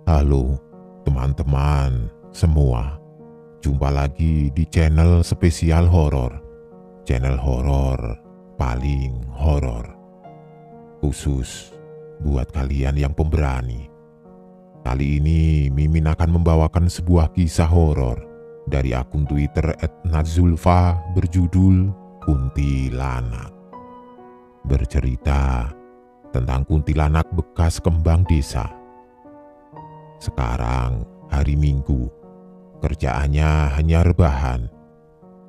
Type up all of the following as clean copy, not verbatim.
Halo teman-teman semua, jumpa lagi di channel spesial horor, channel horor paling horor, khusus buat kalian yang pemberani. Kali ini Mimin akan membawakan sebuah kisah horor dari akun Twitter @nazulfa berjudul Kuntilanak. Bercerita tentang kuntilanak bekas kembang desa. Sekarang hari Minggu, kerjaannya hanya rebahan.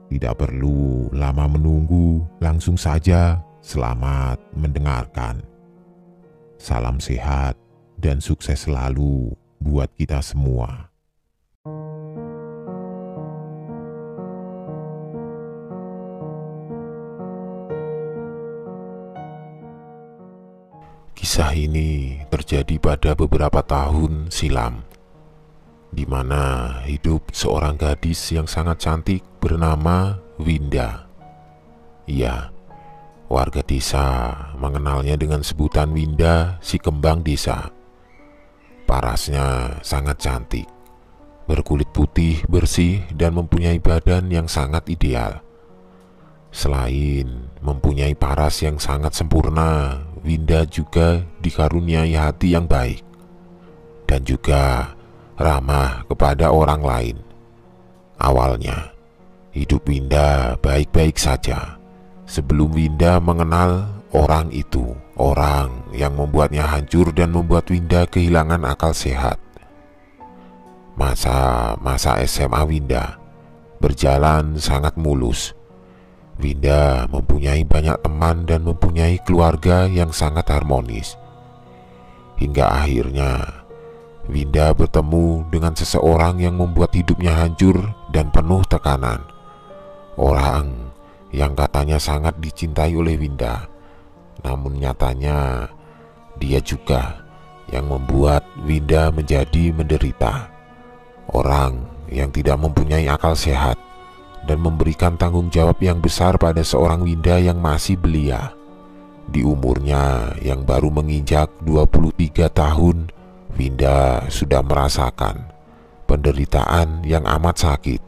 Tidak perlu lama menunggu, langsung saja selamat mendengarkan. Salam sehat dan sukses selalu buat kita semua. Kisah ini terjadi pada beberapa tahun silam, di mana hidup seorang gadis yang sangat cantik bernama Winda. Iya, warga desa mengenalnya dengan sebutan Winda si kembang desa. Parasnya sangat cantik, berkulit putih bersih dan mempunyai badan yang sangat ideal. Selain mempunyai paras yang sangat sempurna, Winda juga dikaruniai hati yang baik dan juga ramah kepada orang lain. Awalnya, hidup Winda baik-baik saja sebelum Winda mengenal orang itu, orang yang membuatnya hancur dan membuat Winda kehilangan akal sehat. Masa SMA Winda berjalan sangat mulus. Winda mempunyai banyak teman dan mempunyai keluarga yang sangat harmonis. Hingga akhirnya Winda bertemu dengan seseorang yang membuat hidupnya hancur dan penuh tekanan. Orang yang katanya sangat dicintai oleh Winda, namun nyatanya dia juga yang membuat Winda menjadi menderita. Orang yang tidak mempunyai akal sehat dan memberikan tanggung jawab yang besar pada seorang Winda yang masih belia. Di umurnya yang baru menginjak 23 tahun, Winda sudah merasakan penderitaan yang amat sakit.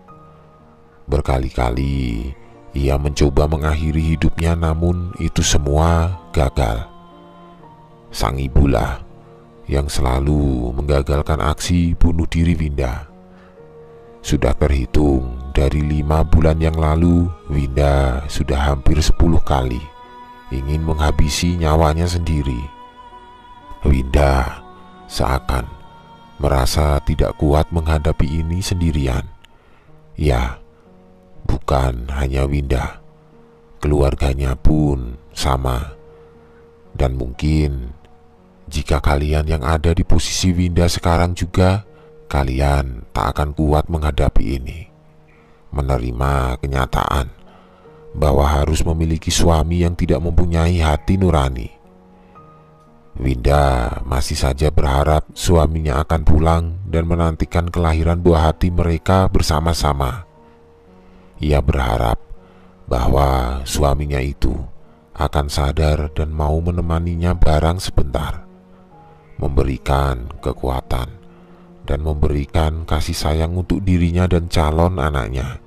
Berkali-kali ia mencoba mengakhiri hidupnya, namun itu semua gagal. Sang ibulah yang selalu menggagalkan aksi bunuh diri Winda. Sudah terhitung dari 5 bulan yang lalu, Winda sudah hampir 10 kali ingin menghabisi nyawanya sendiri. Winda seakan merasa tidak kuat menghadapi ini sendirian. Ya, bukan hanya Winda, keluarganya pun sama. Dan mungkin jika kalian yang ada di posisi Winda sekarang juga, kalian tak akan kuat menghadapi ini, menerima kenyataan bahwa harus memiliki suami yang tidak mempunyai hati nurani. Winda masih saja berharap suaminya akan pulang dan menantikan kelahiran buah hati mereka bersama-sama. Ia berharap bahwa suaminya itu akan sadar dan mau menemaninya barang sebentar, memberikan kekuatan dan memberikan kasih sayang untuk dirinya dan calon anaknya.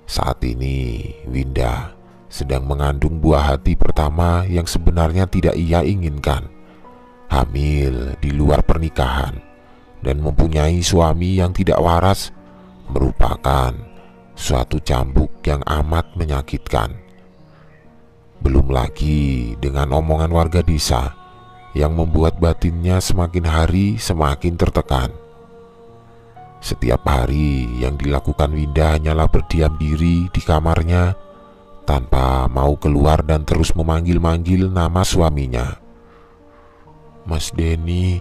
Saat ini Winda sedang mengandung buah hati pertama yang sebenarnya tidak ia inginkan, hamil di luar pernikahan dan mempunyai suami yang tidak waras merupakan suatu cambuk yang amat menyakitkan. Belum lagi dengan omongan warga desa yang membuat batinnya semakin hari semakin tertekan. Setiap hari yang dilakukan Winda hanyalah berdiam diri di kamarnya tanpa mau keluar dan terus memanggil-manggil nama suaminya. "Mas Denny,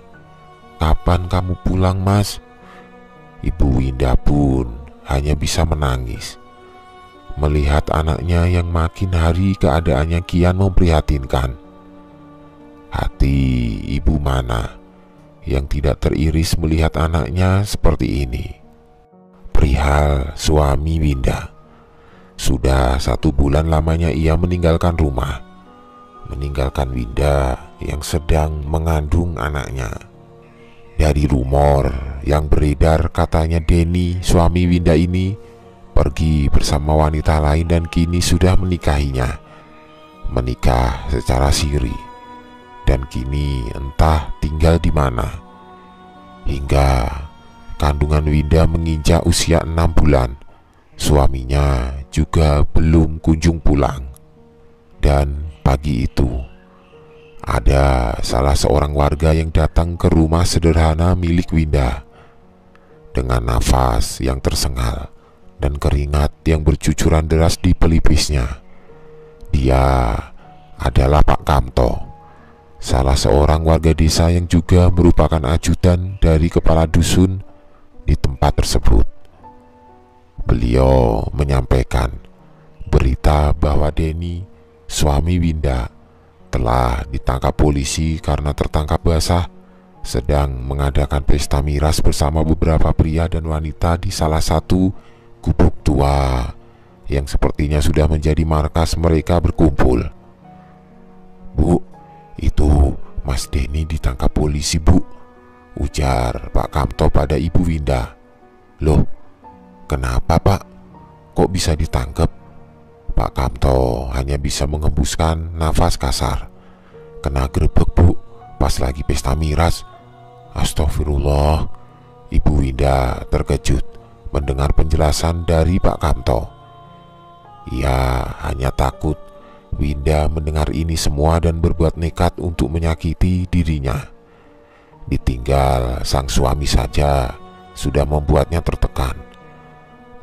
kapan kamu pulang, Mas?" Ibu Winda pun hanya bisa menangis melihat anaknya yang makin hari keadaannya kian memprihatinkan. Hati ibu mana yang tidak teriris melihat anaknya seperti ini. Perihal suami Winda, sudah 1 bulan lamanya ia meninggalkan rumah, meninggalkan Winda yang sedang mengandung anaknya. Dari rumor yang beredar katanya Denny, suami Winda ini, pergi bersama wanita lain dan kini sudah menikahinya. Menikah secara siri, dan kini entah tinggal di mana. Hingga kandungan Winda menginjak usia 6 bulan, suaminya juga belum kunjung pulang. Dan pagi itu, ada salah seorang warga yang datang ke rumah sederhana milik Winda. Dengan nafas yang tersengal dan keringat yang bercucuran deras di pelipisnya. Dia adalah Pak Kamto, salah seorang warga desa yang juga merupakan ajudan dari kepala dusun di tempat tersebut. Beliau menyampaikan berita bahwa Denny, suami Winda, telah ditangkap polisi karena tertangkap basah sedang mengadakan pesta miras bersama beberapa pria dan wanita di salah satu gubuk tua yang sepertinya sudah menjadi markas mereka berkumpul. "Bu, itu Mas Denny ditangkap polisi, Bu," ujar Pak Kamto pada Ibu Winda. "Loh, kenapa Pak? Kok bisa ditangkap?" Pak Kamto hanya bisa menghembuskan nafas kasar. "Kena grebek, Bu, pas lagi pesta miras." "Astagfirullah." Ibu Winda terkejut mendengar penjelasan dari Pak Kamto. Ia hanya takut Winda mendengar ini semua dan berbuat nekat untuk menyakiti dirinya. Ditinggal sang suami saja sudah membuatnya tertekan.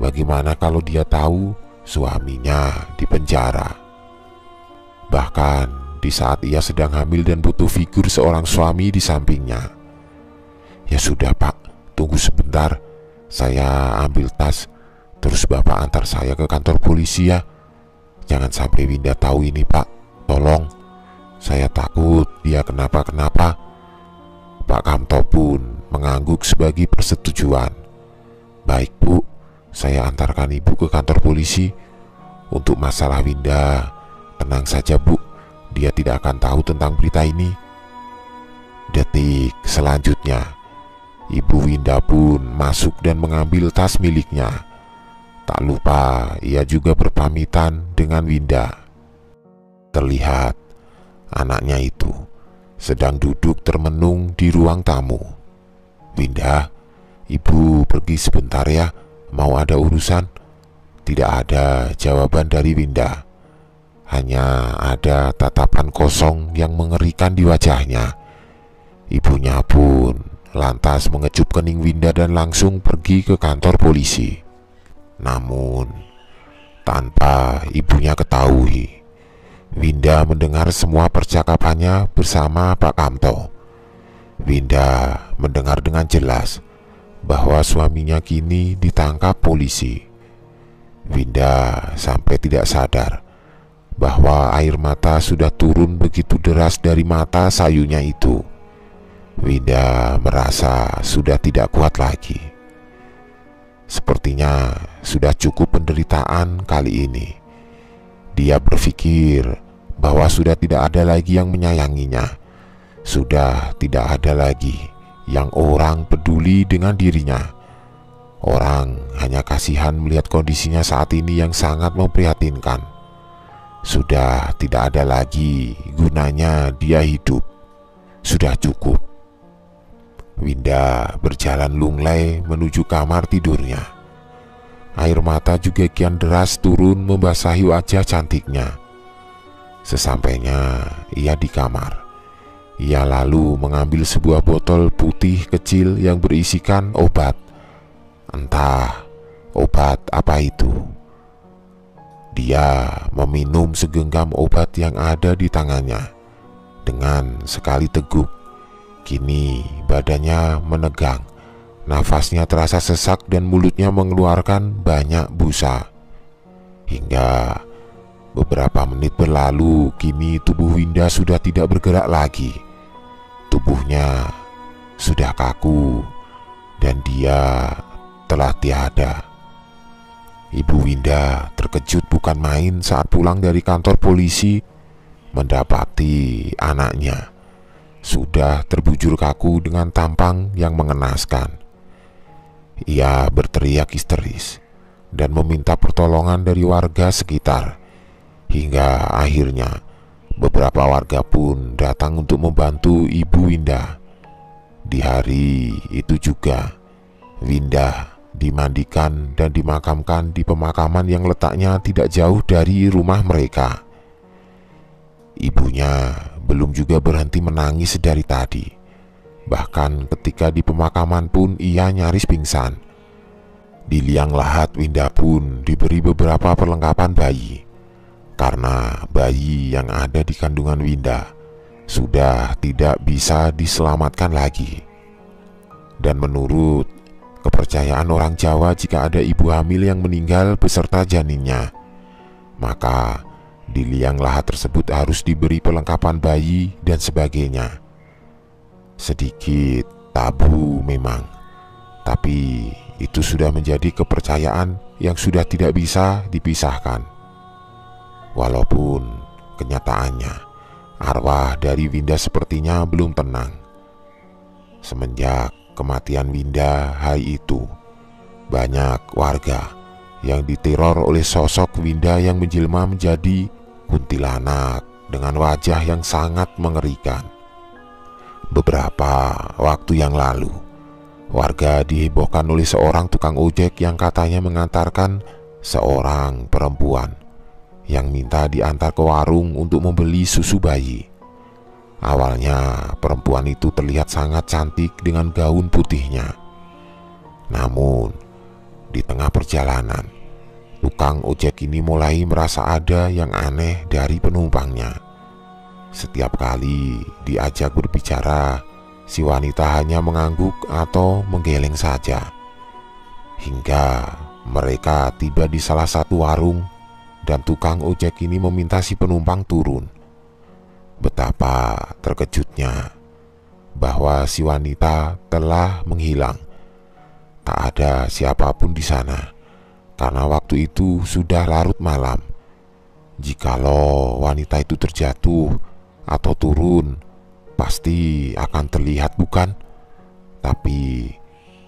Bagaimana kalau dia tahu suaminya di penjara? Bahkan di saat ia sedang hamil dan butuh figur seorang suami di sampingnya. "Ya sudah Pak, tunggu sebentar, saya ambil tas, terus Bapak antar saya ke kantor polisi ya. Jangan sampai Winda tahu ini Pak, tolong, saya takut dia kenapa-kenapa." Pak Kamto pun mengangguk sebagai persetujuan. "Baik Bu, saya antarkan Ibu ke kantor polisi. Untuk masalah Winda, tenang saja Bu, dia tidak akan tahu tentang berita ini." Detik selanjutnya, Ibu Winda pun masuk dan mengambil tas miliknya. Tak lupa ia juga berpamitan dengan Winda. Terlihat anaknya itu sedang duduk termenung di ruang tamu. "Winda, Ibu pergi sebentar ya, mau ada urusan." Tidak ada jawaban dari Winda. Hanya ada tatapan kosong yang mengerikan di wajahnya. Ibunya pun lantas mengecup kening Winda dan langsung pergi ke kantor polisi. Namun tanpa ibunya ketahui, Winda mendengar semua percakapannya bersama Pak Kamto. Winda mendengar dengan jelas bahwa suaminya kini ditangkap polisi. Winda sampai tidak sadar bahwa air mata sudah turun begitu deras dari mata sayunya itu. Winda merasa sudah tidak kuat lagi. Sepertinya sudah cukup penderitaan kali ini. Dia berpikir bahwa sudah tidak ada lagi yang menyayanginya. Sudah tidak ada lagi yang orang peduli dengan dirinya. Orang hanya kasihan melihat kondisinya saat ini yang sangat memprihatinkan. Sudah tidak ada lagi gunanya dia hidup. Sudah cukup. Winda berjalan lunglai menuju kamar tidurnya. Air mata juga kian deras turun membasahi wajah cantiknya. Sesampainya ia di kamar, ia lalu mengambil sebuah botol putih kecil yang berisikan obat. Entah obat apa itu. Dia meminum segenggam obat yang ada di tangannya. Dengan sekali teguk, kini badannya menegang, nafasnya terasa sesak dan mulutnya mengeluarkan banyak busa. Hingga beberapa menit berlalu, kini tubuh Winda sudah tidak bergerak lagi. Tubuhnya sudah kaku dan dia telah tiada. Ibu Winda terkejut bukan main saat pulang dari kantor polisi mendapati anaknya sudah terbujur kaku dengan tampang yang mengenaskan. Ia berteriak histeris dan meminta pertolongan dari warga sekitar, hingga akhirnya beberapa warga pun datang untuk membantu Ibu Winda. Di hari itu juga Winda dimandikan dan dimakamkan di pemakaman yang letaknya tidak jauh dari rumah mereka. Ibunya belum juga berhenti menangis dari tadi. Bahkan ketika di pemakaman pun ia nyaris pingsan. Di liang lahat Winda pun diberi beberapa perlengkapan bayi, karena bayi yang ada di kandungan Winda sudah tidak bisa diselamatkan lagi. Dan menurut kepercayaan orang Jawa, jika ada ibu hamil yang meninggal beserta janinnya, maka di liang lahat tersebut harus diberi perlengkapan bayi dan sebagainya. Sedikit tabu memang, tapi itu sudah menjadi kepercayaan yang sudah tidak bisa dipisahkan. Walaupun kenyataannya arwah dari Winda sepertinya belum tenang. Semenjak kematian Winda hari itu, banyak warga yang diteror oleh sosok Winda yang menjelma menjadi kuntilanak dengan wajah yang sangat mengerikan. Beberapa waktu yang lalu, warga dihebohkan oleh seorang tukang ojek yang katanya mengantarkan seorang perempuan yang minta diantar ke warung untuk membeli susu bayi. Awalnya perempuan itu terlihat sangat cantik dengan gaun putihnya. Namun di tengah perjalanan, tukang ojek ini mulai merasa ada yang aneh dari penumpangnya. Setiap kali diajak berbicara, si wanita hanya mengangguk atau menggeleng saja. Hingga mereka tiba di salah satu warung dan tukang ojek ini meminta si penumpang turun. Betapa terkejutnya bahwa si wanita telah menghilang. Tak ada siapapun di sana karena waktu itu sudah larut malam. Jikalau wanita itu terjatuh atau turun, pasti akan terlihat, bukan? Tapi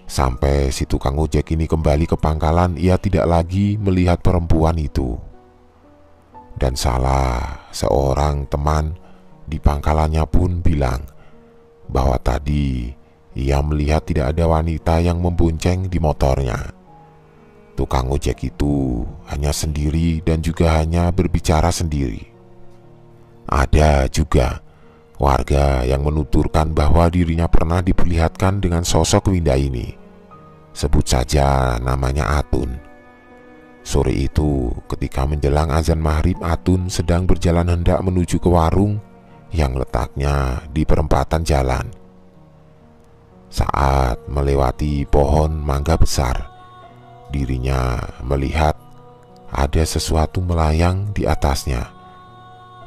sampai si tukang ojek ini kembali ke pangkalan, ia tidak lagi melihat perempuan itu. Dan salah seorang teman di pangkalannya pun bilang bahwa tadi ia melihat tidak ada wanita yang membonceng di motornya. Tukang ojek itu hanya sendiri dan juga hanya berbicara sendiri. Ada juga warga yang menuturkan bahwa dirinya pernah diperlihatkan dengan sosok Winda ini. Sebut saja namanya Atun. Sore itu ketika menjelang azan maghrib, Atun sedang berjalan hendak menuju ke warung yang letaknya di perempatan jalan. Saat melewati pohon mangga besar, dirinya melihat ada sesuatu melayang di atasnya.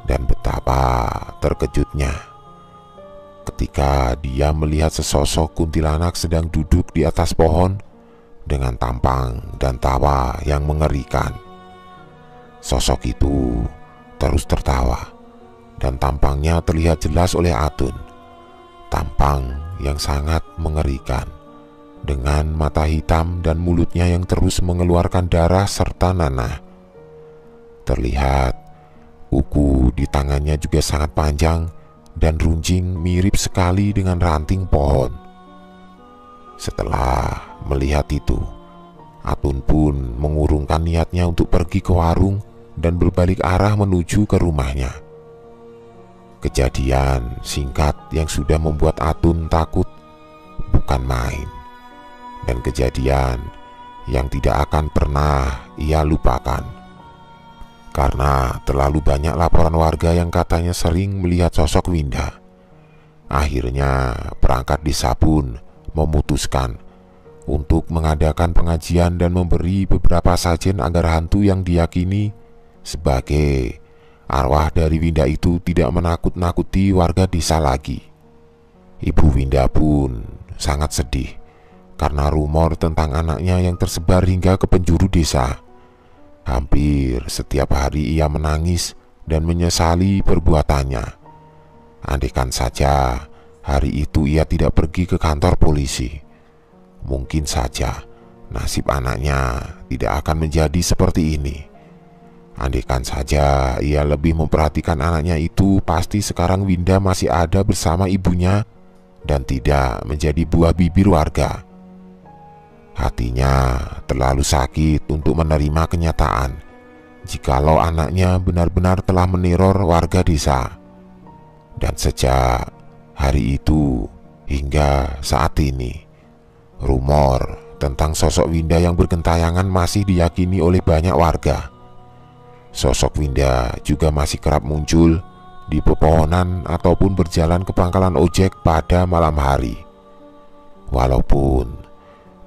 Dan betapa terkejutnya ketika dia melihat sesosok kuntilanak sedang duduk di atas pohon dengan tampang dan tawa yang mengerikan. Sosok itu terus tertawa dan tampangnya terlihat jelas oleh Atun. Tampang yang sangat mengerikan, dengan mata hitam dan mulutnya yang terus mengeluarkan darah serta nanah. Terlihat kuku di tangannya juga sangat panjang dan runcing mirip sekali dengan ranting pohon. Setelah melihat itu, Atun pun mengurungkan niatnya untuk pergi ke warung dan berbalik arah menuju ke rumahnya. Kejadian singkat yang sudah membuat Atun takut bukan main, dan kejadian yang tidak akan pernah ia lupakan. Karena terlalu banyak laporan warga yang katanya sering melihat sosok Winda. Akhirnya perangkat desa pun memutuskan untuk mengadakan pengajian dan memberi beberapa sajen agar hantu yang diyakini sebagai arwah dari Winda itu tidak menakut-nakuti warga desa lagi. Ibu Winda pun sangat sedih karena rumor tentang anaknya yang tersebar hingga ke penjuru desa. Hampir setiap hari ia menangis dan menyesali perbuatannya. Andaikan saja hari itu ia tidak pergi ke kantor polisi. Mungkin saja nasib anaknya tidak akan menjadi seperti ini. Andaikan saja ia lebih memperhatikan anaknya itu, pasti sekarang Winda masih ada bersama ibunya dan tidak menjadi buah bibir warga. Hatinya terlalu sakit untuk menerima kenyataan jikalau anaknya benar-benar telah meneror warga desa. Dan sejak hari itu hingga saat ini, rumor tentang sosok Winda yang bergentayangan masih diyakini oleh banyak warga. Sosok Winda juga masih kerap muncul di pepohonan ataupun berjalan ke pangkalan ojek pada malam hari. Walaupun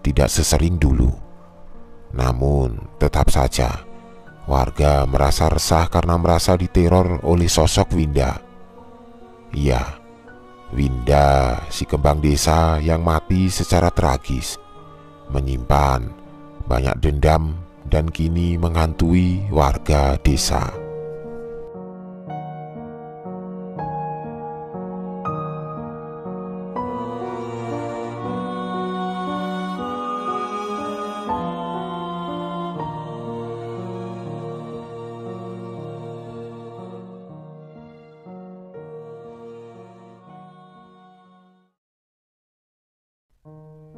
tidak sesering dulu, namun tetap saja warga merasa resah karena merasa diteror oleh sosok Winda. Iya, Winda, si kembang desa yang mati secara tragis, menyimpan banyak dendam dan kini menghantui warga desa.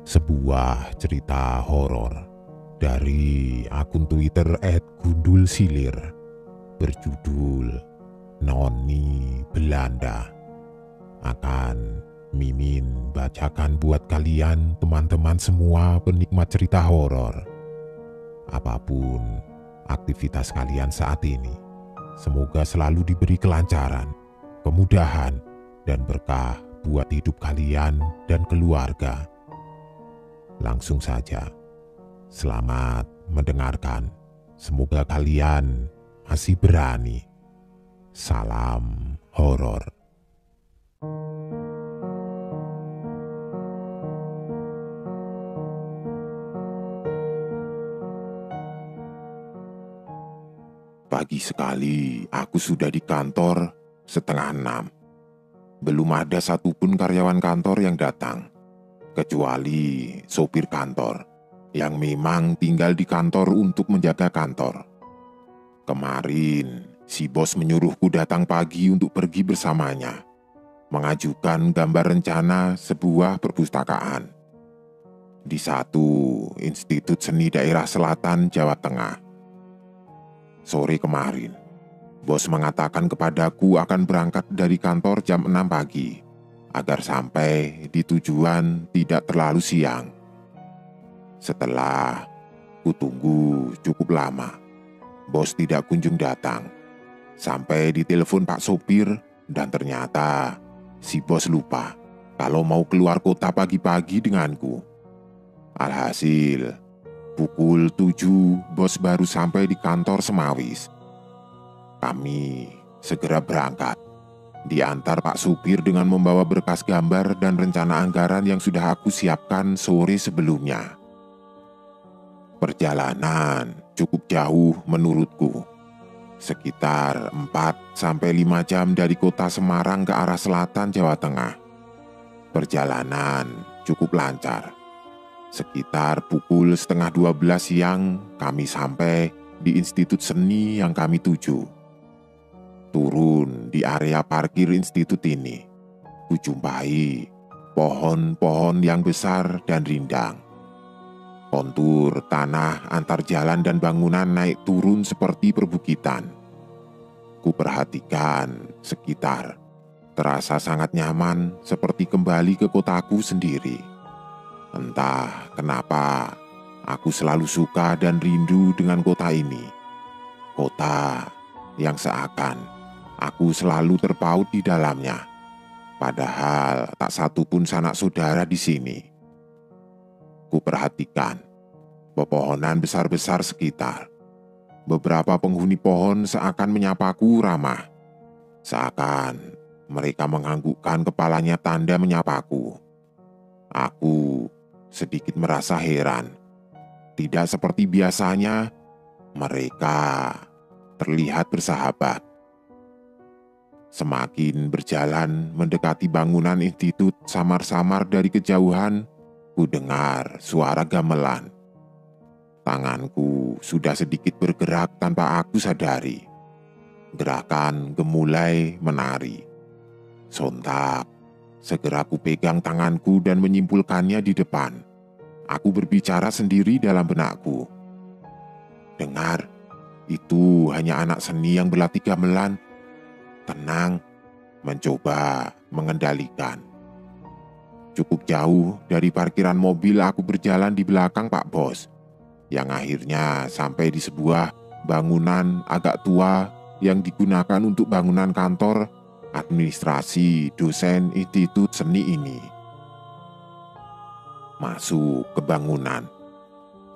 Sebuah cerita horor dari akun Twitter @gundulsilir berjudul Noni Belanda akan Mimin bacakan buat kalian teman-teman semua penikmat cerita horor. Apapun aktivitas kalian saat ini, semoga selalu diberi kelancaran, kemudahan, dan berkah buat hidup kalian dan keluarga. Langsung saja, selamat mendengarkan. Semoga kalian masih berani. Salam horor. Pagi sekali aku sudah di kantor 5:30. Belum ada satupun karyawan kantor yang datang, kecuali sopir kantor yang memang tinggal di kantor untuk menjaga kantor. Kemarin si bos menyuruhku datang pagi untuk pergi bersamanya, mengajukan gambar rencana sebuah perpustakaan di satu institut seni daerah selatan Jawa Tengah. Sore kemarin, bos mengatakan kepadaku akan berangkat dari kantor jam 6 pagi agar sampai di tujuan tidak terlalu siang. Setelah kutunggu cukup lama, bos tidak kunjung datang. Sampai ditelepon Pak sopir dan ternyata si bos lupa kalau mau keluar kota pagi-pagi denganku. Alhasil, pukul 7 bos baru sampai di kantor Semawis. Kami segera berangkat, diantar Pak supir dengan membawa berkas gambar dan rencana anggaran yang sudah aku siapkan sore sebelumnya. Perjalanan cukup jauh menurutku, sekitar 4-5 jam dari kota Semarang ke arah selatan Jawa Tengah. Perjalanan cukup lancar. Sekitar pukul 11:30 siang kami sampai di institut seni yang kami tuju. Turun di area parkir institut ini, kujumpai pohon-pohon yang besar dan rindang. Kontur tanah antar jalan dan bangunan naik turun seperti perbukitan. Kuperhatikan sekitar, terasa sangat nyaman seperti kembali ke kotaku sendiri. Entah kenapa, aku selalu suka dan rindu dengan kota ini. Kota yang seakan aku selalu terpaut di dalamnya, padahal tak satu pun sanak saudara di sini. Kuperhatikan pepohonan besar-besar sekitar. Beberapa penghuni pohon seakan menyapaku ramah, seakan mereka menganggukkan kepalanya tanda menyapaku. Aku sedikit merasa heran. Tidak seperti biasanya, mereka terlihat bersahabat. Semakin berjalan mendekati bangunan institut, samar-samar dari kejauhan, ku dengar suara gamelan. Tanganku sudah sedikit bergerak tanpa aku sadari. Gerakan gemulai menari. Sontak, segera ku pegang tanganku dan menyimpulkannya di depan. Aku berbicara sendiri dalam benakku. Dengar, itu hanya anak seni yang berlatih gamelan. Tenang, mencoba mengendalikan. Cukup jauh dari parkiran mobil aku berjalan di belakang Pak Bos, yang akhirnya sampai di sebuah bangunan agak tua yang digunakan untuk bangunan kantor administrasi dosen institut seni ini. Masuk ke bangunan,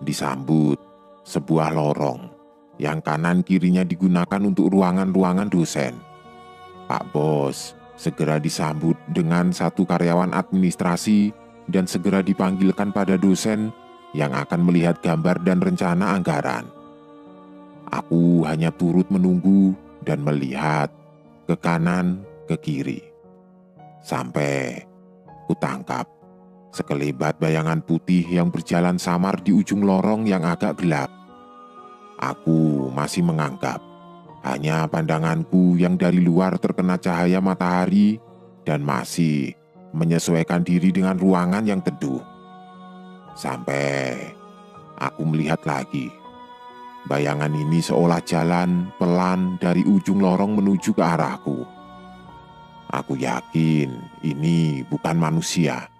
disambut sebuah lorong yang kanan kirinya digunakan untuk ruangan-ruangan dosen. Pak Bos segera disambut dengan satu karyawan administrasi dan segera dipanggilkan pada dosen yang akan melihat gambar dan rencana anggaran. Aku hanya turut menunggu dan melihat ke kanan, ke kiri. Sampai kutangkap sekelebat bayangan putih yang berjalan samar di ujung lorong yang agak gelap. Aku masih menganggap hanya pandanganku yang dari luar terkena cahaya matahari dan masih menyesuaikan diri dengan ruangan yang teduh. Sampai aku melihat lagi. Bayangan ini seolah jalan pelan dari ujung lorong menuju ke arahku. Aku yakin ini bukan manusia,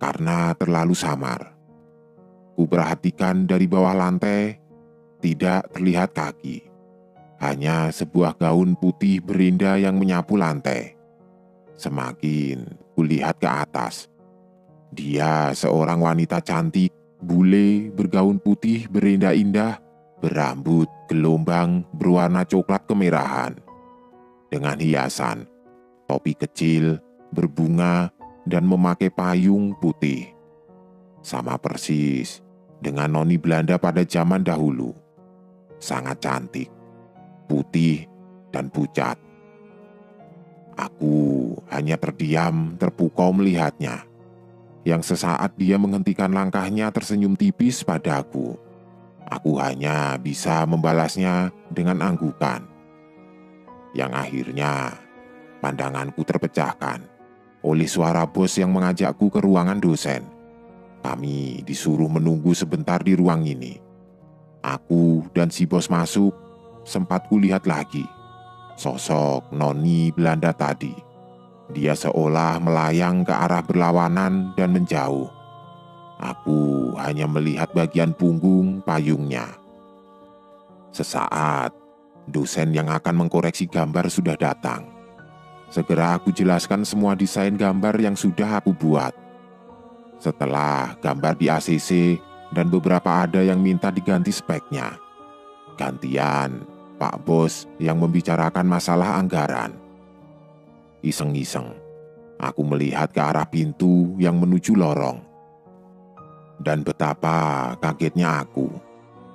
karena terlalu samar. Ku perhatikan dari bawah lantai, tidak terlihat kaki. Hanya sebuah gaun putih berinda yang menyapu lantai. Semakin kulihat ke atas, dia seorang wanita cantik, bule, bergaun putih berinda indah, berambut gelombang berwarna coklat kemerahan, dengan hiasan, topi kecil, berbunga, dan memakai payung putih. Sama persis dengan noni Belanda pada zaman dahulu. Sangat cantik, putih, dan pucat. Aku hanya terdiam, terpukau melihatnya. Yang sesaat dia menghentikan langkahnya tersenyum tipis padaku. Aku hanya bisa membalasnya dengan anggukan. Yang akhirnya pandanganku terpecahkan oleh suara bos yang mengajakku ke ruangan dosen. Kami disuruh menunggu sebentar di ruang ini. Aku dan si bos masuk. Sempat kulihat lagi sosok noni Belanda tadi. Dia seolah melayang ke arah berlawanan dan menjauh. Aku hanya melihat bagian punggung payungnya. Sesaat, dosen yang akan mengkoreksi gambar sudah datang. Segera aku jelaskan semua desain gambar yang sudah aku buat. Setelah gambar di ACC dan beberapa ada yang minta diganti speknya, gantian Pak Bos yang membicarakan masalah anggaran. Iseng-iseng, aku melihat ke arah pintu yang menuju lorong. Dan betapa kagetnya aku.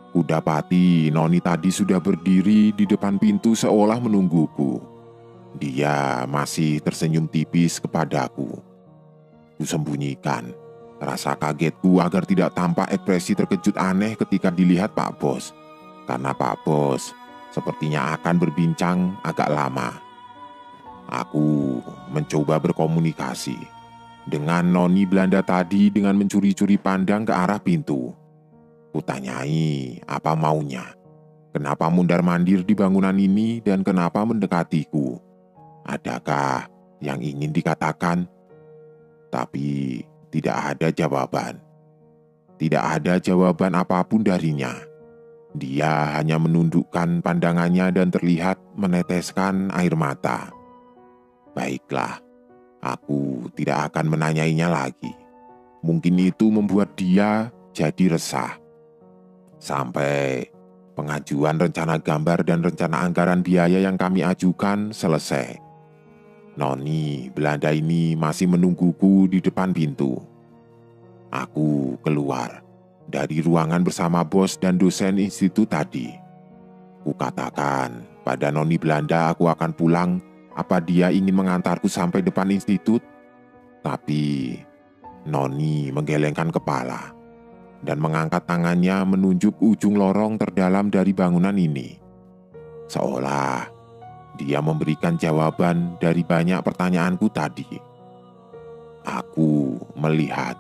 Kudapati noni tadi sudah berdiri di depan pintu seolah menungguku. Dia masih tersenyum tipis kepadaku. Kusembunyikan rasa kagetku agar tidak tampak ekspresi terkejut aneh ketika dilihat Pak Bos. Karena Pak Bos sepertinya akan berbincang agak lama. Aku mencoba berkomunikasi dengan noni Belanda tadi dengan mencuri-curi pandang ke arah pintu. Kutanyai apa maunya, kenapa mundar-mandir di bangunan ini dan kenapa mendekatiku. Adakah yang ingin dikatakan? Tapi tidak ada jawaban. Tidak ada jawaban apapun darinya. Dia hanya menundukkan pandangannya dan terlihat meneteskan air mata. Baiklah, aku tidak akan menanyainya lagi. Mungkin itu membuat dia jadi resah. Sampai pengajuan rencana gambar dan rencana anggaran biaya yang kami ajukan selesai. Noni Belanda ini masih menungguku di depan pintu. Aku keluar dari ruangan bersama bos dan dosen institut tadi. Kukatakan pada noni Belanda aku akan pulang apa dia ingin mengantarku sampai depan institut. Tapi Noni menggelengkan kepala dan mengangkat tangannya menunjuk ujung lorong terdalam dari bangunan ini, seolah dia memberikan jawaban dari banyak pertanyaanku tadi. Aku melihat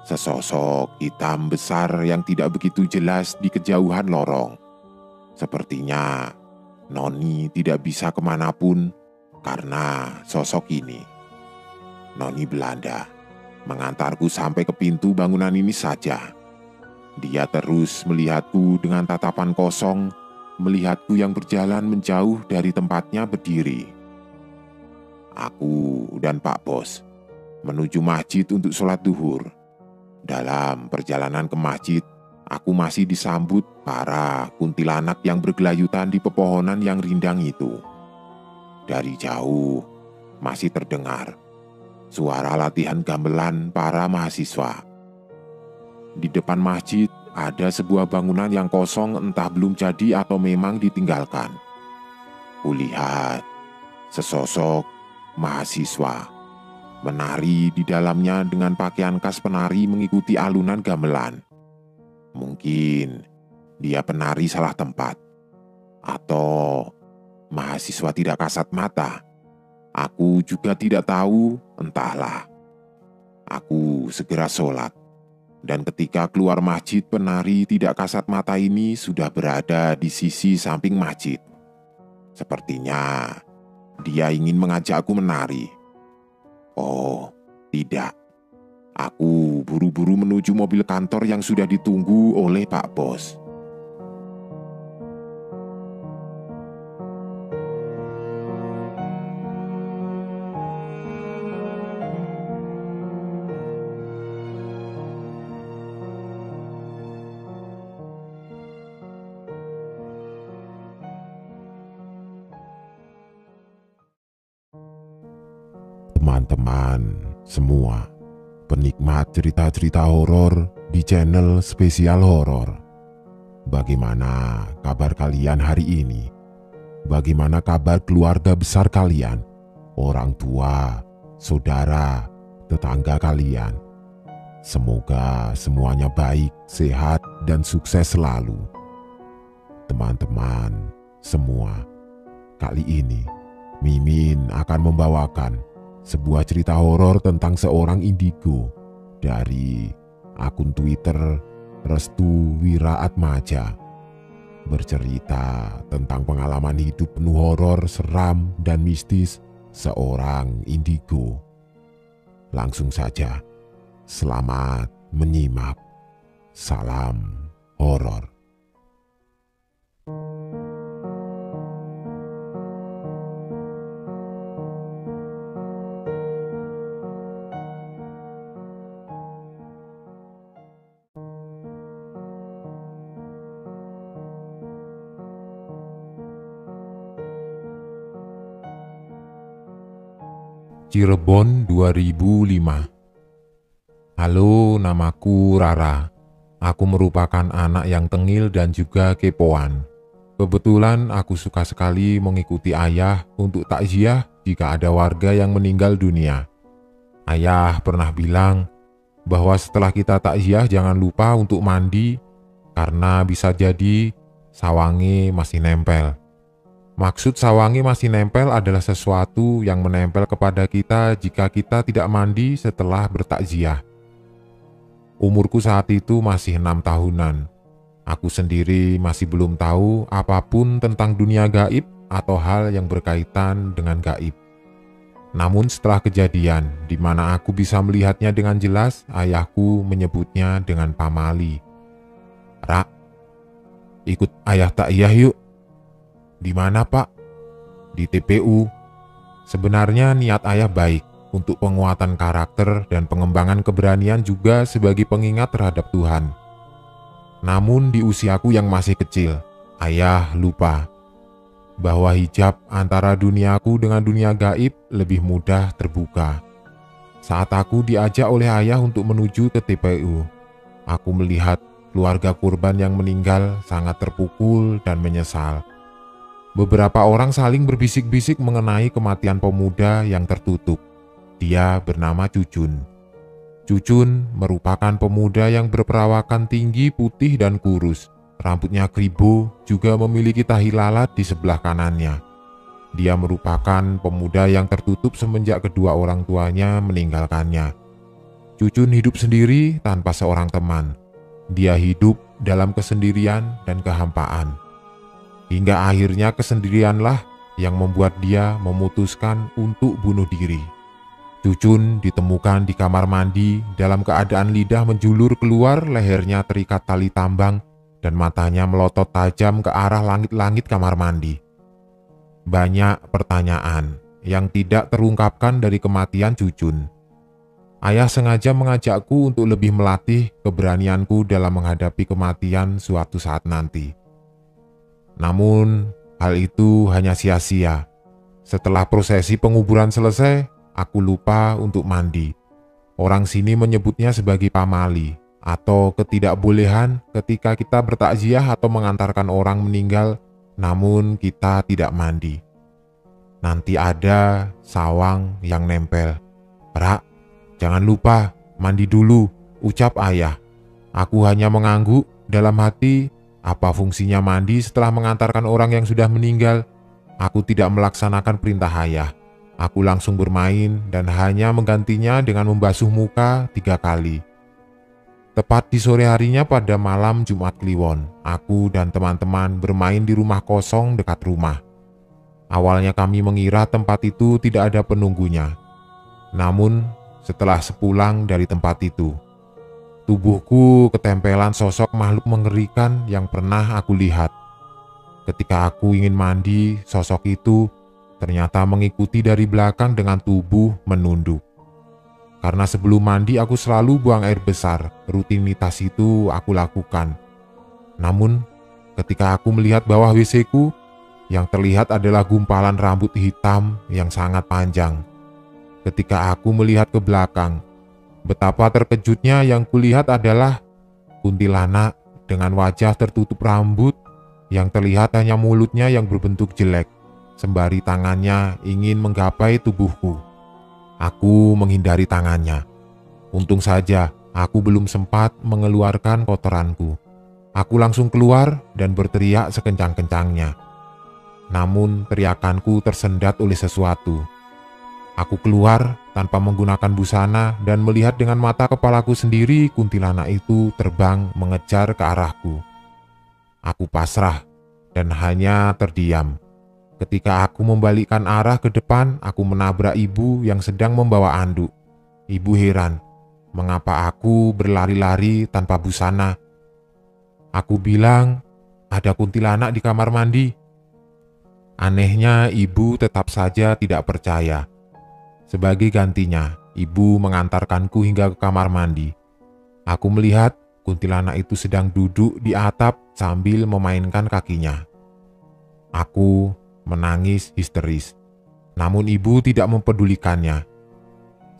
sesosok hitam besar yang tidak begitu jelas di kejauhan lorong. Sepertinya Noni tidak bisa kemanapun karena sosok ini. Noni Belanda mengantarku sampai ke pintu bangunan ini saja. Dia terus melihatku dengan tatapan kosong, melihatku yang berjalan menjauh dari tempatnya berdiri. Aku dan Pak Bos menuju masjid untuk sholat duhur. Dalam perjalanan ke masjid, aku masih disambut para kuntilanak yang bergelayutan di pepohonan yang rindang itu. Dari jauh masih terdengar suara latihan gamelan para mahasiswa. Di depan masjid ada sebuah bangunan yang kosong, entah belum jadi atau memang ditinggalkan. Kulihat sesosok mahasiswa menari di dalamnya dengan pakaian khas penari mengikuti alunan gamelan. Mungkin dia penari salah tempat, atau mahasiswa tidak kasat mata. Aku juga tidak tahu, entahlah. Aku segera sholat. Dan ketika keluar masjid, penari tidak kasat mata ini sudah berada di sisi samping masjid. Sepertinya dia ingin mengajakku menari. Oh, tidak. Aku buru-buru menuju mobil kantor yang sudah ditunggu oleh Pak Bos. Teman-teman semua, penikmat cerita-cerita horor di channel Spesial Horor. Bagaimana kabar kalian hari ini? Bagaimana kabar keluarga besar kalian? Orang tua, saudara, tetangga kalian? Semoga semuanya baik, sehat, dan sukses selalu. Teman-teman semua, kali ini Mimin akan membawakan sebuah cerita horor tentang seorang indigo dari akun Twitter Restu Wiraatmaja. Bercerita tentang pengalaman hidup penuh horor, seram, dan mistis seorang indigo. Langsung saja, selamat menyimak. Salam horor. Cirebon 2005. Halo, namaku Rara. Aku merupakan anak yang tengil dan juga kepoan. Kebetulan aku suka sekali mengikuti ayah untuk takziah jika ada warga yang meninggal dunia. Ayah pernah bilang bahwa setelah kita takziah jangan lupa untuk mandi karena bisa jadi sawange masih nempel. Maksud sawangi masih nempel adalah sesuatu yang menempel kepada kita jika kita tidak mandi setelah bertakziah. Umurku saat itu masih 6 tahunan. Aku sendiri masih belum tahu apapun tentang dunia gaib atau hal yang berkaitan dengan gaib. Namun setelah kejadian di mana aku bisa melihatnya dengan jelas, ayahku menyebutnya dengan pamali. "Rak, ikut ayah takziah yuk." "Di mana, Pak?" "Di TPU. Sebenarnya niat ayah baik untuk penguatan karakter dan pengembangan keberanian juga sebagai pengingat terhadap Tuhan. Namun di usiaku yang masih kecil, ayah lupa bahwa hijab antara duniaku dengan dunia gaib lebih mudah terbuka. Saat aku diajak oleh ayah untuk menuju ke TPU, aku melihat keluarga korban yang meninggal sangat terpukul dan menyesal. Beberapa orang saling berbisik-bisik mengenai kematian pemuda yang tertutup. Dia bernama Cucun. Cucun merupakan pemuda yang berperawakan tinggi, putih, dan kurus. Rambutnya kribo, juga memiliki tahi lalat di sebelah kanannya. Dia merupakan pemuda yang tertutup semenjak kedua orang tuanya meninggalkannya. Cucun hidup sendiri tanpa seorang teman. Dia hidup dalam kesendirian dan kehampaan. Hingga akhirnya kesendirianlah yang membuat dia memutuskan untuk bunuh diri. Cucun ditemukan di kamar mandi dalam keadaan lidah menjulur keluar, lehernya terikat tali tambang, dan matanya melotot tajam ke arah langit-langit kamar mandi. Banyak pertanyaan yang tidak terungkapkan dari kematian Cucun. Ayah sengaja mengajakku untuk lebih melatih keberanianku dalam menghadapi kematian suatu saat nanti. Namun, hal itu hanya sia-sia. Setelah prosesi penguburan selesai, aku lupa untuk mandi. Orang sini menyebutnya sebagai pamali atau ketidakbolehan ketika kita bertakziah atau mengantarkan orang meninggal, namun kita tidak mandi. Nanti ada sawang yang nempel. "Rak, jangan lupa mandi dulu," ucap ayah. Aku hanya mengangguk dalam hati. Apa fungsinya mandi setelah mengantarkan orang yang sudah meninggal? Aku tidak melaksanakan perintah ayah. Aku langsung bermain dan hanya menggantinya dengan membasuh muka 3 kali. Tepat di sore harinya pada malam Jumat Kliwon, aku dan teman-teman bermain di rumah kosong dekat rumah. Awalnya kami mengira tempat itu tidak ada penunggunya. Namun setelah sepulang dari tempat itu, tubuhku ketempelan sosok makhluk mengerikan yang pernah aku lihat. Ketika aku ingin mandi, sosok itu ternyata mengikuti dari belakang dengan tubuh menunduk. Karena sebelum mandi aku selalu buang air besar, rutinitas itu aku lakukan. Namun, ketika aku melihat bawah WC-ku, yang terlihat adalah gumpalan rambut hitam yang sangat panjang. Ketika aku melihat ke belakang, betapa terkejutnya yang kulihat adalah kuntilanak dengan wajah tertutup rambut yang terlihat hanya mulutnya yang berbentuk jelek, sembari tangannya ingin menggapai tubuhku. Aku menghindari tangannya. Untung saja aku belum sempat mengeluarkan kotoranku. Aku langsung keluar dan berteriak sekencang-kencangnya. Namun teriakanku tersendat oleh sesuatu. Aku keluar tanpa menggunakan busana dan melihat dengan mata kepalaku sendiri kuntilanak itu terbang mengejar ke arahku. Aku pasrah dan hanya terdiam. Ketika aku membalikkan arah ke depan, aku menabrak ibu yang sedang membawa anduk. Ibu heran, mengapa aku berlari-lari tanpa busana. Aku bilang, "Ada kuntilanak di kamar mandi." Anehnya, ibu tetap saja tidak percaya. Sebagai gantinya, ibu mengantarkanku hingga ke kamar mandi. Aku melihat kuntilanak itu sedang duduk di atap sambil memainkan kakinya. Aku menangis histeris, namun ibu tidak mempedulikannya.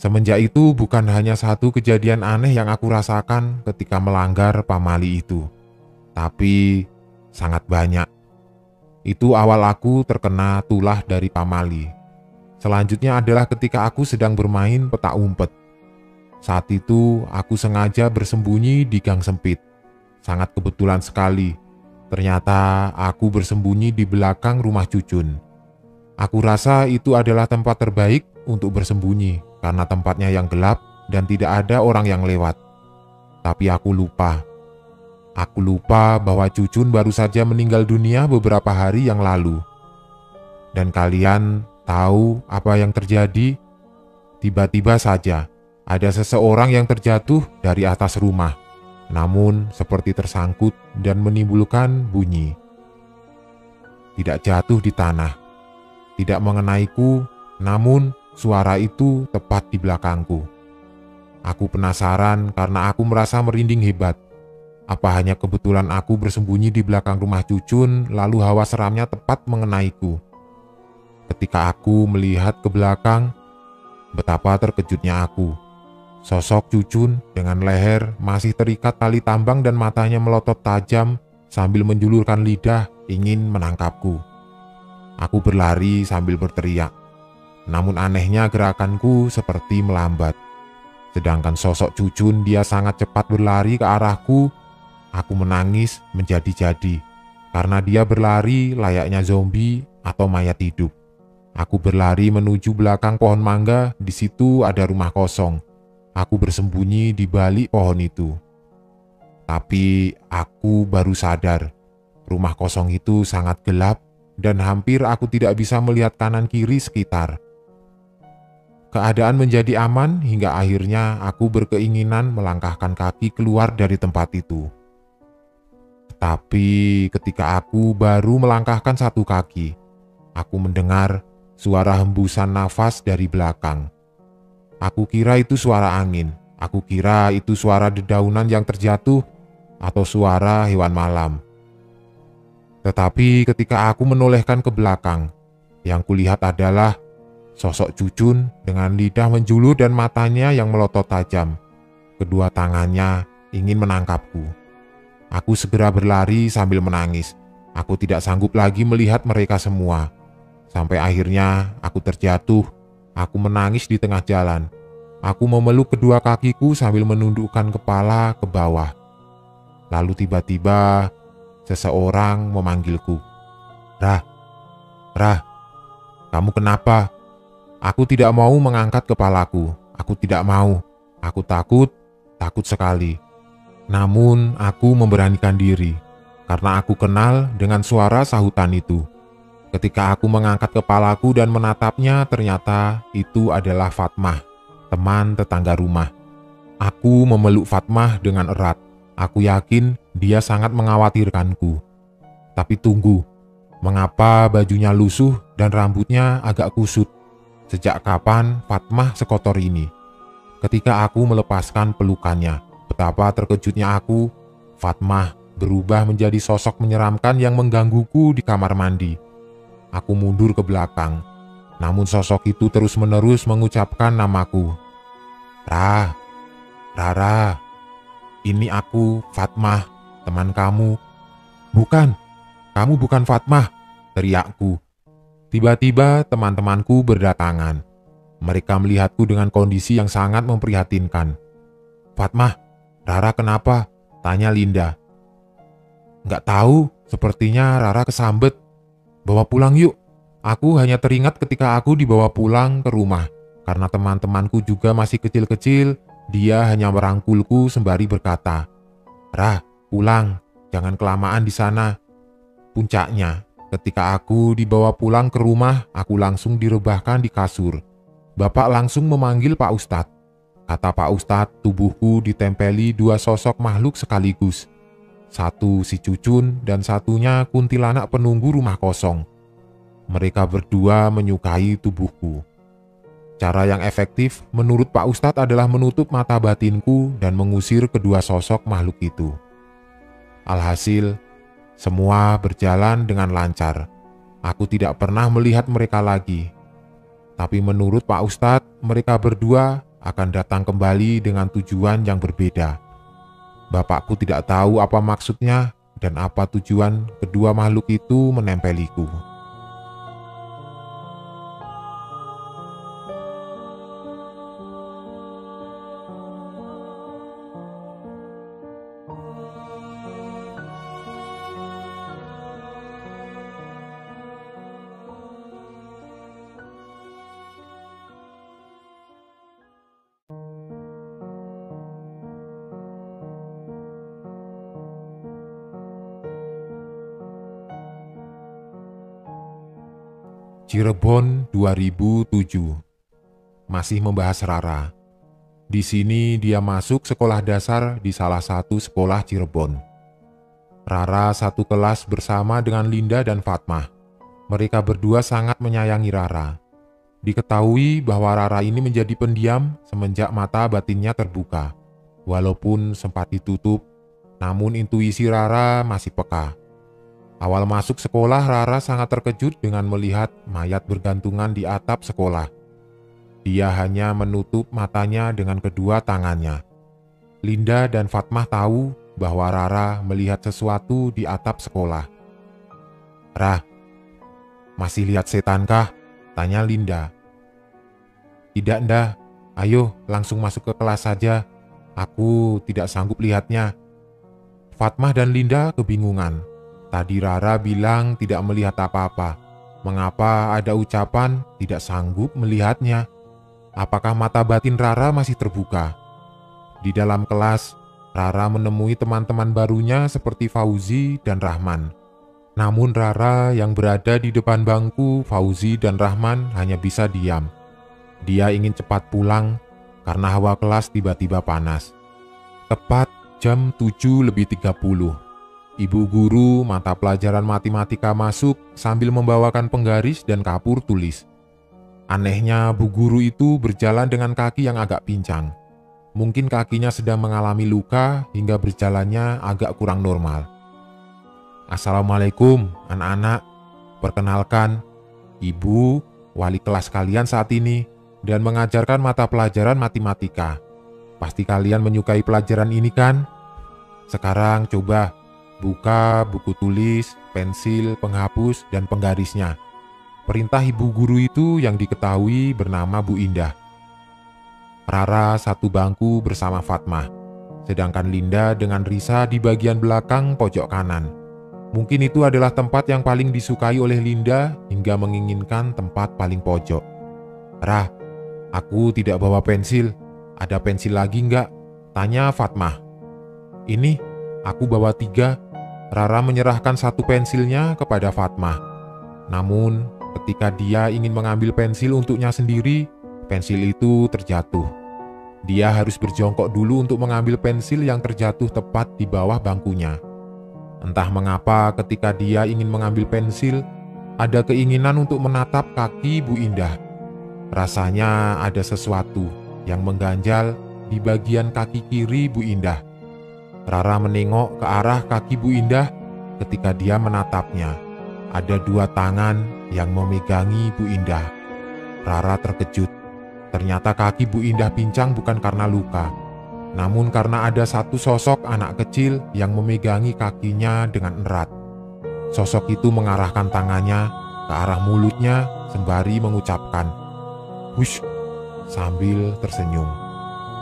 Semenjak itu bukan hanya satu kejadian aneh yang aku rasakan ketika melanggar pamali itu, tapi sangat banyak. Itu awal aku terkena tulah dari pamali. Selanjutnya adalah ketika aku sedang bermain petak umpet. Saat itu aku sengaja bersembunyi di gang sempit. Sangat kebetulan sekali. Ternyata aku bersembunyi di belakang rumah Cucun. Aku rasa itu adalah tempat terbaik untuk bersembunyi karena tempatnya yang gelap dan tidak ada orang yang lewat. Tapi aku lupa. Aku lupa bahwa Cucun baru saja meninggal dunia beberapa hari yang lalu. Dan kalian tahu apa yang terjadi? Tiba-tiba saja ada seseorang yang terjatuh dari atas rumah, namun seperti tersangkut dan menimbulkan bunyi. Tidak jatuh di tanah, tidak mengenaiku, namun suara itu tepat di belakangku. Aku penasaran karena aku merasa merinding hebat. Apa hanya kebetulan aku bersembunyi di belakang rumah Cucun, lalu hawa seramnya tepat mengenaiku. Ketika aku melihat ke belakang, betapa terkejutnya aku. Sosok Cucun dengan leher masih terikat tali tambang dan matanya melotot tajam sambil menjulurkan lidah ingin menangkapku. Aku berlari sambil berteriak. Namun anehnya gerakanku seperti melambat. Sedangkan sosok Cucun dia sangat cepat berlari ke arahku. Aku menangis menjadi-jadi karena dia berlari layaknya zombie atau mayat hidup. Aku berlari menuju belakang pohon mangga. Di situ ada rumah kosong. Aku bersembunyi di balik pohon itu. Tapi aku baru sadar, rumah kosong itu sangat gelap dan hampir aku tidak bisa melihat kanan kiri sekitar. Keadaan menjadi aman hingga akhirnya aku berkeinginan melangkahkan kaki keluar dari tempat itu. Tapi ketika aku baru melangkahkan satu kaki, aku mendengar suara hembusan nafas dari belakang. Aku kira itu suara angin. Aku kira itu suara dedaunan yang terjatuh atau suara hewan malam. Tetapi ketika aku menolehkan ke belakang, yang kulihat adalah sosok Cucun dengan lidah menjulur dan matanya yang melotot tajam. Kedua tangannya ingin menangkapku. Aku segera berlari sambil menangis. Aku tidak sanggup lagi melihat mereka semua. Sampai akhirnya aku terjatuh. Aku menangis di tengah jalan. Aku memeluk kedua kakiku sambil menundukkan kepala ke bawah. Lalu tiba-tiba seseorang memanggilku. Rah, Rah, kamu kenapa? Aku tidak mau mengangkat kepalaku. Aku tidak mau. Aku takut sekali. Namun aku memberanikan diri karena aku kenal dengan suara sahutan itu. Ketika aku mengangkat kepalaku dan menatapnya, ternyata itu adalah Fatmah, teman tetangga rumah. Aku memeluk Fatmah dengan erat. Aku yakin dia sangat mengkhawatirkanku. Tapi tunggu, mengapa bajunya lusuh dan rambutnya agak kusut? Sejak kapan Fatmah sekotor ini? Ketika aku melepaskan pelukannya, betapa terkejutnya aku. Fatmah berubah menjadi sosok menyeramkan yang menggangguku di kamar mandi. Aku mundur ke belakang, namun sosok itu terus-menerus mengucapkan namaku. Rara, ini aku, Fatmah, teman kamu. Bukan, kamu bukan Fatmah, teriakku. Tiba-tiba teman-temanku berdatangan. Mereka melihatku dengan kondisi yang sangat memprihatinkan. Fatmah, Rara kenapa? Tanya Linda. Nggak tahu, sepertinya Rara kesambet. Bawa pulang yuk. Aku hanya teringat ketika aku dibawa pulang ke rumah. Karena teman-temanku juga masih kecil-kecil, dia hanya merangkulku sembari berkata, Rah, pulang, jangan kelamaan di sana. Puncaknya, ketika aku dibawa pulang ke rumah, aku langsung direbahkan di kasur. Bapak langsung memanggil Pak Ustadz. Kata Pak Ustadz, tubuhku ditempeli dua sosok makhluk sekaligus. Satu si Cucun dan satunya kuntilanak penunggu rumah kosong. Mereka berdua menyukai tubuhku. Cara yang efektif menurut Pak Ustadz adalah menutup mata batinku dan mengusir kedua sosok makhluk itu. Alhasil, semua berjalan dengan lancar. Aku tidak pernah melihat mereka lagi. Tapi menurut Pak Ustadz, mereka berdua akan datang kembali dengan tujuan yang berbeda. Bapakku tidak tahu apa maksudnya dan apa tujuan kedua makhluk itu menempeliku. Cirebon 2007. Masih membahas Rara. Di sini dia masuk sekolah dasar di salah satu sekolah Cirebon. Rara satu kelas bersama dengan Linda dan Fatmah. Mereka berdua sangat menyayangi Rara. Diketahui bahwa Rara ini menjadi pendiam semenjak mata batinnya terbuka. Walaupun sempat ditutup, namun intuisi Rara masih peka. Awal masuk sekolah, Rara sangat terkejut dengan melihat mayat bergantungan di atap sekolah. Dia hanya menutup matanya dengan kedua tangannya. Linda dan Fatmah tahu bahwa Rara melihat sesuatu di atap sekolah. Rah, Masih lihat setan kah? Tanya Linda. Tidak, Nda. Ayo langsung masuk ke kelas saja. Aku tidak sanggup lihatnya. Fatmah dan Linda kebingungan. Tadi Rara bilang tidak melihat apa-apa. Mengapa ada ucapan tidak sanggup melihatnya? Apakah mata batin Rara masih terbuka? Di dalam kelas, Rara menemui teman-teman barunya seperti Fauzi dan Rahman. Namun Rara yang berada di depan bangku Fauzi dan Rahman hanya bisa diam. Dia ingin cepat pulang karena hawa kelas tiba-tiba panas. Tepat jam 7:30, ibu guru mata pelajaran matematika masuk sambil membawakan penggaris dan kapur tulis. Anehnya bu guru itu berjalan dengan kaki yang agak pincang. Mungkin kakinya sedang mengalami luka hingga berjalannya agak kurang normal. Assalamualaikum anak-anak, perkenalkan, ibu wali kelas kalian saat ini dan mengajarkan mata pelajaran matematika. Pasti kalian menyukai pelajaran ini kan? Sekarang coba buka buku tulis, pensil, penghapus, dan penggarisnya. Perintah ibu guru itu yang diketahui bernama Bu Indah. Rara satu bangku bersama Fatmah, sedangkan Linda dengan Risa di bagian belakang pojok kanan. Mungkin itu adalah tempat yang paling disukai oleh Linda hingga menginginkan tempat paling pojok. Rah, aku tidak bawa pensil. Ada pensil lagi enggak? Tanya Fatmah. Ini, aku bawa 3. Rara menyerahkan satu pensilnya kepada Fatmah. Namun, ketika dia ingin mengambil pensil untuknya sendiri, pensil itu terjatuh. Dia harus berjongkok dulu untuk mengambil pensil yang terjatuh tepat di bawah bangkunya. Entah mengapa ketika dia ingin mengambil pensil, ada keinginan untuk menatap kaki Bu Indah. Rasanya ada sesuatu yang mengganjal di bagian kaki kiri Bu Indah. Rara menengok ke arah kaki Bu Indah. Ketika dia menatapnya, ada 2 tangan yang memegangi Bu Indah. Rara terkejut. Ternyata kaki Bu Indah pincang bukan karena luka, namun karena ada satu sosok anak kecil yang memegangi kakinya dengan erat. Sosok itu mengarahkan tangannya ke arah mulutnya sembari mengucapkan, "Hush," sambil tersenyum.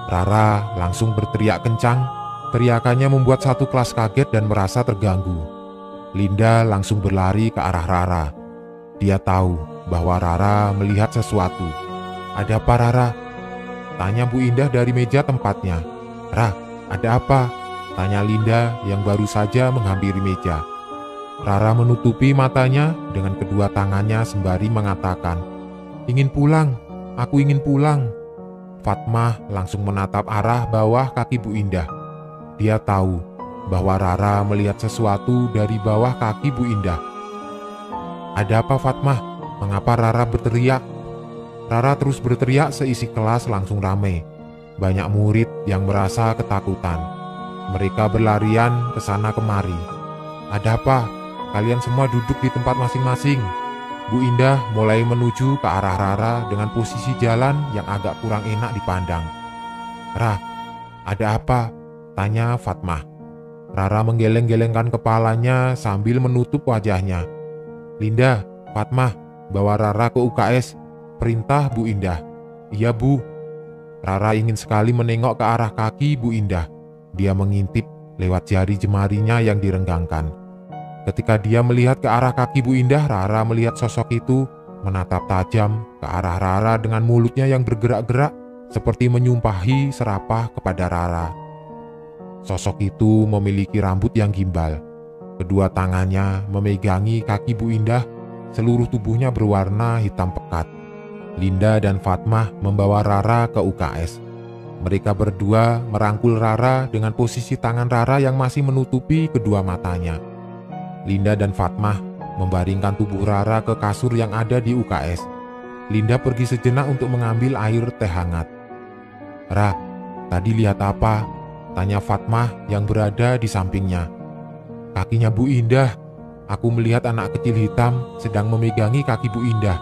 Rara langsung berteriak kencang. Teriakannya membuat satu kelas kaget dan merasa terganggu. Linda langsung berlari ke arah Rara. Dia tahu bahwa Rara melihat sesuatu. "Ada apa, Rara?" tanya Bu Indah dari meja tempatnya. "Ra, ada apa?" tanya Linda yang baru saja menghampiri meja. Rara menutupi matanya dengan kedua tangannya sembari mengatakan, "Ingin pulang, aku ingin pulang." Fatmah langsung menatap arah bawah kaki Bu Indah. Dia tahu bahwa Rara melihat sesuatu dari bawah kaki Bu Indah. "Ada apa, Fatmah? Mengapa Rara berteriak?" Rara terus berteriak, seisi kelas langsung ramai. Banyak murid yang merasa ketakutan. Mereka berlarian ke sana kemari. "Ada apa? Kalian semua duduk di tempat masing-masing." Bu Indah mulai menuju ke arah Rara dengan posisi jalan yang agak kurang enak dipandang. "Rah, ada apa?" tanya Fatmah. Rara menggeleng-gelengkan kepalanya sambil menutup wajahnya. "Linda, Fatmah, bawa Rara ke UKS," perintah Bu Indah. "Iya, Bu." Rara ingin sekali menengok ke arah kaki Bu Indah. Dia mengintip lewat jari jemarinya yang direnggangkan. Ketika dia melihat ke arah kaki Bu Indah, Rara melihat sosok itu menatap tajam ke arah Rara dengan mulutnya yang bergerak-gerak seperti menyumpahi serapah kepada Rara. Sosok itu memiliki rambut yang gimbal. Kedua tangannya memegangi kaki Bu Indah. Seluruh tubuhnya berwarna hitam pekat. Linda dan Fatmah membawa Rara ke UKS. Mereka berdua merangkul Rara dengan posisi tangan Rara yang masih menutupi kedua matanya. Linda dan Fatmah membaringkan tubuh Rara ke kasur yang ada di UKS. Linda pergi sejenak untuk mengambil air teh hangat. "Ra, tadi lihat apa?" tanya Fatmah yang berada di sampingnya. "Kakinya Bu Indah. Aku melihat anak kecil hitam sedang memegangi kaki Bu Indah."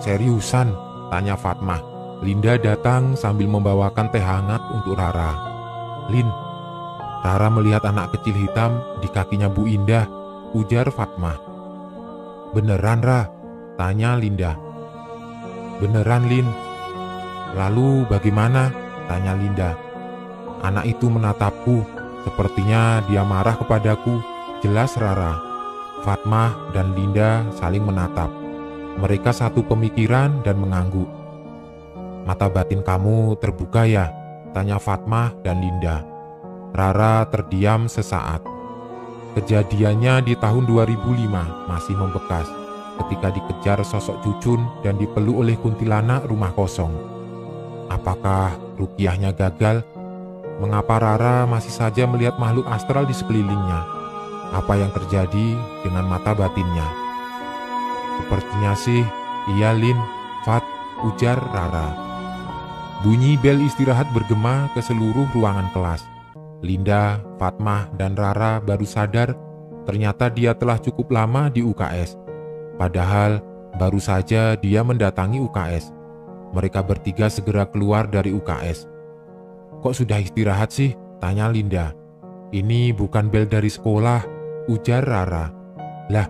"Seriusan?" tanya Fatmah. Linda datang sambil membawakan teh hangat untuk Rara. "Lin, Rara melihat anak kecil hitam di kakinya Bu Indah," ujar Fatmah. "Beneran, Ra?" Tanya Linda. Beneran, Lin? Lalu bagaimana? Tanya Linda. Anak itu menatapku, sepertinya dia marah kepadaku. Jelas Rara. Fatmah dan Linda saling menatap. Mereka satu pemikiran dan mengangguk. Mata batin kamu terbuka ya? Tanya Fatmah dan Linda. Rara terdiam sesaat. Kejadiannya di tahun 2005 masih membekas ketika dikejar sosok Cucun dan dipeluk oleh kuntilanak rumah kosong. Apakah ruqyahnya gagal? Mengapa Rara masih saja melihat makhluk astral di sekelilingnya? Apa yang terjadi dengan mata batinnya? Sepertinya sih, iya Lin, Fat, ujar Rara. Bunyi bel istirahat bergema ke seluruh ruangan kelas. Linda, Fatmah, dan Rara baru sadar ternyata dia telah cukup lama di UKS. Padahal baru saja dia mendatangi UKS. Mereka bertiga segera keluar dari UKS. Kok sudah istirahat sih? Tanya Linda. Ini bukan bel dari sekolah, ujar Rara. Lah,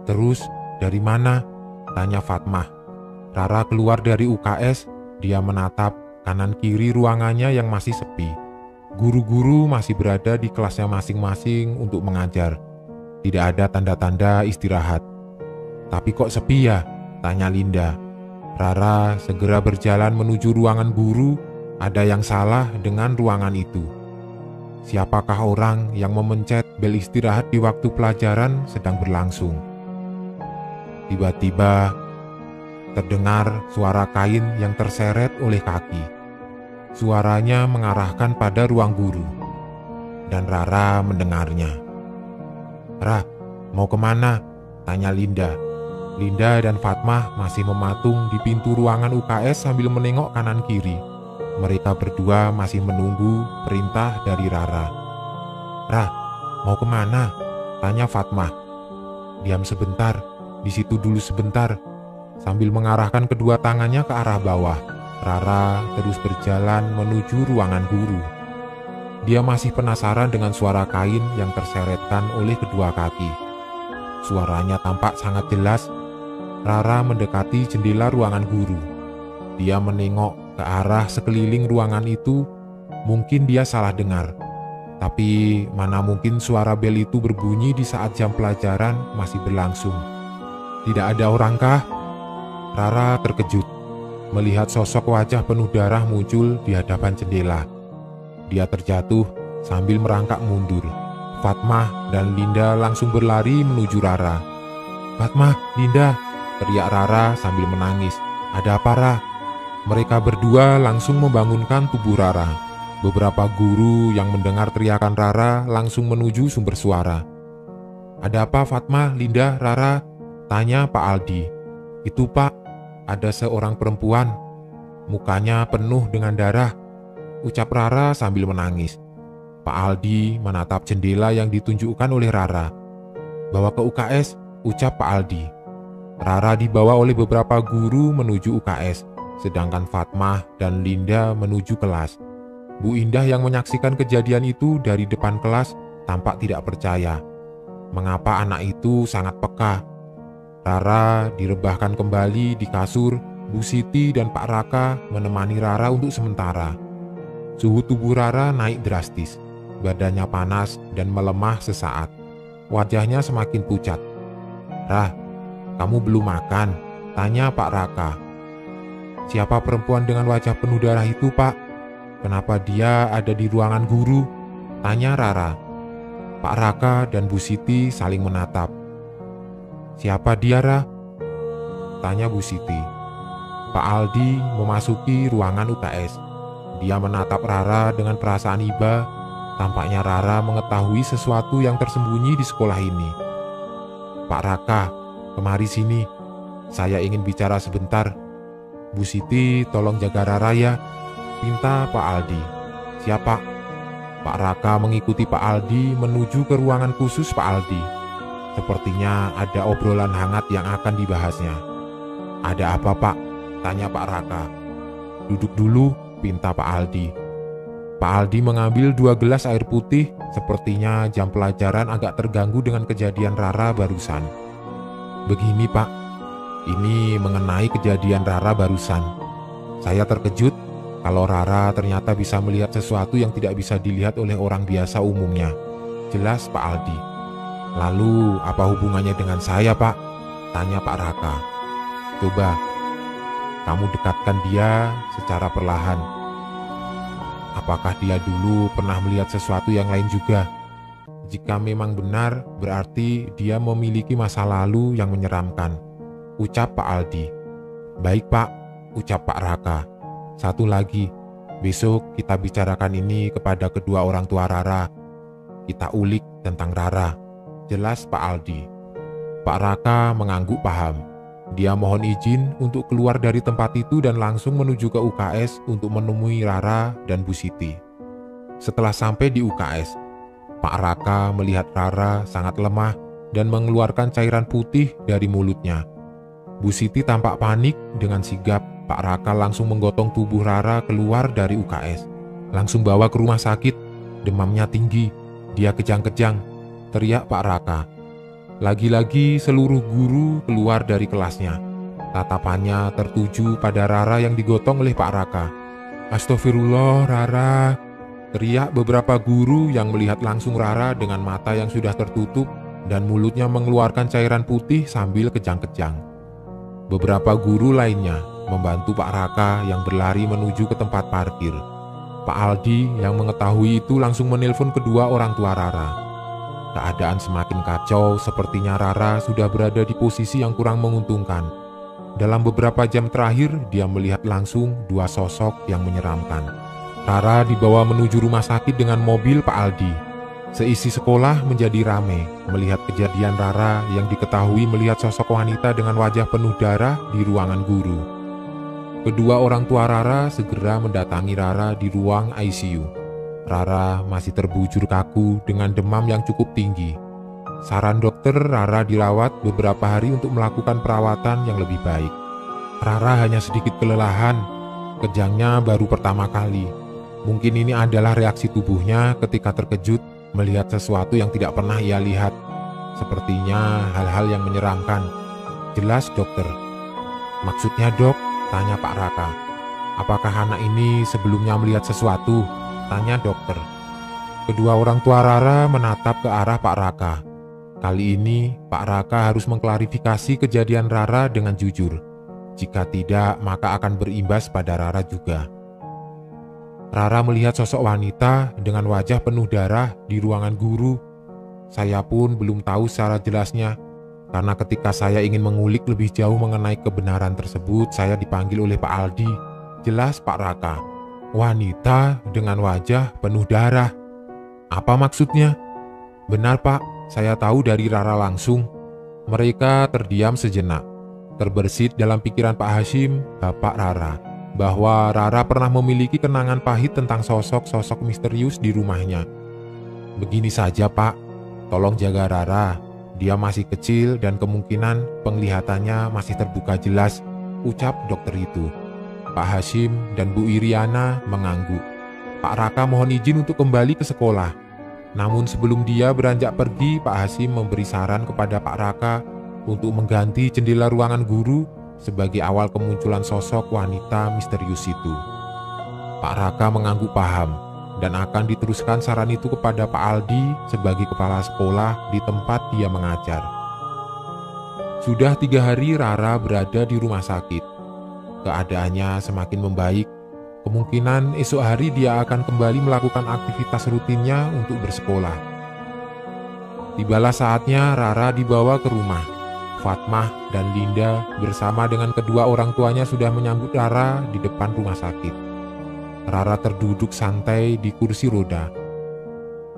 terus dari mana? Tanya Fatmah. Rara keluar dari UKS, dia menatap kanan kiri ruangannya yang masih sepi. Guru-guru masih berada di kelasnya masing-masing untuk mengajar. Tidak ada tanda-tanda istirahat. Tapi kok sepi ya? Tanya Linda. Rara segera berjalan menuju ruangan guru. Ada yang salah dengan ruangan itu. Siapakah orang yang memencet bel istirahat di waktu pelajaran sedang berlangsung? Tiba-tiba terdengar suara kain yang terseret oleh kaki. Suaranya mengarahkan pada ruang guru. Dan Rara mendengarnya. Ra, mau kemana? Tanya Linda. Linda dan Fatmah masih mematung di pintu ruangan UKS sambil menengok kanan kiri. Mereka berdua masih menunggu perintah dari Rara. Ra, mau kemana? Tanya Fatmah. Diam sebentar, di situ dulu sebentar. Sambil mengarahkan kedua tangannya ke arah bawah, Rara terus berjalan menuju ruangan guru. Dia masih penasaran dengan suara kain yang terseretkan oleh kedua kaki. Suaranya tampak sangat jelas. Rara mendekati jendela ruangan guru. Dia menengok ke arah sekeliling ruangan itu. Mungkin dia salah dengar. Tapi mana mungkin suara bel itu berbunyi di saat jam pelajaran masih berlangsung. Tidak ada orangkah? Rara terkejut melihat sosok wajah penuh darah muncul di hadapan jendela. Dia terjatuh sambil merangkak mundur. Fatmah dan Linda langsung berlari menuju Rara. Fatmah, Linda, teriak Rara sambil menangis. Ada apa, Ra? Mereka berdua langsung membangunkan tubuh Rara. Beberapa guru yang mendengar teriakan Rara langsung menuju sumber suara. Ada apa Fatmah, Linda, Rara? Tanya Pak Aldi. Itu Pak, ada seorang perempuan. Mukanya penuh dengan darah, ucap Rara sambil menangis. Pak Aldi menatap jendela yang ditunjukkan oleh Rara. Bawa ke UKS, ucap Pak Aldi. Rara dibawa oleh beberapa guru menuju UKS. Sedangkan Fatmah dan Linda menuju kelas. Bu Indah yang menyaksikan kejadian itu dari depan kelas tampak tidak percaya. Mengapa anak itu sangat peka? Rara direbahkan kembali di kasur. Bu Siti dan Pak Raka menemani Rara untuk sementara. Suhu tubuh Rara naik drastis. Badannya panas dan melemah sesaat. Wajahnya semakin pucat. Rah, kamu belum makan? Tanya Pak Raka. Siapa perempuan dengan wajah penuh darah itu, Pak? Kenapa dia ada di ruangan guru? Tanya Rara. Pak Raka dan Bu Siti saling menatap. Siapa dia, Ra? Tanya Bu Siti. Pak Aldi memasuki ruangan UKS. Dia menatap Rara dengan perasaan iba. Tampaknya Rara mengetahui sesuatu yang tersembunyi di sekolah ini. Pak Raka, kemari sini. Saya ingin bicara sebentar. Bu Siti, tolong jaga Rara ya, pinta Pak Aldi. Siapa? Pak Raka mengikuti Pak Aldi menuju ke ruangan khusus Pak Aldi. Sepertinya ada obrolan hangat yang akan dibahasnya. Ada apa, Pak? Tanya Pak Raka. Duduk dulu, pinta Pak Aldi. Pak Aldi mengambil 2 gelas air putih. Sepertinya jam pelajaran agak terganggu dengan kejadian Rara barusan. Begini, Pak. Ini mengenai kejadian Rara barusan. Saya terkejut kalau Rara ternyata bisa melihat sesuatu yang tidak bisa dilihat oleh orang biasa umumnya. Jelas Pak Aldi. Lalu apa hubungannya dengan saya, Pak? Tanya Pak Raka. Coba kamu dekatkan dia secara perlahan. Apakah dia dulu pernah melihat sesuatu yang lain juga? Jika memang benar, berarti dia memiliki masa lalu yang menyeramkan, ucap Pak Aldi. Baik Pak, ucap Pak Raka. Satu lagi, besok kita bicarakan ini kepada kedua orang tua Rara. Kita ulik tentang Rara, jelas Pak Aldi. Pak Raka mengangguk paham. Dia mohon izin untuk keluar dari tempat itu dan langsung menuju ke UKS untuk menemui Rara dan Bu Siti. Setelah sampai di UKS, Pak Raka melihat Rara sangat lemah dan mengeluarkan cairan putih dari mulutnya. Bu Siti tampak panik. Dengan sigap, Pak Raka langsung menggotong tubuh Rara keluar dari UKS. Langsung bawa ke rumah sakit. Demamnya tinggi, dia kejang-kejang, teriak Pak Raka. Lagi-lagi seluruh guru keluar dari kelasnya. Tatapannya tertuju pada Rara yang digotong oleh Pak Raka. Astagfirullah Rara, teriak beberapa guru yang melihat langsung Rara dengan mata yang sudah tertutup dan mulutnya mengeluarkan cairan putih sambil kejang-kejang. Beberapa guru lainnya membantu Pak Raka yang berlari menuju ke tempat parkir. Pak Aldi yang mengetahui itu langsung menelpon kedua orang tua Rara. Keadaan semakin kacau, sepertinya Rara sudah berada di posisi yang kurang menguntungkan. Dalam beberapa jam terakhir, dia melihat langsung dua sosok yang menyeramkan. Rara dibawa menuju rumah sakit dengan mobil Pak Aldi. Seisi sekolah menjadi ramai melihat kejadian Rara yang diketahui melihat sosok wanita dengan wajah penuh darah di ruangan guru. Kedua orang tua Rara segera mendatangi Rara di ruang ICU. Rara masih terbujur kaku dengan demam yang cukup tinggi. Saran dokter, Rara dirawat beberapa hari untuk melakukan perawatan yang lebih baik. Rara hanya sedikit kelelahan, kejangnya baru pertama kali. Mungkin ini adalah reaksi tubuhnya ketika terkejut melihat sesuatu yang tidak pernah ia lihat. Sepertinya hal-hal yang menyeramkan, jelas dokter. Maksudnya dok, tanya Pak Raka. Apakah anak ini sebelumnya melihat sesuatu? Tanya dokter. Kedua orang tua Rara menatap ke arah Pak Raka. Kali ini Pak Raka harus mengklarifikasi kejadian Rara dengan jujur. Jika tidak, maka akan berimbas pada Rara juga. Rara melihat sosok wanita dengan wajah penuh darah di ruangan guru. Saya pun belum tahu secara jelasnya, karena ketika saya ingin mengulik lebih jauh mengenai kebenaran tersebut, saya dipanggil oleh Pak Aldi. Jelas Pak Raka. Wanita dengan wajah penuh darah. Apa maksudnya? Benar Pak, saya tahu dari Rara langsung. Mereka terdiam sejenak. Terbersit dalam pikiran Pak Hashim, bapak Rara, bahwa Rara pernah memiliki kenangan pahit tentang sosok-sosok misterius di rumahnya. Begini saja Pak, tolong jaga Rara. Dia masih kecil dan kemungkinan penglihatannya masih terbuka jelas, ucap dokter itu. Pak Hashim dan Bu Iriana mengangguk. Pak Raka mohon izin untuk kembali ke sekolah. Namun sebelum dia beranjak pergi, Pak Hashim memberi saran kepada Pak Raka untuk mengganti jendela ruangan guru sebagai awal kemunculan sosok wanita misterius itu. Pak Raka mengangguk paham dan akan diteruskan saran itu kepada Pak Aldi sebagai kepala sekolah di tempat dia mengajar. Sudah 3 hari Rara berada di rumah sakit. Keadaannya semakin membaik. Kemungkinan esok hari dia akan kembali melakukan aktivitas rutinnya untuk bersekolah. Tibalah saatnya Rara dibawa ke rumah. Fatmah dan Linda bersama dengan kedua orang tuanya sudah menyambut Rara di depan rumah sakit. Rara terduduk santai di kursi roda.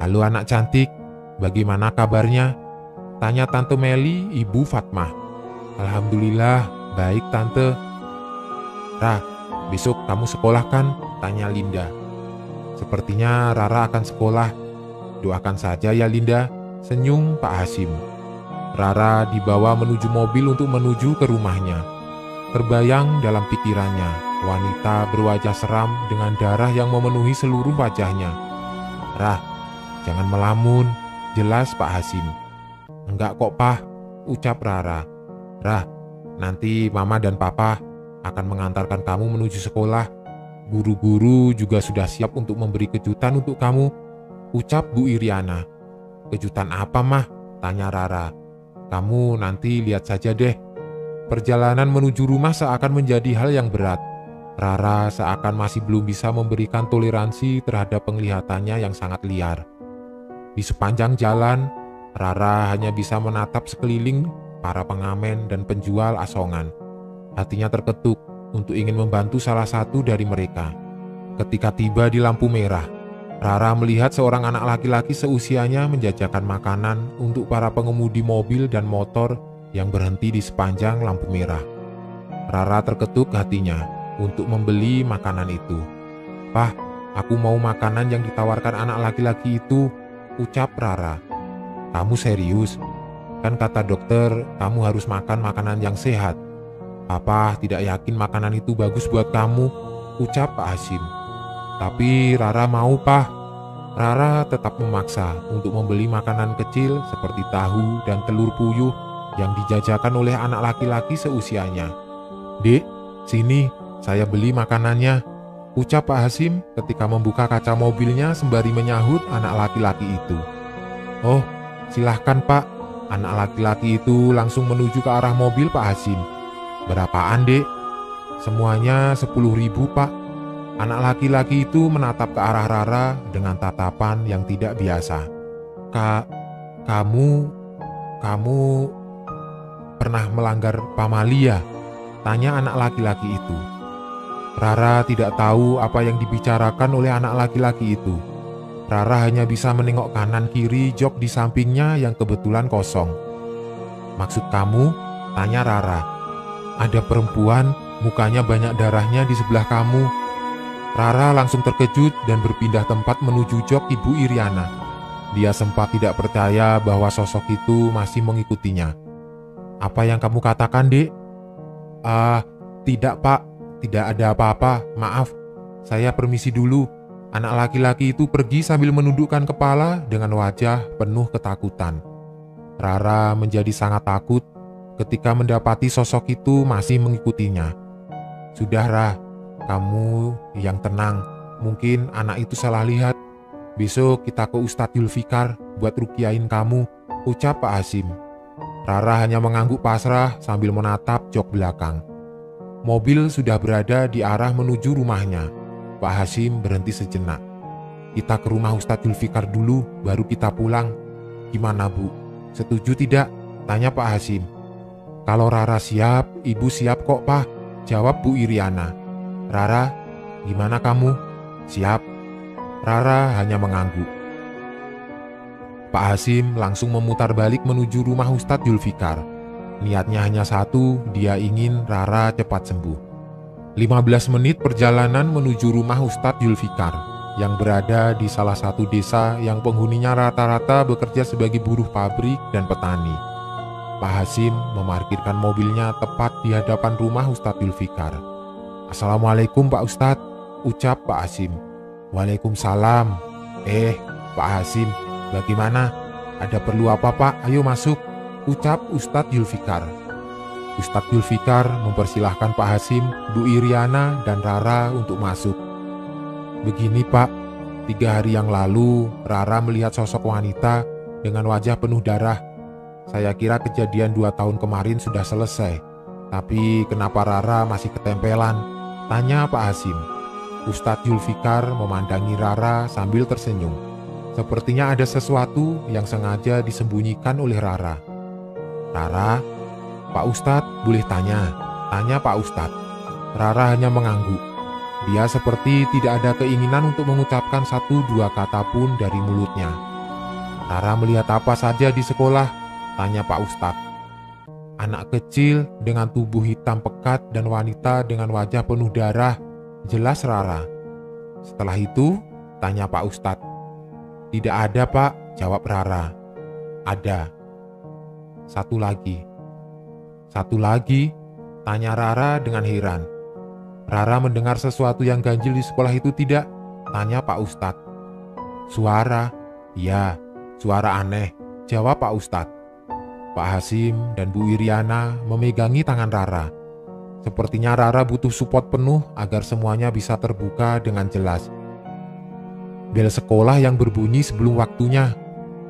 Halo anak cantik, bagaimana kabarnya? Tanya Tante Meli, ibu Fatmah. Alhamdulillah, baik Tante. Ra, besok kamu sekolah kan? Tanya Linda. Sepertinya Rara akan sekolah. Doakan saja ya Linda, senyum Pak Hashim. Rara dibawa menuju mobil untuk menuju ke rumahnya. Terbayang dalam pikirannya, wanita berwajah seram dengan darah yang memenuhi seluruh wajahnya. Rah, jangan melamun, jelas Pak Hashim. Enggak kok Pak, ucap Rara. Rah, Nanti Mama dan Papa akan mengantarkan kamu menuju sekolah. Guru-guru juga sudah siap untuk memberi kejutan untuk kamu, ucap Bu Iriana. Kejutan apa, Mah? Tanya Rara. Kamu nanti lihat saja deh. Perjalanan menuju rumah seakan menjadi hal yang berat. Rara seakan masih belum bisa memberikan toleransi terhadap penglihatannya yang sangat liar. Di sepanjang jalan, Rara hanya bisa menatap sekeliling para pengamen dan penjual asongan. Hatinya terketuk untuk ingin membantu salah satu dari mereka. Ketika tiba di lampu merah, Rara melihat seorang anak laki-laki seusianya menjajakan makanan untuk para pengemudi mobil dan motor yang berhenti di sepanjang lampu merah. Rara terketuk hatinya untuk membeli makanan itu. "Pah, aku mau makanan yang ditawarkan anak laki-laki itu," ucap Rara. "Kamu serius? Kan kata dokter kamu harus makan makanan yang sehat." "Papa tidak yakin makanan itu bagus buat kamu," ucap Pak Hasim. "Tapi Rara mau, Pah." Rara tetap memaksa untuk membeli makanan kecil seperti tahu dan telur puyuh yang dijajakan oleh anak laki-laki seusianya. "Dek, sini, saya beli makanannya," ucap Pak Hasim ketika membuka kaca mobilnya sembari menyahut anak laki-laki itu. "Oh, silahkan Pak." Anak laki-laki itu langsung menuju ke arah mobil Pak Hasim. "Berapaan, Dek?" "Semuanya 10.000, Pak." Anak laki-laki itu menatap ke arah Rara dengan tatapan yang tidak biasa. Kamu pernah melanggar pamalia?" tanya anak laki-laki itu. Rara tidak tahu apa yang dibicarakan oleh anak laki-laki itu. Rara hanya bisa menengok kanan kiri jok di sampingnya yang kebetulan kosong. "Maksud kamu?" tanya Rara. "Ada perempuan, mukanya banyak darahnya di sebelah kamu." Rara langsung terkejut dan berpindah tempat menuju jok Ibu Iriana. Dia sempat tidak percaya bahwa sosok itu masih mengikutinya. "Apa yang kamu katakan, Dek?" Tidak, Pak. Tidak ada apa-apa, maaf. Saya permisi dulu." Anak laki-laki itu pergi sambil menundukkan kepala dengan wajah penuh ketakutan. Rara menjadi sangat takut ketika mendapati sosok itu masih mengikutinya. "Sudah, Ra, kamu yang tenang. Mungkin anak itu salah lihat. Besok kita ke Ustadz Julfikar buat rukiain kamu," ucap Pak Hasim. Rara hanya mengangguk pasrah sambil menatap jok belakang. Mobil sudah berada di arah menuju rumahnya. Pak Hasim berhenti sejenak. "Kita ke rumah Ustadz Julfikar dulu, baru kita pulang. Gimana, Bu? Setuju tidak?" tanya Pak Hasim. "Kalau Rara siap, Ibu siap kok, Pak," jawab Bu Iriana. "Rara, gimana kamu? Siap?" Rara hanya mengangguk. Pak Hasim langsung memutar balik menuju rumah Ustadz Julfikar. Niatnya hanya satu, dia ingin Rara cepat sembuh. 15 menit perjalanan menuju rumah Ustadz Julfikar yang berada di salah satu desa yang penghuninya rata-rata bekerja sebagai buruh pabrik dan petani. Pak Hasim memarkirkan mobilnya tepat di hadapan rumah Ustadz Julfikar. "Assalamualaikum Pak Ustadz," ucap Pak Hasim. "Waalaikumsalam." Pak Hasim, bagaimana? Ada perlu apa, Pak? Ayo masuk," ucap Ustadz Julfikar. Ustadz Julfikar mempersilahkan Pak Hasim, Bu Iriana, dan Rara untuk masuk. "Begini, Pak, 3 hari yang lalu Rara melihat sosok wanita dengan wajah penuh darah. Saya kira kejadian 2 tahun kemarin sudah selesai. Tapi kenapa Rara masih ketempelan?" tanya Pak Hasim. Ustadz Julfikar memandangi Rara sambil tersenyum. Sepertinya ada sesuatu yang sengaja disembunyikan oleh Rara. "Rara, Pak Ustadz boleh tanya?" tanya Pak Ustadz. Rara hanya mengangguk. Dia seperti tidak ada keinginan untuk mengucapkan 1-2 kata pun dari mulutnya. "Rara melihat apa saja di sekolah?" tanya Pak Ustadz. "Anak kecil dengan tubuh hitam pekat dan wanita dengan wajah penuh darah," jelas Rara. "Setelah itu?" tanya Pak Ustadz. "Tidak ada, Pak," jawab Rara. "Ada. Satu lagi." "Satu lagi?" tanya Rara dengan heran. "Rara mendengar sesuatu yang ganjil di sekolah itu tidak?" tanya Pak Ustadz. "Suara?" "Ya, suara aneh," jawab Pak Ustadz. Pak Hasim dan Bu Iriana memegangi tangan Rara. Sepertinya Rara butuh support penuh agar semuanya bisa terbuka dengan jelas. Bel sekolah yang berbunyi sebelum waktunya.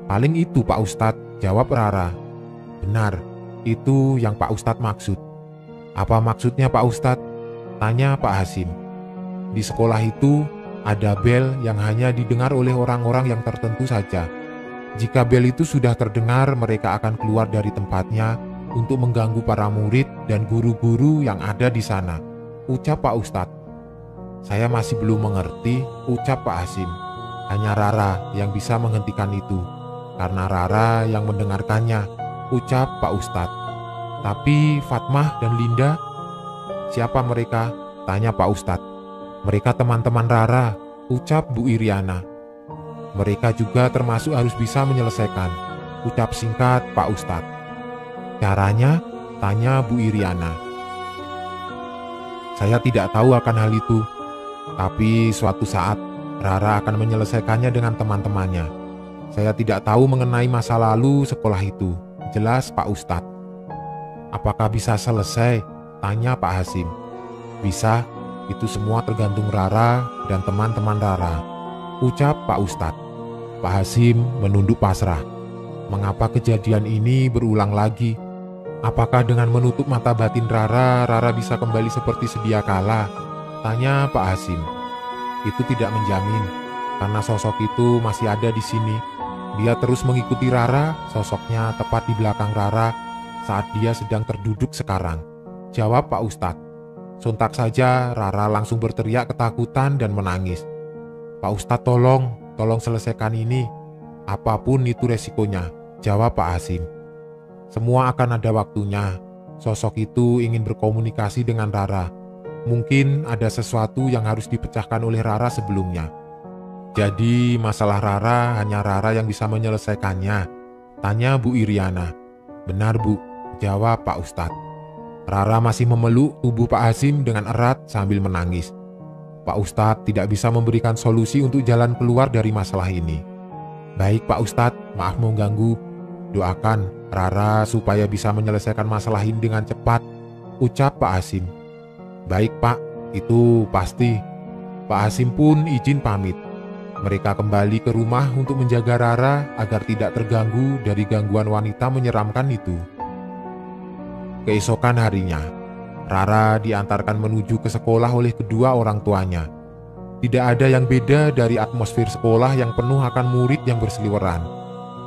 Paling itu Pak Ustadz, jawab Rara. Benar, itu yang Pak Ustadz maksud. Apa maksudnya Pak Ustadz? Tanya Pak Hasim. Di sekolah itu ada bel yang hanya didengar oleh orang-orang yang tertentu saja. Jika bel itu sudah terdengar, mereka akan keluar dari tempatnya untuk mengganggu para murid dan guru-guru yang ada di sana, ucap Pak Ustadz. Saya masih belum mengerti, ucap Pak Hasim. Hanya Rara yang bisa menghentikan itu, karena Rara yang mendengarkannya, ucap Pak Ustadz. Tapi Fatmah dan Linda, siapa mereka? Tanya Pak Ustadz. Mereka teman-teman Rara, ucap Bu Iriana. Mereka juga termasuk harus bisa menyelesaikan, ucap singkat Pak Ustadz. Caranya? Tanya Bu Iriana. Saya tidak tahu akan hal itu, tapi suatu saat Rara akan menyelesaikannya dengan teman-temannya. Saya tidak tahu mengenai masa lalu sekolah itu, jelas Pak Ustadz. Apakah bisa selesai? Tanya Pak Hasim. Bisa, itu semua tergantung Rara dan teman-teman Rara, ucap Pak Ustadz. Pak Hasim menunduk pasrah. Mengapa kejadian ini berulang lagi? Apakah dengan menutup mata batin Rara, Rara bisa kembali seperti sedia kala? Tanya Pak Hasim. Itu tidak menjamin, karena sosok itu masih ada di sini. Dia terus mengikuti Rara, sosoknya tepat di belakang Rara saat dia sedang terduduk sekarang, jawab Pak Ustadz. Sontak saja Rara langsung berteriak ketakutan dan menangis. Pak Ustadz, tolong selesaikan ini. Apapun itu resikonya, jawab Pak Hasim. Semua akan ada waktunya. Sosok itu ingin berkomunikasi dengan Rara. Mungkin ada sesuatu yang harus dipecahkan oleh Rara sebelumnya. Jadi masalah Rara hanya Rara yang bisa menyelesaikannya, tanya Bu Iriana. Benar Bu, jawab Pak Ustadz. Rara masih memeluk tubuh Pak Hasim dengan erat sambil menangis. Pak Ustadz tidak bisa memberikan solusi untuk jalan keluar dari masalah ini. Baik Pak Ustadz, maaf mengganggu. Doakan Rara supaya bisa menyelesaikan masalah ini dengan cepat, ucap Pak Hasim. Baik Pak, itu pasti. Pak Hasim pun izin pamit. Mereka kembali ke rumah untuk menjaga Rara agar tidak terganggu dari gangguan wanita menyeramkan itu. Keesokan harinya, Rara diantarkan menuju ke sekolah oleh kedua orang tuanya. Tidak ada yang beda dari atmosfer sekolah yang penuh akan murid yang berseliweran.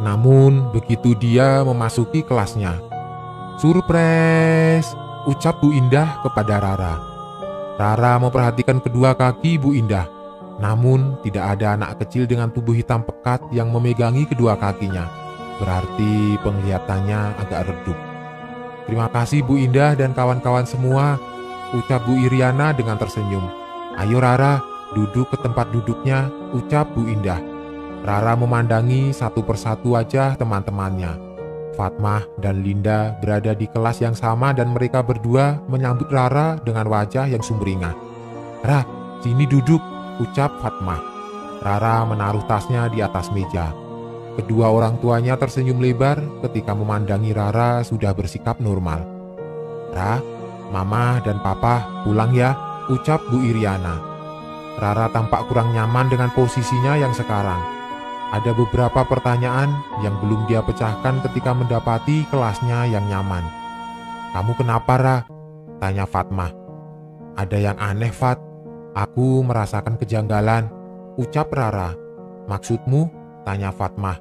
Namun, begitu dia memasuki kelasnya, surprise, ucap Bu Indah kepada Rara. Rara memperhatikan kedua kaki Bu Indah. Namun, tidak ada anak kecil dengan tubuh hitam pekat yang memegangi kedua kakinya. Berarti penglihatannya agak redup. Terima kasih Bu Indah dan kawan-kawan semua, ucap Bu Iriana dengan tersenyum. Ayo Rara, duduk ke tempat duduknya, ucap Bu Indah. Rara memandangi satu persatu wajah teman-temannya. Fatmah dan Linda berada di kelas yang sama dan mereka berdua menyambut Rara dengan wajah yang sumringah. Ra, sini duduk, ucap Fatmah. Rara menaruh tasnya di atas meja. Kedua orang tuanya tersenyum lebar ketika memandangi Rara sudah bersikap normal. Ra, Mama dan Papa pulang ya, ucap Bu Iriana. Rara tampak kurang nyaman dengan posisinya yang sekarang. Ada beberapa pertanyaan yang belum dia pecahkan ketika mendapati kelasnya yang nyaman. Kamu kenapa, Ra? Tanya Fatmah. Ada yang aneh, Fat. Aku merasakan kejanggalan, ucap Rara. Maksudmu? Tanya Fatmah.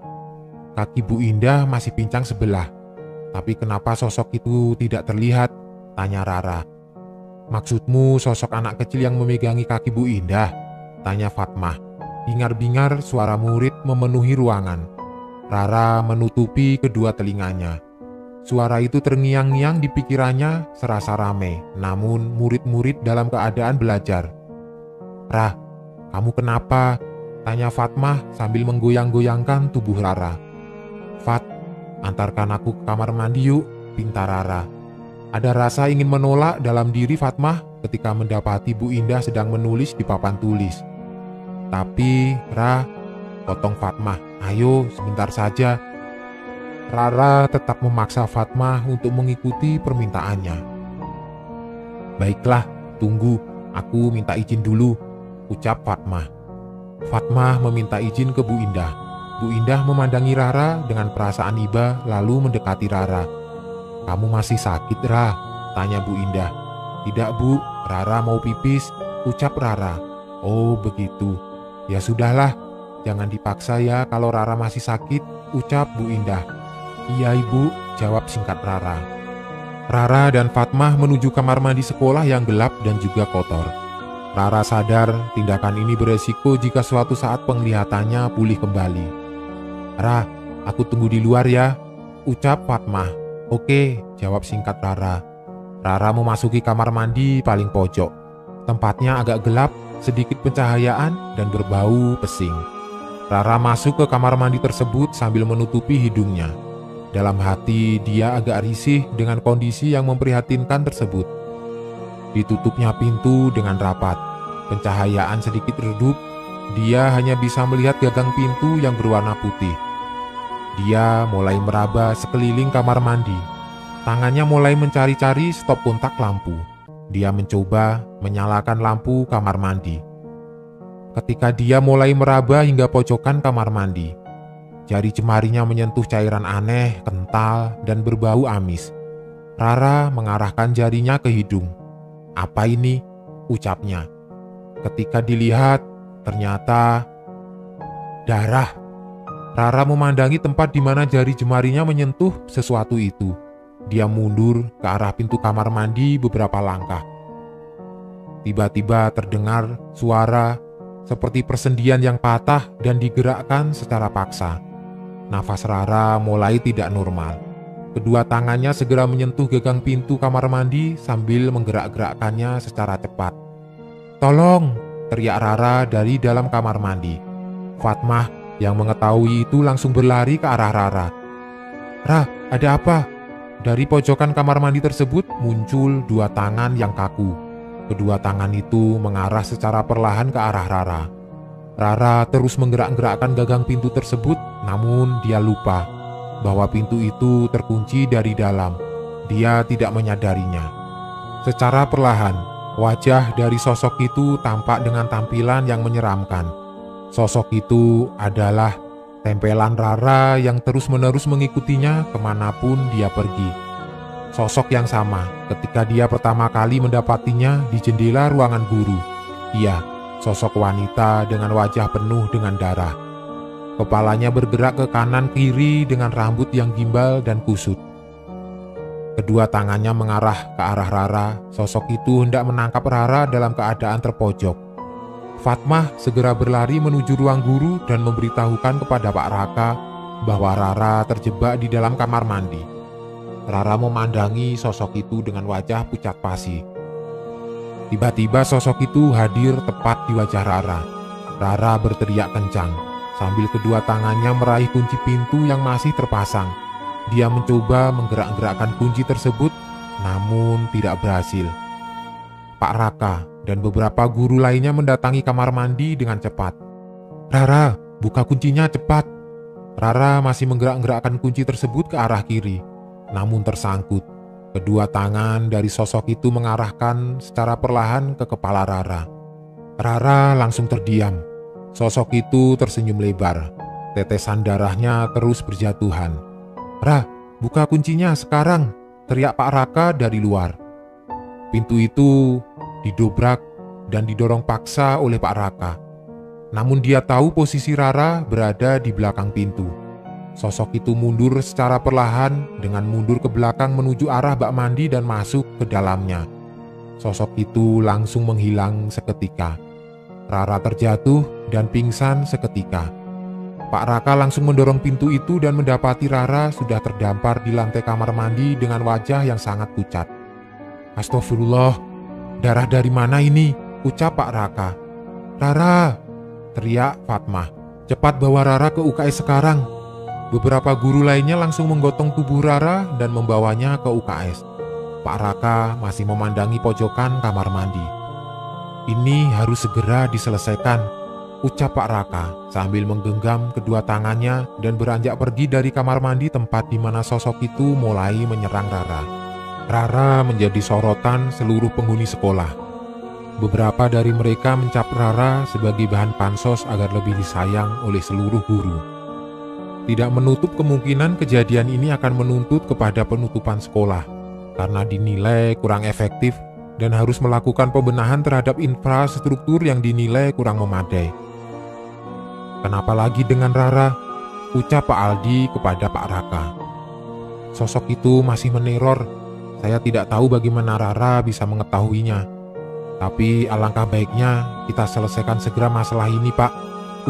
Kaki Bu Indah masih pincang sebelah. Tapi kenapa sosok itu tidak terlihat? Tanya Rara. Maksudmu sosok anak kecil yang memegangi kaki Bu Indah? Tanya Fatmah. Bingar-bingar suara murid memenuhi ruangan. Rara menutupi kedua telinganya. Suara itu terngiang-ngiang di pikirannya serasa rame, namun murid-murid dalam keadaan belajar. Rah, kamu kenapa? Tanya Fatmah sambil menggoyang-goyangkan tubuh Rara. Fat, antarkan aku ke kamar mandi yuk, pinta Rara. Ada rasa ingin menolak dalam diri Fatmah ketika mendapati Bu Indah sedang menulis di papan tulis. Tapi, Ra, potong Fatmah, ayo sebentar saja. Rara tetap memaksa Fatmah untuk mengikuti permintaannya. "Baiklah, tunggu, aku minta izin dulu," ucap Fatmah. Fatmah meminta izin ke Bu Indah. Bu Indah memandangi Rara dengan perasaan iba lalu mendekati Rara. "Kamu masih sakit, Ra?" tanya Bu Indah. "Tidak, Bu, Rara mau pipis," ucap Rara. "Oh, begitu. Ya sudahlah, jangan dipaksa ya kalau Rara masih sakit," ucap Bu Indah. "Iya, Ibu," jawab singkat Rara. Rara dan Fatmah menuju kamar mandi sekolah yang gelap dan juga kotor. Rara sadar tindakan ini beresiko jika suatu saat penglihatannya pulih kembali. "Ra, aku tunggu di luar ya," ucap Fatmah. "Oke," jawab singkat Rara. Rara memasuki kamar mandi paling pojok. Tempatnya agak gelap, sedikit pencahayaan, dan berbau pesing. Rara masuk ke kamar mandi tersebut sambil menutupi hidungnya. Dalam hati dia agak risih dengan kondisi yang memprihatinkan tersebut. Ditutupnya pintu dengan rapat. Pencahayaan sedikit redup. Dia hanya bisa melihat gagang pintu yang berwarna putih. Dia mulai meraba sekeliling kamar mandi. Tangannya mulai mencari-cari stop kontak lampu. Dia mencoba menyalakan lampu kamar mandi. Ketika dia mulai meraba hingga pojokan kamar mandi, jari jemarinya menyentuh cairan aneh, kental, dan berbau amis. Rara mengarahkan jarinya ke hidung. "Apa ini?" ucapnya. Ketika dilihat, ternyata darah. Rara memandangi tempat di mana jari jemarinya menyentuh sesuatu itu. Dia mundur ke arah pintu kamar mandi beberapa langkah. Tiba-tiba terdengar suara seperti persendian yang patah dan digerakkan secara paksa. Nafas Rara mulai tidak normal. Kedua tangannya segera menyentuh gagang pintu kamar mandi sambil menggerak-gerakkannya secara cepat. "Tolong!" teriak Rara dari dalam kamar mandi. Fatmah yang mengetahui itu langsung berlari ke arah Rara. "Ra, ada apa?" Dari pojokan kamar mandi tersebut muncul dua tangan yang kaku. Kedua tangan itu mengarah secara perlahan ke arah Rara. Rara terus menggerak-gerakkan gagang pintu tersebut, namun dia lupa bahwa pintu itu terkunci dari dalam. Dia tidak menyadarinya. Secara perlahan, wajah dari sosok itu tampak dengan tampilan yang menyeramkan. Sosok itu adalah tempelan Rara yang terus-menerus mengikutinya kemanapun dia pergi. Sosok yang sama ketika dia pertama kali mendapatinya di jendela ruangan guru. Iya, sosok wanita dengan wajah penuh dengan darah. Kepalanya bergerak ke kanan kiri dengan rambut yang gimbal dan kusut. Kedua tangannya mengarah ke arah Rara. Sosok itu hendak menangkap Rara dalam keadaan terpojok. Fatmah segera berlari menuju ruang guru dan memberitahukan kepada Pak Raka bahwa Rara terjebak di dalam kamar mandi. Rara memandangi sosok itu dengan wajah pucat pasi. Tiba-tiba sosok itu hadir tepat di wajah Rara. Rara berteriak kencang sambil kedua tangannya meraih kunci pintu yang masih terpasang. Dia mencoba menggerak-gerakkan kunci tersebut, namun tidak berhasil. Pak Raka dan beberapa guru lainnya mendatangi kamar mandi dengan cepat. "Rara, buka kuncinya cepat!" Rara masih menggerak-gerakkan kunci tersebut ke arah kiri, namun tersangkut. Kedua tangan dari sosok itu mengarahkan secara perlahan ke kepala Rara. Rara langsung terdiam. Sosok itu tersenyum lebar. Tetesan darahnya terus berjatuhan. "Ra, buka kuncinya sekarang!" teriak Pak Raka dari luar. Pintu itu didobrak dan didorong paksa oleh Pak Raka. Namun dia tahu posisi Rara berada di belakang pintu. Sosok itu mundur secara perlahan dengan mundur ke belakang menuju arah bak mandi dan masuk ke dalamnya. Sosok itu langsung menghilang seketika. Rara terjatuh dan pingsan seketika. Pak Raka langsung mendorong pintu itu dan mendapati Rara sudah terdampar di lantai kamar mandi dengan wajah yang sangat pucat. "Astagfirullah, darah dari mana ini?" ucap Pak Raka. "Rara!" teriak Fatmah. "Cepat bawa Rara ke UKS sekarang." Beberapa guru lainnya langsung menggotong tubuh Rara dan membawanya ke UKS. Pak Raka masih memandangi pojokan kamar mandi. "Ini harus segera diselesaikan," ucap Pak Raka sambil menggenggam kedua tangannya dan beranjak pergi dari kamar mandi tempat di mana sosok itu mulai menyerang Rara. Rara menjadi sorotan seluruh penghuni sekolah. Beberapa dari mereka mencap Rara sebagai bahan pansos agar lebih disayang oleh seluruh guru. Tidak menutup kemungkinan kejadian ini akan menuntut kepada penutupan sekolah karena dinilai kurang efektif dan harus melakukan pembenahan terhadap infrastruktur yang dinilai kurang memadai. Kenapa lagi dengan Rara? Ucap Pak Aldi kepada Pak Raka. Sosok itu masih meneror. Saya tidak tahu bagaimana Rara bisa mengetahuinya. Tapi alangkah baiknya kita selesaikan segera masalah ini, Pak,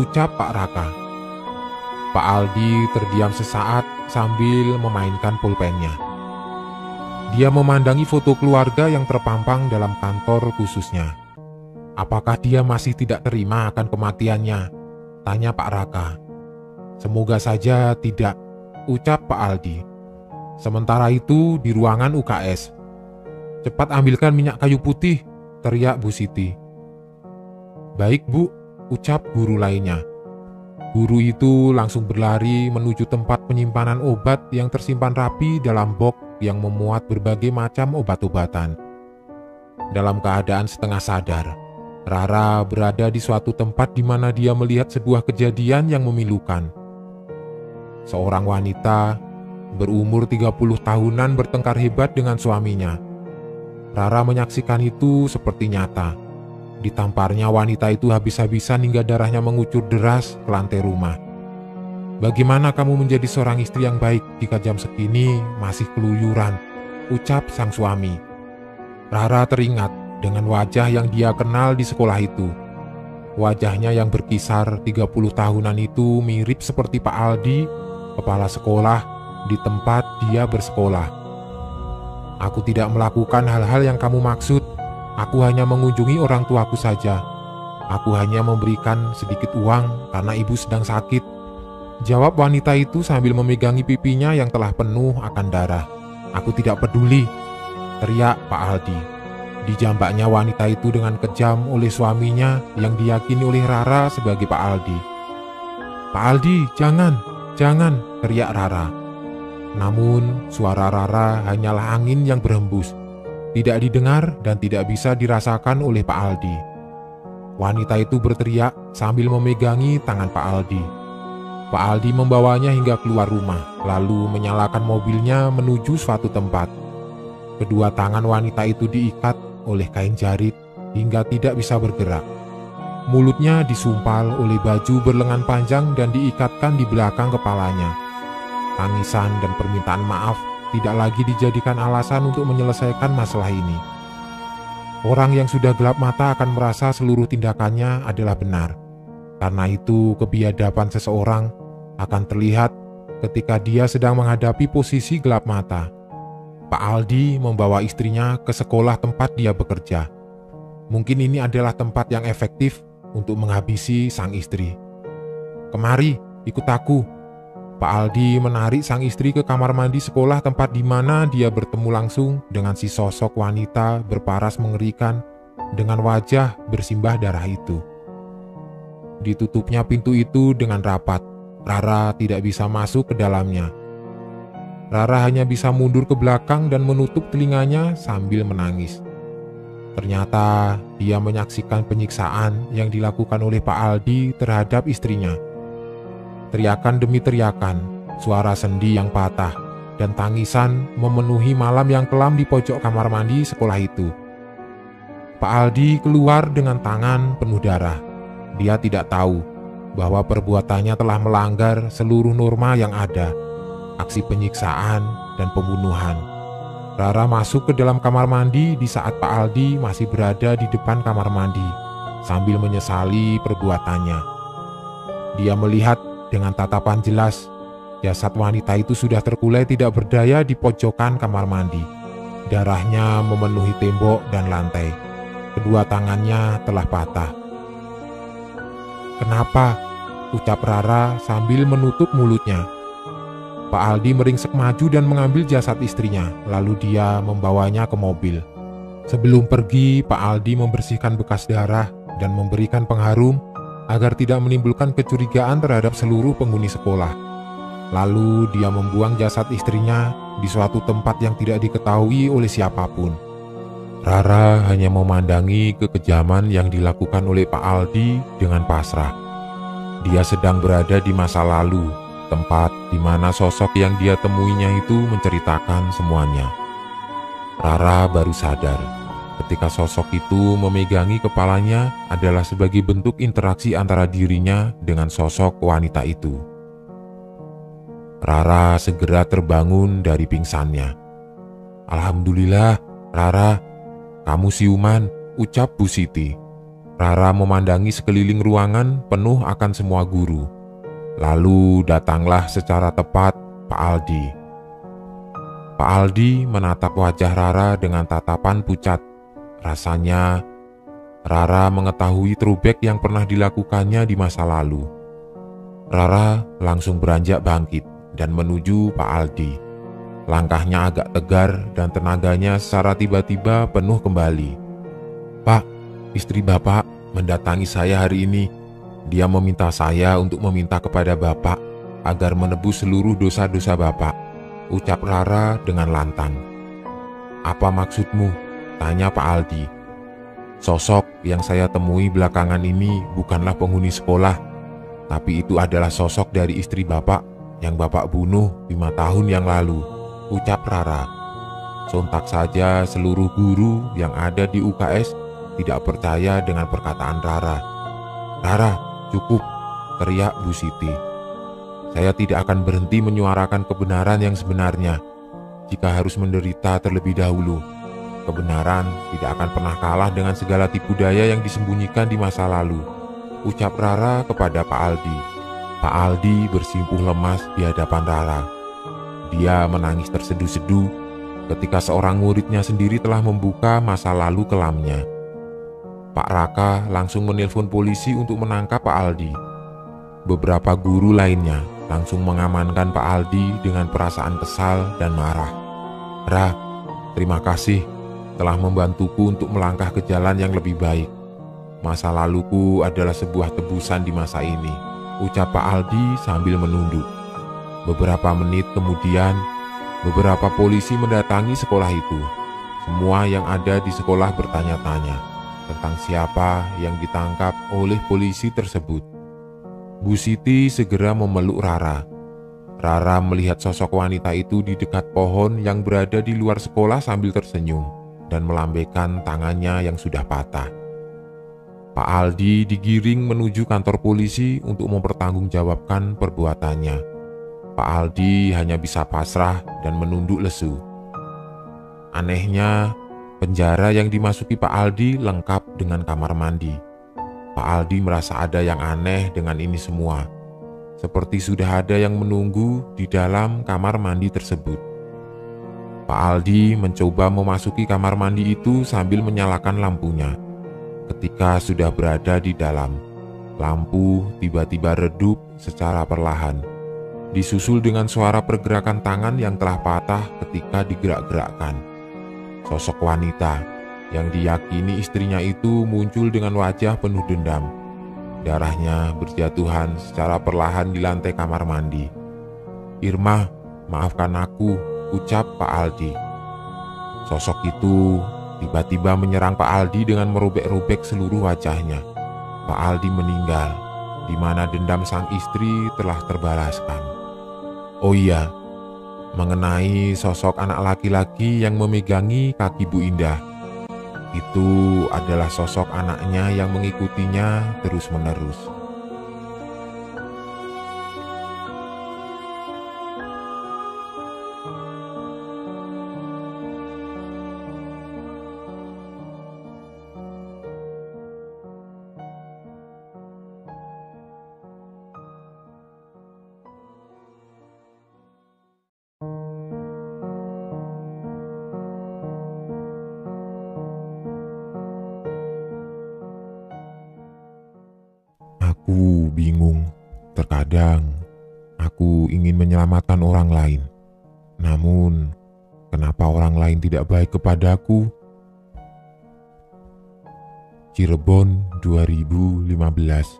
ucap Pak Raka. Pak Aldi terdiam sesaat sambil memainkan pulpennya. Dia memandangi foto keluarga yang terpampang dalam kantor khususnya. Apakah dia masih tidak terima akan kematiannya? Tanya Pak Raka. Semoga saja tidak, ucap Pak Aldi. Sementara itu di ruangan UKS. Cepat ambilkan minyak kayu putih, teriak Bu Siti. Baik Bu, ucap guru lainnya. Guru itu langsung berlari menuju tempat penyimpanan obat yang tersimpan rapi dalam box yang memuat berbagai macam obat-obatan. Dalam keadaan setengah sadar, Rara berada di suatu tempat di mana dia melihat sebuah kejadian yang memilukan. Seorang wanita berumur 30 tahunan bertengkar hebat dengan suaminya. Rara menyaksikan itu seperti nyata. Ditamparnya wanita itu habis-habisan hingga darahnya mengucur deras ke lantai rumah. Bagaimana kamu menjadi seorang istri yang baik jika jam segini masih keluyuran, ucap sang suami. Rara teringat dengan wajah yang dia kenal di sekolah itu. Wajahnya yang berkisar 30 tahunan itu mirip seperti Pak Aldi, kepala sekolah di tempat dia bersekolah. Aku tidak melakukan hal-hal yang kamu maksud. Aku hanya mengunjungi orang tuaku saja. Aku hanya memberikan sedikit uang karena ibu sedang sakit, jawab wanita itu sambil memegangi pipinya yang telah penuh akan darah. Aku tidak peduli, teriak Pak Aldi. Dijambaknya wanita itu dengan kejam oleh suaminya yang diyakini oleh Rara sebagai Pak Aldi. Pak Aldi, jangan, teriak Rara. Namun suara Rara hanyalah angin yang berhembus, tidak didengar dan tidak bisa dirasakan oleh Pak Aldi. Wanita itu berteriak sambil memegangi tangan Pak Aldi. Pak Aldi membawanya hingga keluar rumah, lalu menyalakan mobilnya menuju suatu tempat. Kedua tangan wanita itu diikat oleh kain jarit hingga tidak bisa bergerak. Mulutnya disumpal oleh baju berlengan panjang dan diikatkan di belakang kepalanya. Tangisan dan permintaan maaf tidak lagi dijadikan alasan untuk menyelesaikan masalah ini. Orang yang sudah gelap mata akan merasa seluruh tindakannya adalah benar. Karena itu kebiadaban seseorang akan terlihat ketika dia sedang menghadapi posisi gelap mata. Pak Aldi membawa istrinya ke sekolah tempat dia bekerja. Mungkin ini adalah tempat yang efektif untuk menghabisi sang istri. Kemari, ikut aku. Pak Aldi menarik sang istri ke kamar mandi sekolah tempat di mana dia bertemu langsung dengan si sosok wanita berparas mengerikan dengan wajah bersimbah darah itu. Ditutupnya pintu itu dengan rapat. Rara tidak bisa masuk ke dalamnya. Rara hanya bisa mundur ke belakang dan menutup telinganya sambil menangis. Ternyata dia menyaksikan penyiksaan yang dilakukan oleh Pak Aldi terhadap istrinya. Teriakan demi teriakan, suara sendi yang patah, dan tangisan memenuhi malam yang kelam di pojok kamar mandi sekolah itu. Pak Aldi keluar dengan tangan penuh darah. Dia tidak tahu bahwa perbuatannya telah melanggar seluruh norma yang ada. Aksi penyiksaan dan pembunuhan. Rara masuk ke dalam kamar mandi di saat Pak Aldi masih berada di depan kamar mandi sambil menyesali perbuatannya. Dia melihat dengan tatapan jelas jasad wanita itu sudah terkulai tidak berdaya di pojokan kamar mandi. Darahnya memenuhi tembok dan lantai. Kedua tangannya telah patah. Kenapa? Ucap Rara sambil menutup mulutnya. Pak Aldi meringsek maju dan mengambil jasad istrinya, lalu dia membawanya ke mobil. Sebelum pergi, Pak Aldi membersihkan bekas darah dan memberikan pengharum agar tidak menimbulkan kecurigaan terhadap seluruh penghuni sekolah. Lalu dia membuang jasad istrinya di suatu tempat yang tidak diketahui oleh siapapun. Rara hanya memandangi kekejaman yang dilakukan oleh Pak Aldi dengan pasrah. Dia sedang berada di masa lalu, tempat di mana sosok yang dia temuinya itu menceritakan semuanya. Rara baru sadar ketika sosok itu memegangi kepalanya adalah sebagai bentuk interaksi antara dirinya dengan sosok wanita itu. Rara segera terbangun dari pingsannya. "Alhamdulillah, Rara, kamu siuman," ucap Bu Siti. Rara memandangi sekeliling ruangan penuh akan semua guru. Lalu datanglah secara tepat Pak Aldi. Pak Aldi menatap wajah Rara dengan tatapan pucat. Rasanya Rara mengetahui throwback yang pernah dilakukannya di masa lalu. Rara langsung beranjak bangkit dan menuju Pak Aldi. Langkahnya agak tegar dan tenaganya secara tiba-tiba penuh kembali. "Pak, istri Bapak mendatangi saya hari ini. Dia meminta saya untuk meminta kepada Bapak agar menebus seluruh dosa-dosa Bapak," ucap Rara dengan lantang. "Apa maksudmu?" tanya Pak Aldi. "Sosok yang saya temui belakangan ini bukanlah penghuni sekolah, tapi itu adalah sosok dari istri Bapak yang Bapak bunuh 5 tahun yang lalu," ucap Rara. Sontak saja seluruh guru yang ada di UKS tidak percaya dengan perkataan Rara. "Rara, cukup," teriak Bu Siti. "Saya tidak akan berhenti menyuarakan kebenaran yang sebenarnya. Jika harus menderita terlebih dahulu, kebenaran tidak akan pernah kalah dengan segala tipu daya yang disembunyikan di masa lalu," ucap Rara kepada Pak Aldi. Pak Aldi bersimpuh lemas di hadapan Rara. Dia menangis terseduh-seduh ketika seorang muridnya sendiri telah membuka masa lalu kelamnya. Pak Raka langsung menelpon polisi untuk menangkap Pak Aldi. Beberapa guru lainnya langsung mengamankan Pak Aldi dengan perasaan kesal dan marah. "Ra, terima kasih telah membantuku untuk melangkah ke jalan yang lebih baik. Masa laluku adalah sebuah tebusan di masa ini," ucap Pak Aldi sambil menunduk. Beberapa menit kemudian, beberapa polisi mendatangi sekolah itu. Semua yang ada di sekolah bertanya-tanya tentang siapa yang ditangkap oleh polisi tersebut. Bu Siti segera memeluk Rara. Rara melihat sosok wanita itu di dekat pohon yang berada di luar sekolah sambil tersenyum dan melambaikan tangannya yang sudah patah. Pak Aldi digiring menuju kantor polisi untuk mempertanggungjawabkan perbuatannya. Pak Aldi hanya bisa pasrah dan menunduk lesu. Anehnya, penjara yang dimasuki Pak Aldi lengkap dengan kamar mandi. Pak Aldi merasa ada yang aneh dengan ini semua, seperti sudah ada yang menunggu di dalam kamar mandi tersebut. Pak Aldi mencoba memasuki kamar mandi itu sambil menyalakan lampunya. Ketika sudah berada di dalam, lampu tiba-tiba redup secara perlahan, disusul dengan suara pergerakan tangan yang telah patah ketika digerak-gerakkan. Sosok wanita yang diyakini istrinya itu muncul dengan wajah penuh dendam. Darahnya berjatuhan secara perlahan di lantai kamar mandi. "Irma, maafkan aku," ucap Pak Aldi. Sosok itu tiba-tiba menyerang Pak Aldi dengan merobek-robek seluruh wajahnya. Pak Aldi meninggal, di mana dendam sang istri telah terbalaskan. Oh iya, mengenai sosok anak laki-laki yang memegangi kaki Bu Indah, itu adalah sosok anaknya yang mengikutinya terus-menerus. Aku bingung. Terkadang aku ingin menyelamatkan orang lain. Namun, kenapa orang lain tidak baik kepadaku? Cirebon 2015.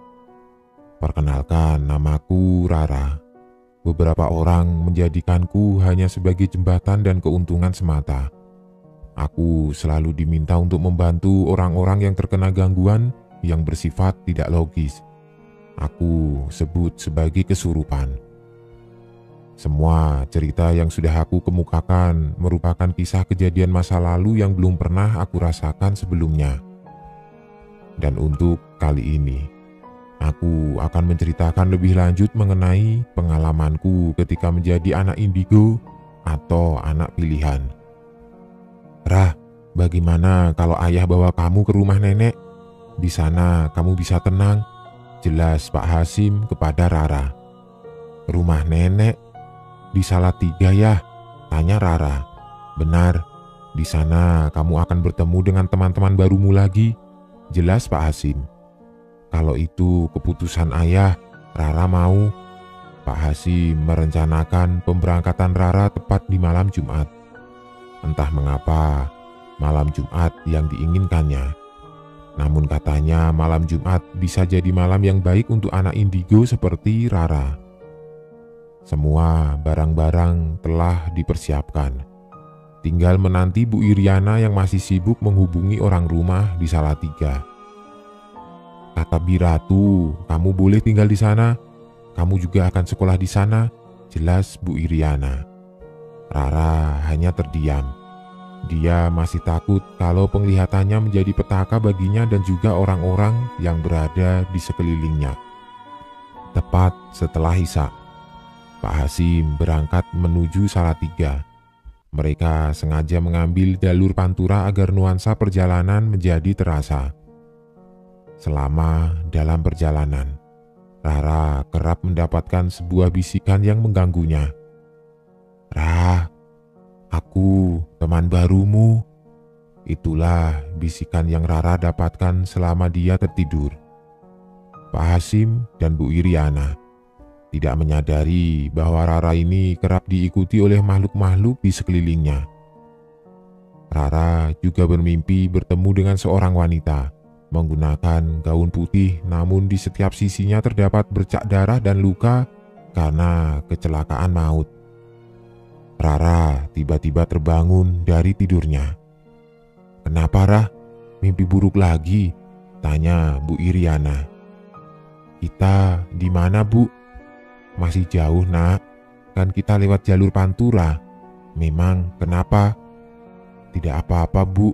Perkenalkan, namaku Rara. Beberapa orang menjadikanku hanya sebagai jembatan dan keuntungan semata. Aku selalu diminta untuk membantu orang-orang yang terkena gangguan yang bersifat tidak logis. Aku sebut sebagai kesurupan. Semua cerita yang sudah aku kemukakan merupakan kisah kejadian masa lalu yang belum pernah aku rasakan sebelumnya. Dan untuk kali ini, aku akan menceritakan lebih lanjut mengenai pengalamanku ketika menjadi anak indigo atau anak pilihan. Rah, bagaimana kalau ayah bawa kamu ke rumah nenek? Di sana kamu bisa tenang, jelas Pak Hasim kepada Rara. Rumah nenek? Di Salatiga ya? Tanya Rara. Benar, di sana kamu akan bertemu dengan teman-teman barumu lagi, jelas Pak Hasim. Kalau itu keputusan ayah, Rara mau. Pak Hasim merencanakan pemberangkatan Rara tepat di malam Jumat. Entah mengapa, malam Jumat yang diinginkannya. Namun katanya malam Jumat bisa jadi malam yang baik untuk anak indigo seperti Rara. Semua barang-barang telah dipersiapkan. Tinggal menanti Bu Iriana yang masih sibuk menghubungi orang rumah di Salatiga. Kata Biratu, kamu boleh tinggal di sana. Kamu juga akan sekolah di sana, jelas Bu Iriana. Rara hanya terdiam. Dia masih takut kalau penglihatannya menjadi petaka baginya dan juga orang-orang yang berada di sekelilingnya. Tepat setelah Isya, Pak Hasim berangkat menuju Salatiga. Mereka sengaja mengambil jalur Pantura agar nuansa perjalanan menjadi terasa. Selama dalam perjalanan, Rara kerap mendapatkan sebuah bisikan yang mengganggunya. Rah, aku teman barumu. Itulah bisikan yang Rara dapatkan selama dia tertidur. Pak Hasim dan Bu Iriana tidak menyadari bahwa Rara ini kerap diikuti oleh makhluk-makhluk di sekelilingnya. Rara juga bermimpi bertemu dengan seorang wanita menggunakan gaun putih, namun di setiap sisinya terdapat bercak darah dan luka karena kecelakaan maut. Rara tiba-tiba terbangun dari tidurnya. Kenapa Rah? Mimpi buruk lagi? Tanya Bu Iriana. Kita di mana Bu? Masih jauh nak, kan kita lewat jalur Pantura. Memang kenapa? Tidak apa-apa Bu,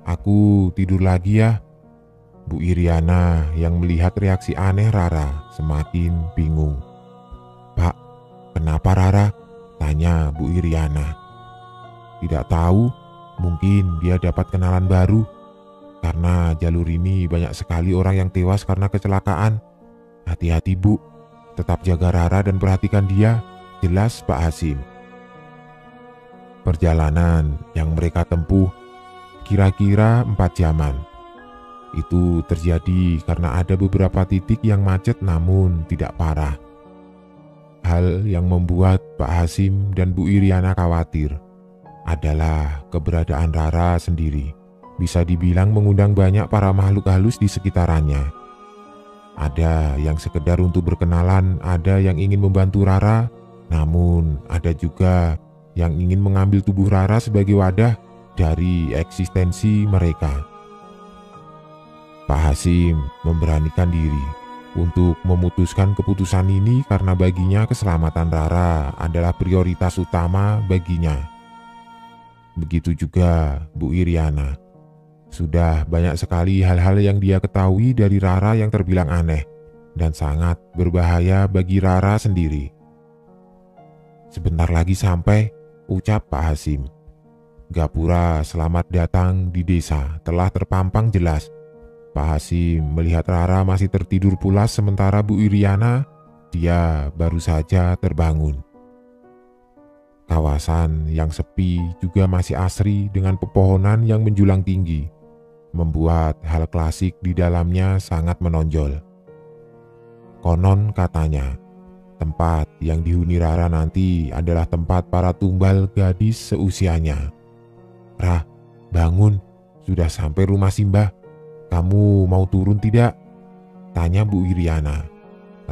aku tidur lagi ya. Bu Iriana yang melihat reaksi aneh Rara semakin bingung. Pak, kenapa Rara? Tanya Bu Iriana. Tidak tahu, mungkin dia dapat kenalan baru. Karena jalur ini banyak sekali orang yang tewas karena kecelakaan. Hati-hati Bu, tetap jaga Rara dan perhatikan dia, jelas Pak Hasim. Perjalanan yang mereka tempuh kira-kira 4 jaman. Itu terjadi karena ada beberapa titik yang macet namun tidak parah. Hal yang membuat Pak Hasim dan Bu Iriana khawatir adalah keberadaan Rara sendiri. Bisa dibilang mengundang banyak para makhluk halus di sekitarannya. Ada yang sekedar untuk berkenalan, ada yang ingin membantu Rara, namun ada juga yang ingin mengambil tubuh Rara sebagai wadah dari eksistensi mereka. Pak Hasim memberanikan diri untuk memutuskan keputusan ini karena baginya keselamatan Rara adalah prioritas utama baginya. Begitu juga Bu Iriana. Sudah banyak sekali hal-hal yang dia ketahui dari Rara yang terbilang aneh dan sangat berbahaya bagi Rara sendiri. Sebentar lagi sampai, ucap Pak Hasim. Gapura selamat datang di desa telah terpampang jelas. Pak Hasim melihat Rara masih tertidur pulas sementara Bu Iriana, dia baru saja terbangun. Kawasan yang sepi juga masih asri dengan pepohonan yang menjulang tinggi, membuat hal klasik di dalamnya sangat menonjol. Konon katanya, tempat yang dihuni Rara nanti adalah tempat para tumbal gadis seusianya. Rah, bangun, sudah sampai rumah Simbah. Kamu mau turun tidak? Tanya Bu Iriana.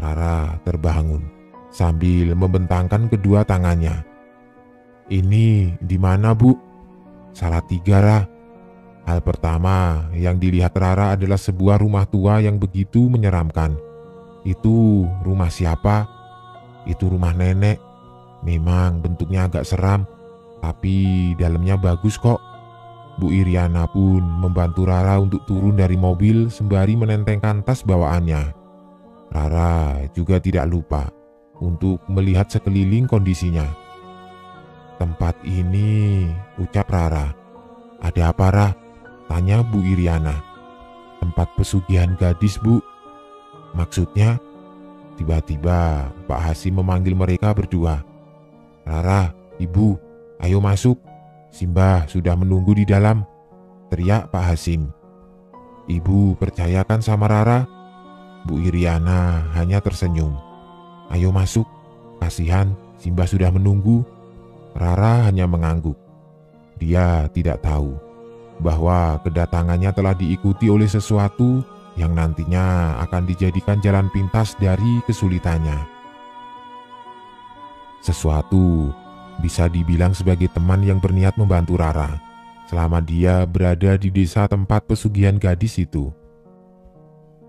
Rara terbangun sambil membentangkan kedua tangannya. "Ini di mana, Bu?" "Salah tiga, Ra." Hal pertama yang dilihat Rara adalah sebuah rumah tua yang begitu menyeramkan. "Itu rumah siapa?" "Itu rumah nenek. Memang bentuknya agak seram, tapi dalamnya bagus kok." Bu Iriana pun membantu Rara untuk turun dari mobil sembari menentengkan tas bawaannya. Rara juga tidak lupa untuk melihat sekeliling kondisinya. "Tempat ini," ucap Rara. "Ada apa, Ra?" tanya Bu Iriana. "Tempat pesugihan gadis, Bu." "Maksudnya?" Tiba-tiba Pak Hasim memanggil mereka berdua. "Rara, Ibu, ayo masuk. Simbah sudah menunggu di dalam," teriak Pak Hasim. "Ibu percayakan sama Rara?" Bu Iriana hanya tersenyum. "Ayo masuk, kasihan Simbah sudah menunggu." Rara hanya mengangguk. Dia tidak tahu bahwa kedatangannya telah diikuti oleh sesuatu yang nantinya akan dijadikan jalan pintas dari kesulitannya. Sesuatu bisa dibilang sebagai teman yang berniat membantu Rara selama dia berada di desa tempat pesugihan gadis itu.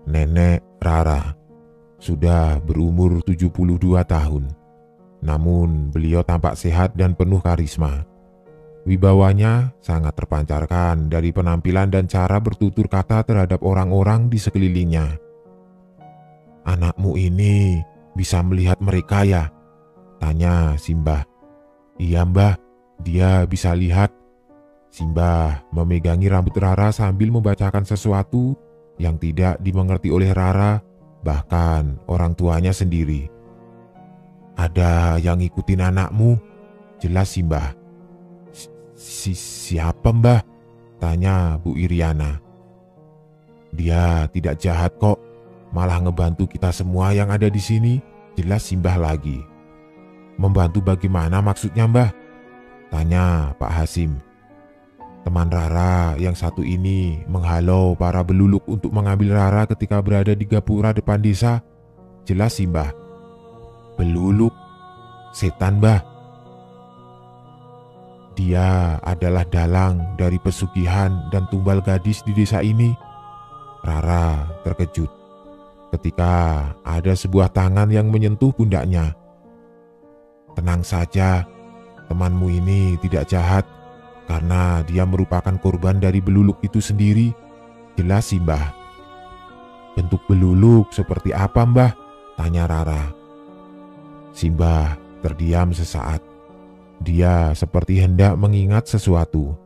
Nenek Rara sudah berumur 72 tahun, namun beliau tampak sehat dan penuh karisma. Wibawanya sangat terpancarkan dari penampilan dan cara bertutur kata terhadap orang-orang di sekelilingnya. "Anakmu ini bisa melihat mereka ya?" tanya Simbah. "Iya, Mbah, dia bisa lihat." Simbah memegangi rambut Rara sambil membacakan sesuatu yang tidak dimengerti oleh Rara, bahkan orang tuanya sendiri. "Ada yang ngikutin anakmu?" jelas Simbah. Siapa, Mbah?" tanya Bu Iriana. "Dia tidak jahat kok, malah ngebantu kita semua yang ada di sini," jelas Simbah lagi. "Membantu bagaimana maksudnya, Mbah?" tanya Pak Hasim. "Teman Rara yang satu ini menghalau para beluluk untuk mengambil Rara ketika berada di gapura depan desa," jelas Simbah. "Beluluk? Setan, Mbah?" "Dia adalah dalang dari pesugihan dan tumbal gadis di desa ini." Rara terkejut ketika ada sebuah tangan yang menyentuh pundaknya. "Tenang saja, temanmu ini tidak jahat karena dia merupakan korban dari beluluk itu sendiri," jelas Simbah. "Bentuk beluluk seperti apa, Mbah?" tanya Rara. Simbah terdiam sesaat. Dia seperti hendak mengingat sesuatu.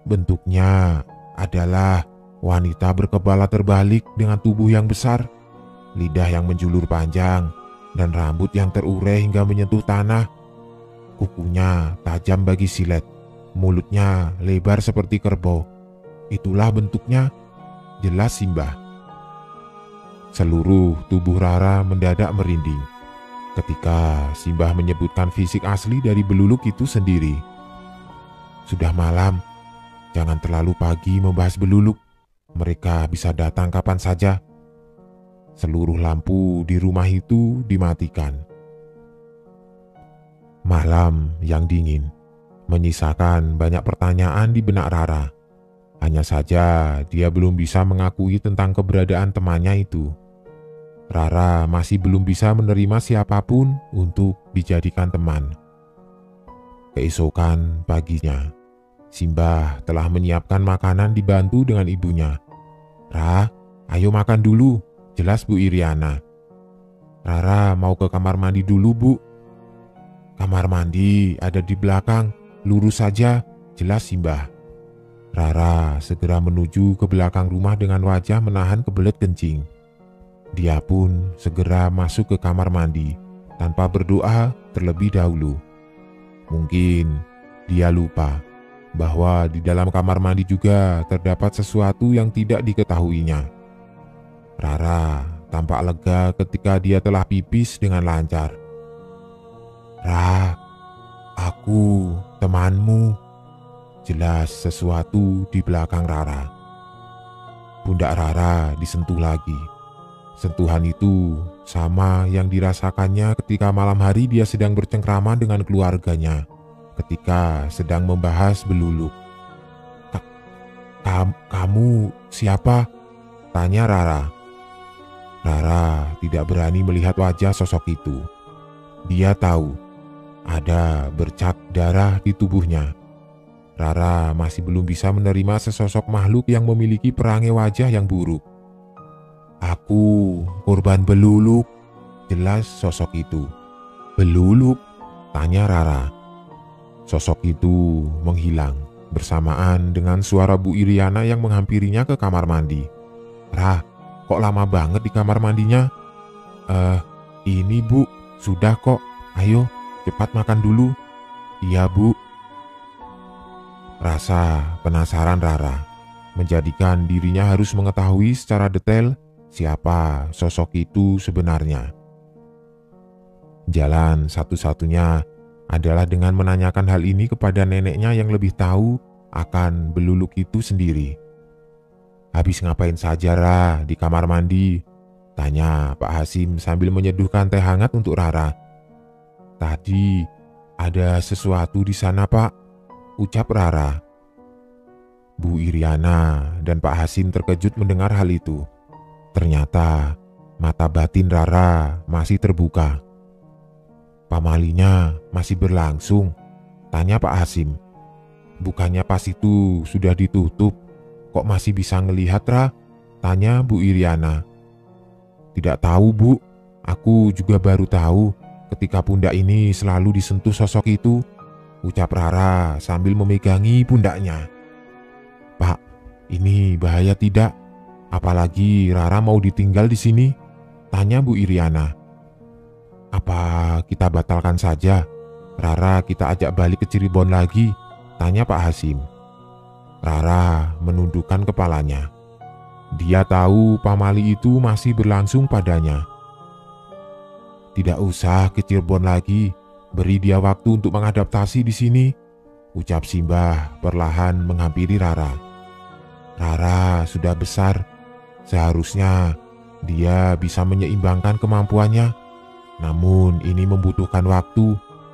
Bentuknya adalah wanita berkepala terbalik dengan tubuh yang besar, lidah yang menjulur panjang, dan rambut yang terurai hingga menyentuh tanah. Kukunya tajam bagi silet, mulutnya lebar seperti kerbau. "Itulah bentuknya," jelas Simbah. Seluruh tubuh Rara mendadak merinding ketika Simbah menyebutkan fisik asli dari beluluk itu sendiri. "Sudah malam, jangan terlalu pagi membahas beluluk. Mereka bisa datang kapan saja." Seluruh lampu di rumah itu dimatikan. Malam yang dingin menyisakan banyak pertanyaan di benak Rara. Hanya saja dia belum bisa mengakui tentang keberadaan temannya itu. Rara masih belum bisa menerima siapapun untuk dijadikan teman. Keesokan paginya, Simbah telah menyiapkan makanan dibantu dengan ibunya. "Ra, ayo makan dulu," jelas Bu Iriana. "Rara mau ke kamar mandi dulu, Bu." "Kamar mandi ada di belakang, lurus saja," jelas Simbah. Rara segera menuju ke belakang rumah dengan wajah menahan kebelet kencing. Dia pun segera masuk ke kamar mandi tanpa berdoa terlebih dahulu. Mungkin dia lupa bahwa di dalam kamar mandi juga terdapat sesuatu yang tidak diketahuinya. Rara tampak lega ketika dia telah pipis dengan lancar. "Ra, aku temanmu," jelas sesuatu di belakang Rara. Pundak Rara disentuh lagi. Sentuhan itu sama yang dirasakannya ketika malam hari dia sedang bercengkrama dengan keluarganya ketika sedang membahas Beluluk. Kamu siapa?" tanya Rara. Rara tidak berani melihat wajah sosok itu. Dia tahu ada bercak darah di tubuhnya. Rara masih belum bisa menerima sesosok makhluk yang memiliki perangai wajah yang buruk. "Aku korban Beluluk," jelas sosok itu. "Beluluk?" tanya Rara. Sosok itu menghilang bersamaan dengan suara Bu Iriana yang menghampirinya ke kamar mandi. "Ra, kok lama banget di kamar mandinya?" Ini Bu, sudah kok. Ayo, cepat makan dulu." "Iya Bu." Rasa penasaran Rara menjadikan dirinya harus mengetahui secara detail siapa sosok itu sebenarnya. Jalan satu-satunya adalah dengan menanyakan hal ini kepada neneknya yang lebih tahu akan Beluluk itu sendiri. "Habis ngapain saja Ra di kamar mandi?" tanya Pak Hasim sambil menyeduhkan teh hangat untuk Rara. "Tadi ada sesuatu di sana Pak," ucap Rara. Bu Iriana dan Pak Hasim terkejut mendengar hal itu. Ternyata mata batin Rara masih terbuka. "Pamalinya masih berlangsung?" tanya Pak Hasim. "Bukannya pas itu sudah ditutup, kok masih bisa ngelihat Ra?" tanya Bu Iriana. "Tidak tahu Bu, aku juga baru tahu ketika pundak ini selalu disentuh sosok itu," ucap Rara sambil memegangi pundaknya. "Pak, ini bahaya tidak? Apalagi Rara mau ditinggal di sini?" tanya Bu Iriana. "Apa kita batalkan saja? Rara kita ajak balik ke Cirebon lagi?" tanya Pak Hasim. Rara menundukkan kepalanya. Dia tahu pamali itu masih berlangsung padanya. "Tidak usah ke Cirebon lagi, beri dia waktu untuk mengadaptasi di sini," ucap Simbah perlahan menghampiri Rara. "Rara sudah besar, seharusnya dia bisa menyeimbangkan kemampuannya. Namun ini membutuhkan waktu,"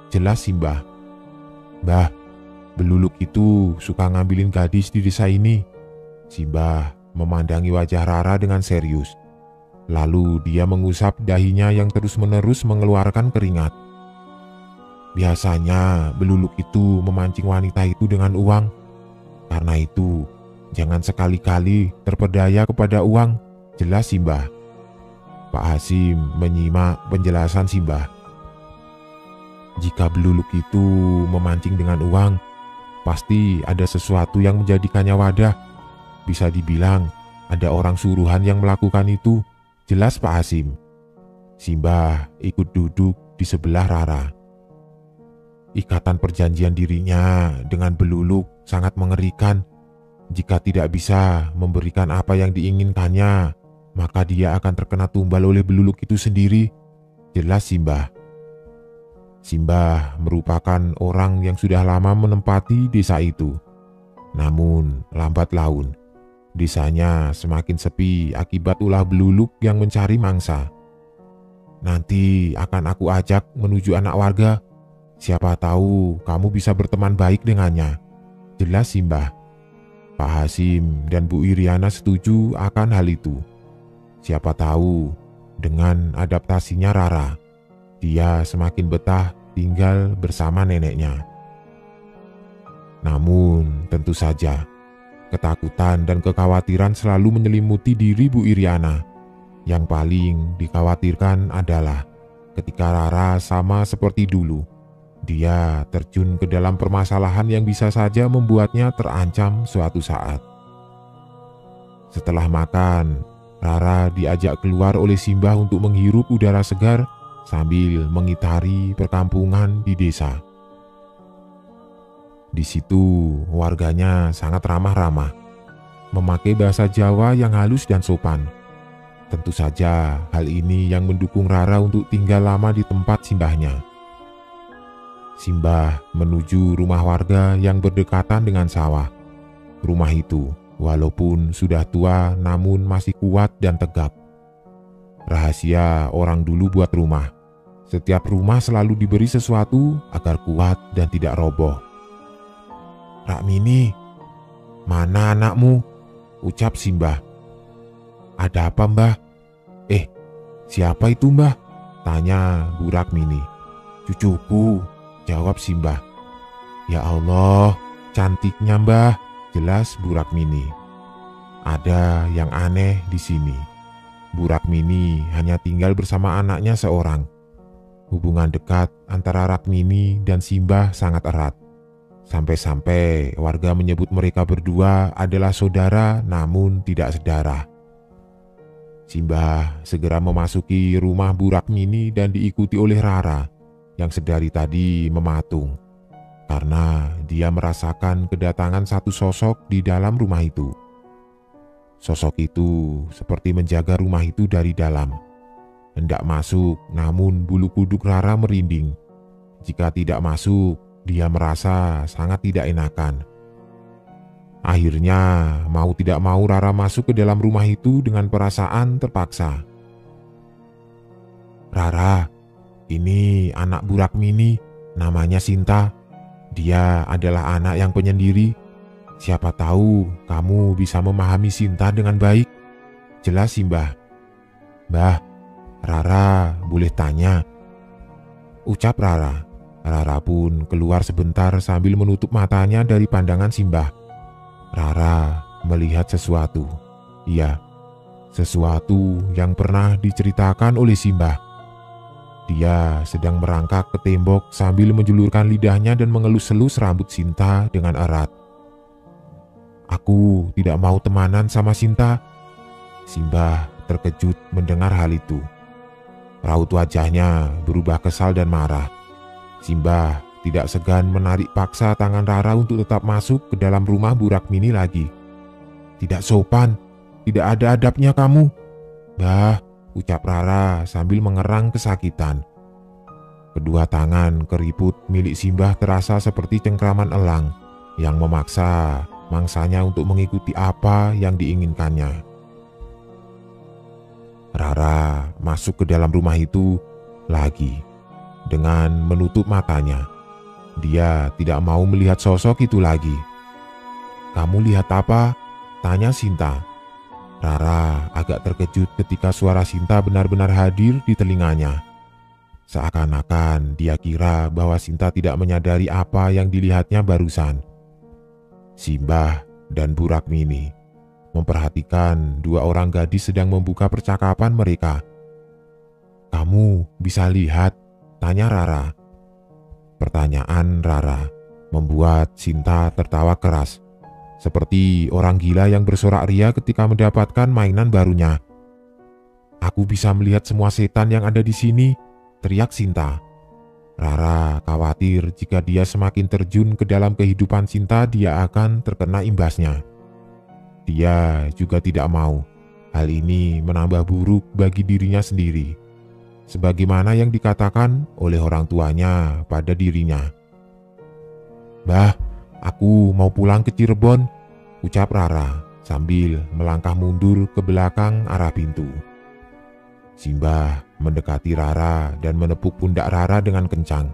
jelas Simbah. "Mbah, Beluluk itu suka ngambilin gadis di desa ini." Simbah memandangi wajah Rara dengan serius. Lalu dia mengusap dahinya yang terus-menerus mengeluarkan keringat. "Biasanya Beluluk itu memancing wanita itu dengan uang. Karena itu, jangan sekali-kali terpedaya kepada uang," jelas Simbah. Pak Hasim menyimak penjelasan Simbah. "Jika Beluluk itu memancing dengan uang, pasti ada sesuatu yang menjadikannya wadah. Bisa dibilang ada orang suruhan yang melakukan itu," jelas Pak Hasim. Simbah ikut duduk di sebelah Rara. Ikatan perjanjian dirinya dengan Beluluk sangat mengerikan. Jika tidak bisa memberikan apa yang diinginkannya, maka dia akan terkena tumbal oleh Beluluk itu sendiri, jelas Simbah. Simbah merupakan orang yang sudah lama menempati desa itu. Namun lambat laun, desanya semakin sepi akibat ulah Beluluk yang mencari mangsa. "Nanti akan aku ajak menuju anak warga. Siapa tahu kamu bisa berteman baik dengannya," jelas Simbah. Pak Hasim dan Bu Iriana setuju akan hal itu. Siapa tahu dengan adaptasinya Rara, dia semakin betah tinggal bersama neneknya. Namun tentu saja ketakutan dan kekhawatiran selalu menyelimuti diri Bu Iriana. Yang paling dikhawatirkan adalah ketika Rara sama seperti dulu, dia terjun ke dalam permasalahan yang bisa saja membuatnya terancam suatu saat. Setelah makan, Rara diajak keluar oleh Simbah untuk menghirup udara segar sambil mengitari perkampungan di desa. Di situ warganya sangat ramah-ramah, memakai bahasa Jawa yang halus dan sopan. Tentu saja hal ini yang mendukung Rara untuk tinggal lama di tempat simbahnya. Simbah menuju rumah warga yang berdekatan dengan sawah. Rumah itu walaupun sudah tua namun masih kuat dan tegap. Rahasia orang dulu buat rumah. Setiap rumah selalu diberi sesuatu agar kuat dan tidak roboh. "Rakmini, mana anakmu?" ucap Simbah. "Ada apa, Mbah?" Siapa itu, Mbah?" tanya Bu Rakmini. "Cucuku," jawab Simbah. "Ya Allah, cantiknya, Mbah," jelas Bu Rakmini. "Ada yang aneh di sini. Bu Rakmini hanya tinggal bersama anaknya seorang. Hubungan dekat antara Rakmini dan Simbah sangat erat. Sampai-sampai warga menyebut mereka berdua adalah saudara namun tidak sedarah." Simbah segera memasuki rumah Bu Rakmini dan diikuti oleh Rara yang sedari tadi mematung, karena dia merasakan kedatangan satu sosok di dalam rumah itu. Sosok itu seperti menjaga rumah itu dari dalam. Hendak masuk, namun bulu kuduk Rara merinding. Jika tidak masuk, dia merasa sangat tidak enakan. Akhirnya, mau tidak mau Rara masuk ke dalam rumah itu dengan perasaan terpaksa. "Rara, ini anak Bu Rakmini, namanya Sinta. Dia adalah anak yang penyendiri. Siapa tahu kamu bisa memahami Sinta dengan baik," jelas Simbah. "Mbah, Rara boleh tanya?" ucap Rara. Rara pun keluar sebentar sambil menutup matanya dari pandangan Simbah. Rara melihat sesuatu. Iya, sesuatu yang pernah diceritakan oleh Simbah. Dia sedang merangkak ke tembok sambil menjulurkan lidahnya dan mengelus-elus rambut Sinta dengan erat. "Aku tidak mau temanan sama Sinta." Simbah terkejut mendengar hal itu. Raut wajahnya berubah kesal dan marah. Simbah tidak segan menarik paksa tangan Rara untuk tetap masuk ke dalam rumah Bu Rakmini lagi. "Tidak sopan, tidak ada adabnya kamu." "Bah," ucap Rara sambil mengerang kesakitan. Kedua tangan keriput milik Simbah terasa seperti cengkraman elang yang memaksa mangsanya untuk mengikuti apa yang diinginkannya. Rara masuk ke dalam rumah itu lagi dengan menutup matanya. Dia tidak mau melihat sosok itu lagi. "Kamu lihat apa?" tanya Sinta. Rara agak terkejut ketika suara Sinta benar-benar hadir di telinganya. Seakan-akan dia kira bahwa Sinta tidak menyadari apa yang dilihatnya barusan. Simbah dan Bu Rakmini memperhatikan dua orang gadis sedang membuka percakapan mereka. "Kamu bisa lihat?" tanya Rara. Pertanyaan Rara membuat Sinta tertawa keras, seperti orang gila yang bersorak ria ketika mendapatkan mainan barunya. "Aku bisa melihat semua setan yang ada di sini," teriak Sinta. Rara khawatir jika dia semakin terjun ke dalam kehidupan Sinta, dia akan terkena imbasnya. Dia juga tidak mau hal ini menambah buruk bagi dirinya sendiri, sebagaimana yang dikatakan oleh orang tuanya pada dirinya. "Mbah, aku mau pulang ke Cirebon," ucap Rara sambil melangkah mundur ke belakang arah pintu. Simbah mendekati Rara dan menepuk pundak Rara dengan kencang.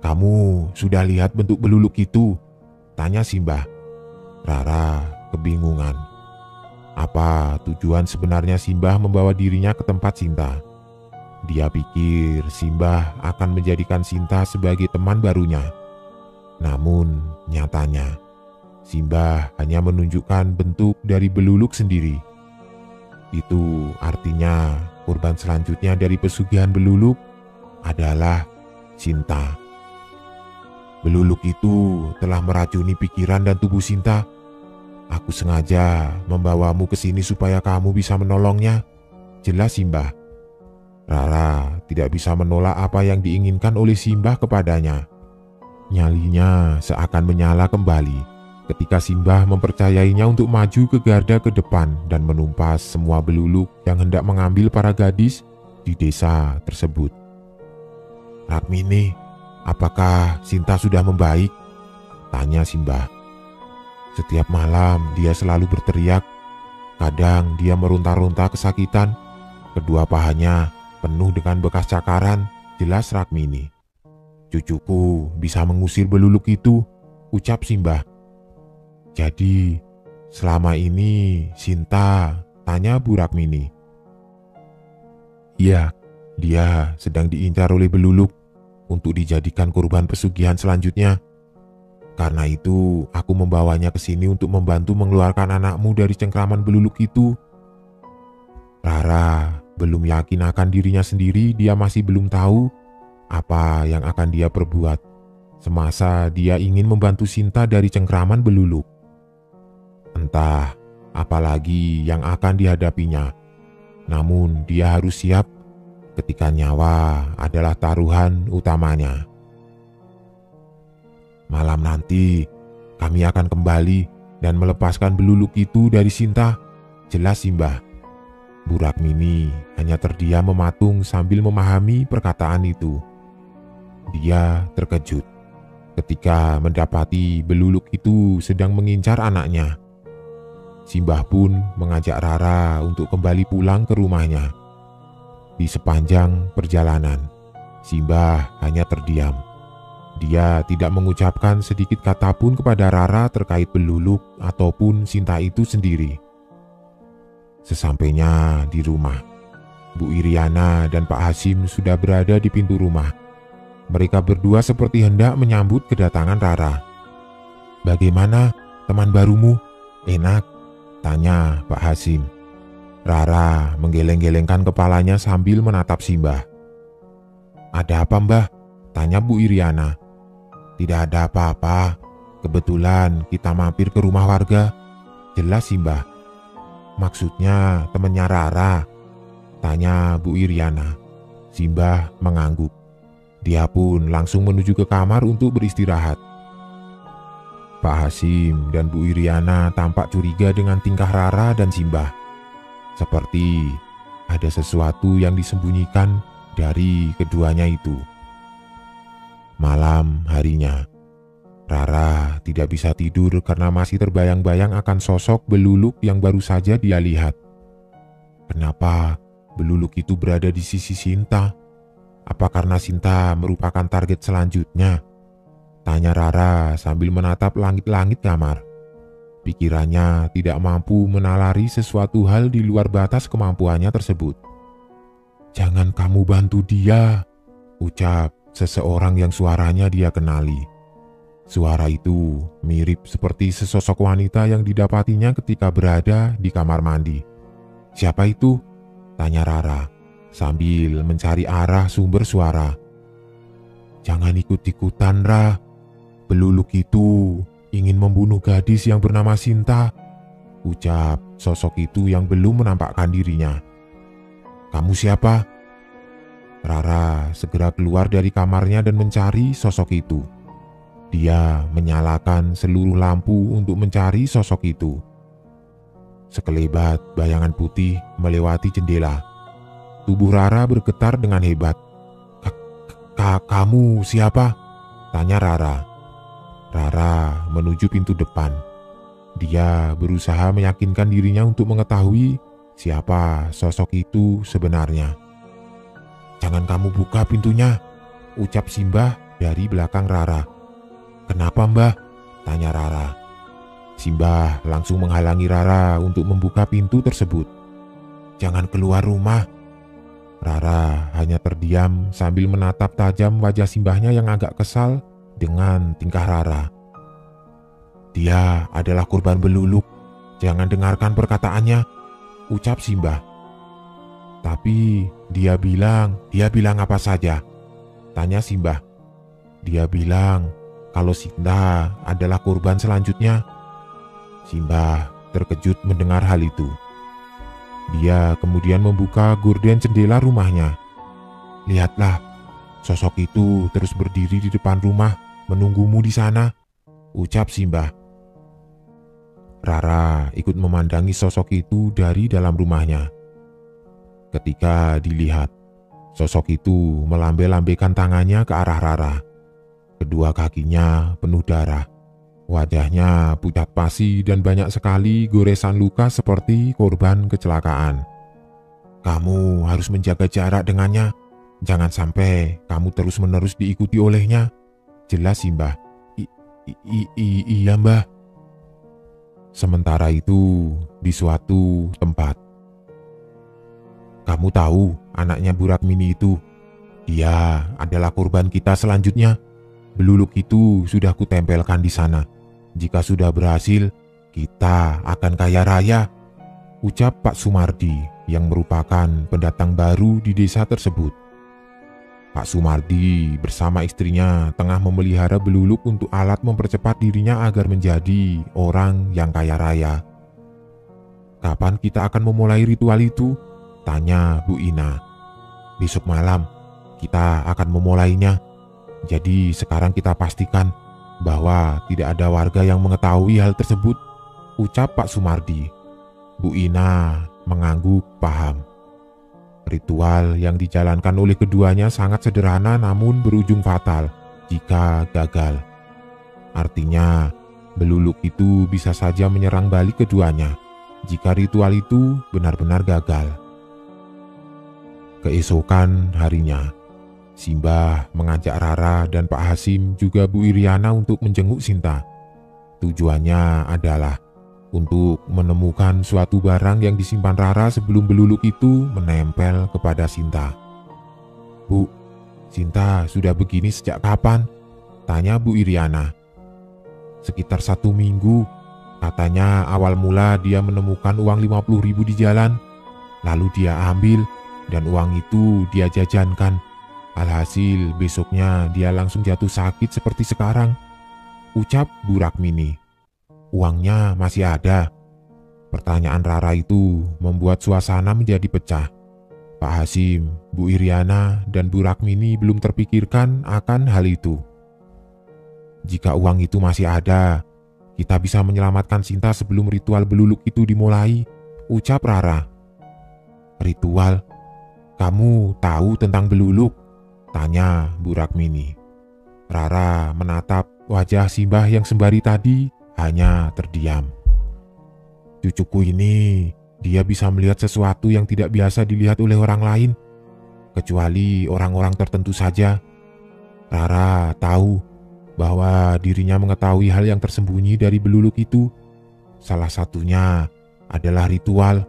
"Kamu sudah lihat bentuk beluluk itu?" tanya Simbah. Rara kebingungan. Apa tujuan sebenarnya Simbah membawa dirinya ke tempat Sinta? Dia pikir Simbah akan menjadikan Sinta sebagai teman barunya. Namun nyatanya Simbah hanya menunjukkan bentuk dari beluluk sendiri. Itu artinya korban selanjutnya dari pesugihan beluluk adalah Sinta. Beluluk itu telah meracuni pikiran dan tubuh Sinta. "Aku sengaja membawamu ke sini supaya kamu bisa menolongnya," jelas Simbah. Rara tidak bisa menolak apa yang diinginkan oleh Simbah kepadanya. Nyalinya seakan menyala kembali ketika Simbah mempercayainya untuk maju ke garda ke depan dan menumpas semua beluluk yang hendak mengambil para gadis di desa tersebut. "Rakmini, apakah Sinta sudah membaik?" tanya Simbah. Setiap malam dia selalu berteriak. Kadang dia meronta-ronta kesakitan, Kedua pahanya penuh dengan bekas cakaran, jelas Rakmini. "Cucuku bisa mengusir beluluk itu," ucap Simbah. "Jadi selama ini Sinta?" tanya Bu Rakmini. "Iya, dia sedang diincar oleh beluluk untuk dijadikan korban pesugihan selanjutnya. Karena itu aku membawanya ke sini untuk membantu mengeluarkan anakmu dari cengkraman beluluk itu." Rara belum yakin akan dirinya sendiri. Dia masih belum tahu apa yang akan dia perbuat semasa dia ingin membantu Sinta dari cengkraman beluluk. Entah apalagi yang akan dihadapinya, namun dia harus siap ketika nyawa adalah taruhan utamanya. "Malam nanti kami akan kembali dan melepaskan beluluk itu dari Sinta," jelas Simbah. Bu Rakmini hanya terdiam mematung sambil memahami perkataan itu. Dia terkejut ketika mendapati beluluk itu sedang mengincar anaknya. Simbah pun mengajak Rara untuk kembali pulang ke rumahnya. Di sepanjang perjalanan, Simbah hanya terdiam. Dia tidak mengucapkan sedikit kata pun kepada Rara terkait beluluk ataupun Sinta itu sendiri. Sesampainya di rumah, Bu Iriana dan Pak Hasim sudah berada di pintu rumah. Mereka berdua seperti hendak menyambut kedatangan Rara. "Bagaimana teman barumu? Enak?" tanya Pak Hasim. Rara menggeleng-gelengkan kepalanya sambil menatap Simbah. "Ada apa, Mbah?" tanya Bu Iriana. "Tidak ada apa-apa. Kebetulan kita mampir ke rumah warga," jelas Simbah. "Maksudnya temannya Rara?" tanya Bu Iriana. Simbah mengangguk. Dia pun langsung menuju ke kamar untuk beristirahat. Pak Hasim dan Bu Iriana tampak curiga dengan tingkah Rara dan Simbah. Seperti ada sesuatu yang disembunyikan dari keduanya itu. Malam harinya, Rara tidak bisa tidur karena masih terbayang-bayang akan sosok beluluk yang baru saja dia lihat. Kenapa beluluk itu berada di sisi Sinta? Apa karena Sinta merupakan target selanjutnya? Tanya Rara sambil menatap langit-langit kamar. Pikirannya tidak mampu menalari sesuatu hal di luar batas kemampuannya tersebut. "Jangan kamu bantu dia," ucap seseorang yang suaranya dia kenali. Suara itu mirip seperti sesosok wanita yang didapatinya ketika berada di kamar mandi. "Siapa itu?" tanya Rara sambil mencari arah sumber suara. "Jangan ikut-ikutan, Ra. Beluluk itu ingin membunuh gadis yang bernama Sinta," ucap sosok itu yang belum menampakkan dirinya. "Kamu siapa?" Rara segera keluar dari kamarnya dan mencari sosok itu. Dia menyalakan seluruh lampu untuk mencari sosok itu. Sekelebat bayangan putih melewati jendela. Tubuh Rara bergetar dengan hebat. Kamu siapa?" tanya Rara. Rara menuju pintu depan. Dia berusaha meyakinkan dirinya untuk mengetahui siapa sosok itu sebenarnya. "Jangan kamu buka pintunya," ucap Simbah dari belakang Rara. "Kenapa, Mbah?" tanya Rara. Simbah langsung menghalangi Rara untuk membuka pintu tersebut. "Jangan keluar rumah." Rara hanya terdiam sambil menatap tajam wajah Simbahnya yang agak kesal dengan tingkah Rara. "Dia adalah korban beluluk. Jangan dengarkan perkataannya," ucap Simbah. "Tapi dia bilang apa saja?" tanya Simbah. "Dia bilang kalau Sinta adalah korban selanjutnya." Simbah terkejut mendengar hal itu. Dia kemudian membuka gorden jendela rumahnya. "Lihatlah, sosok itu terus berdiri di depan rumah menunggumu di sana," ucap Simbah. Rara ikut memandangi sosok itu dari dalam rumahnya. Ketika dilihat, sosok itu melambai-lambaikan tangannya ke arah Rara. Kedua kakinya penuh darah. Wajahnya pucat pasi dan banyak sekali goresan luka seperti korban kecelakaan. Kamu harus menjaga jarak dengannya. Jangan sampai kamu terus-menerus diikuti olehnya. Jelas sih, Mbah. Iya, Mbah. Sementara itu, di suatu tempat. Kamu tahu anaknya Bu Ratmini itu? Dia adalah korban kita selanjutnya. Beluluk itu sudah kutempelkan di sana. Jika sudah berhasil, kita akan kaya raya, ucap Pak Sumardi yang merupakan pendatang baru di desa tersebut. Pak Sumardi bersama istrinya tengah memelihara beluluk untuk alat mempercepat dirinya agar menjadi orang yang kaya raya. Kapan kita akan memulai ritual itu? Tanya Bu Ina. Besok malam kita akan memulainya. Jadi sekarang kita pastikan bahwa tidak ada warga yang mengetahui hal tersebut, ucap Pak Sumardi. Bu Ina mengangguk paham. Ritual yang dijalankan oleh keduanya sangat sederhana namun berujung fatal jika gagal. Artinya, beluluk itu bisa saja menyerang balik keduanya jika ritual itu benar-benar gagal. Keesokan harinya, Simbah mengajak Rara dan Pak Hasim juga Bu Iriana untuk menjenguk Sinta. Tujuannya adalah untuk menemukan suatu barang yang disimpan Rara sebelum beluluk itu menempel kepada Sinta. Bu, Sinta sudah begini sejak kapan? Tanya Bu Iriana. Sekitar 1 minggu. Katanya awal mula dia menemukan uang 50.000 di jalan. Lalu dia ambil dan uang itu dia jajankan. Alhasil besoknya dia langsung jatuh sakit seperti sekarang, ucap Bu Ratmini. Uangnya masih ada? Pertanyaan Rara itu membuat suasana menjadi pecah. Pak Hasim, Bu Iriana, dan Bu Ratmini belum terpikirkan akan hal itu. Jika uang itu masih ada, kita bisa menyelamatkan Sinta sebelum ritual beluluk itu dimulai, ucap Rara. Ritual? Kamu tahu tentang beluluk? Tanya Bu Ratmini. Rara menatap wajah Simbah yang sembari tadi hanya terdiam. Cucuku ini, dia bisa melihat sesuatu yang tidak biasa dilihat oleh orang lain, kecuali orang-orang tertentu saja. Rara tahu bahwa dirinya mengetahui hal yang tersembunyi dari beluluk itu. Salah satunya adalah ritual.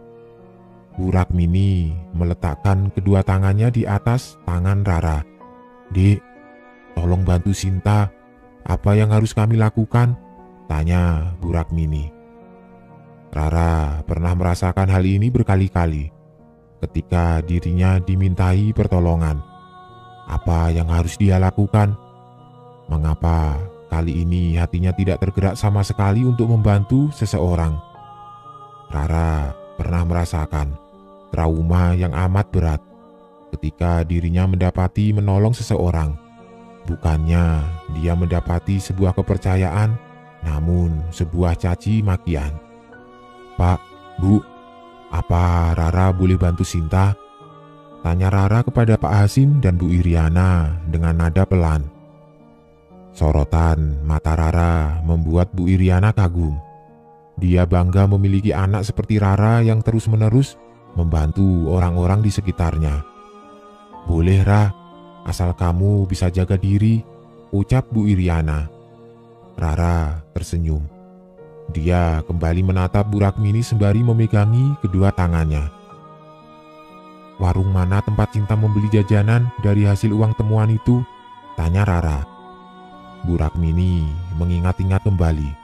Bu Ratmini meletakkan kedua tangannya di atas tangan Rara. Dek, tolong bantu Sinta. Apa yang harus kami lakukan? Tanya Bu Ratmini. Rara pernah merasakan hal ini berkali-kali ketika dirinya dimintai pertolongan. Apa yang harus dia lakukan? Mengapa kali ini hatinya tidak tergerak sama sekali untuk membantu seseorang? Rara pernah merasakan trauma yang amat berat ketika dirinya mendapati menolong seseorang. Bukannya dia mendapati sebuah kepercayaan, namun sebuah caci makian. Pak, Bu, apa Rara boleh bantu Sinta? Tanya Rara kepada Pak Hasim dan Bu Iriana dengan nada pelan. Sorotan mata Rara membuat Bu Iriana kagum. Dia bangga memiliki anak seperti Rara yang terus-menerus membantu orang-orang di sekitarnya. Boleh, Ra, asal kamu bisa jaga diri, ucap Bu Iriana. Rara tersenyum. Dia kembali menatap Bu Ratmini sembari memegangi kedua tangannya. Warung mana tempat Sinta membeli jajanan dari hasil uang temuan itu? Tanya Rara. Bu Ratmini mengingat-ingat kembali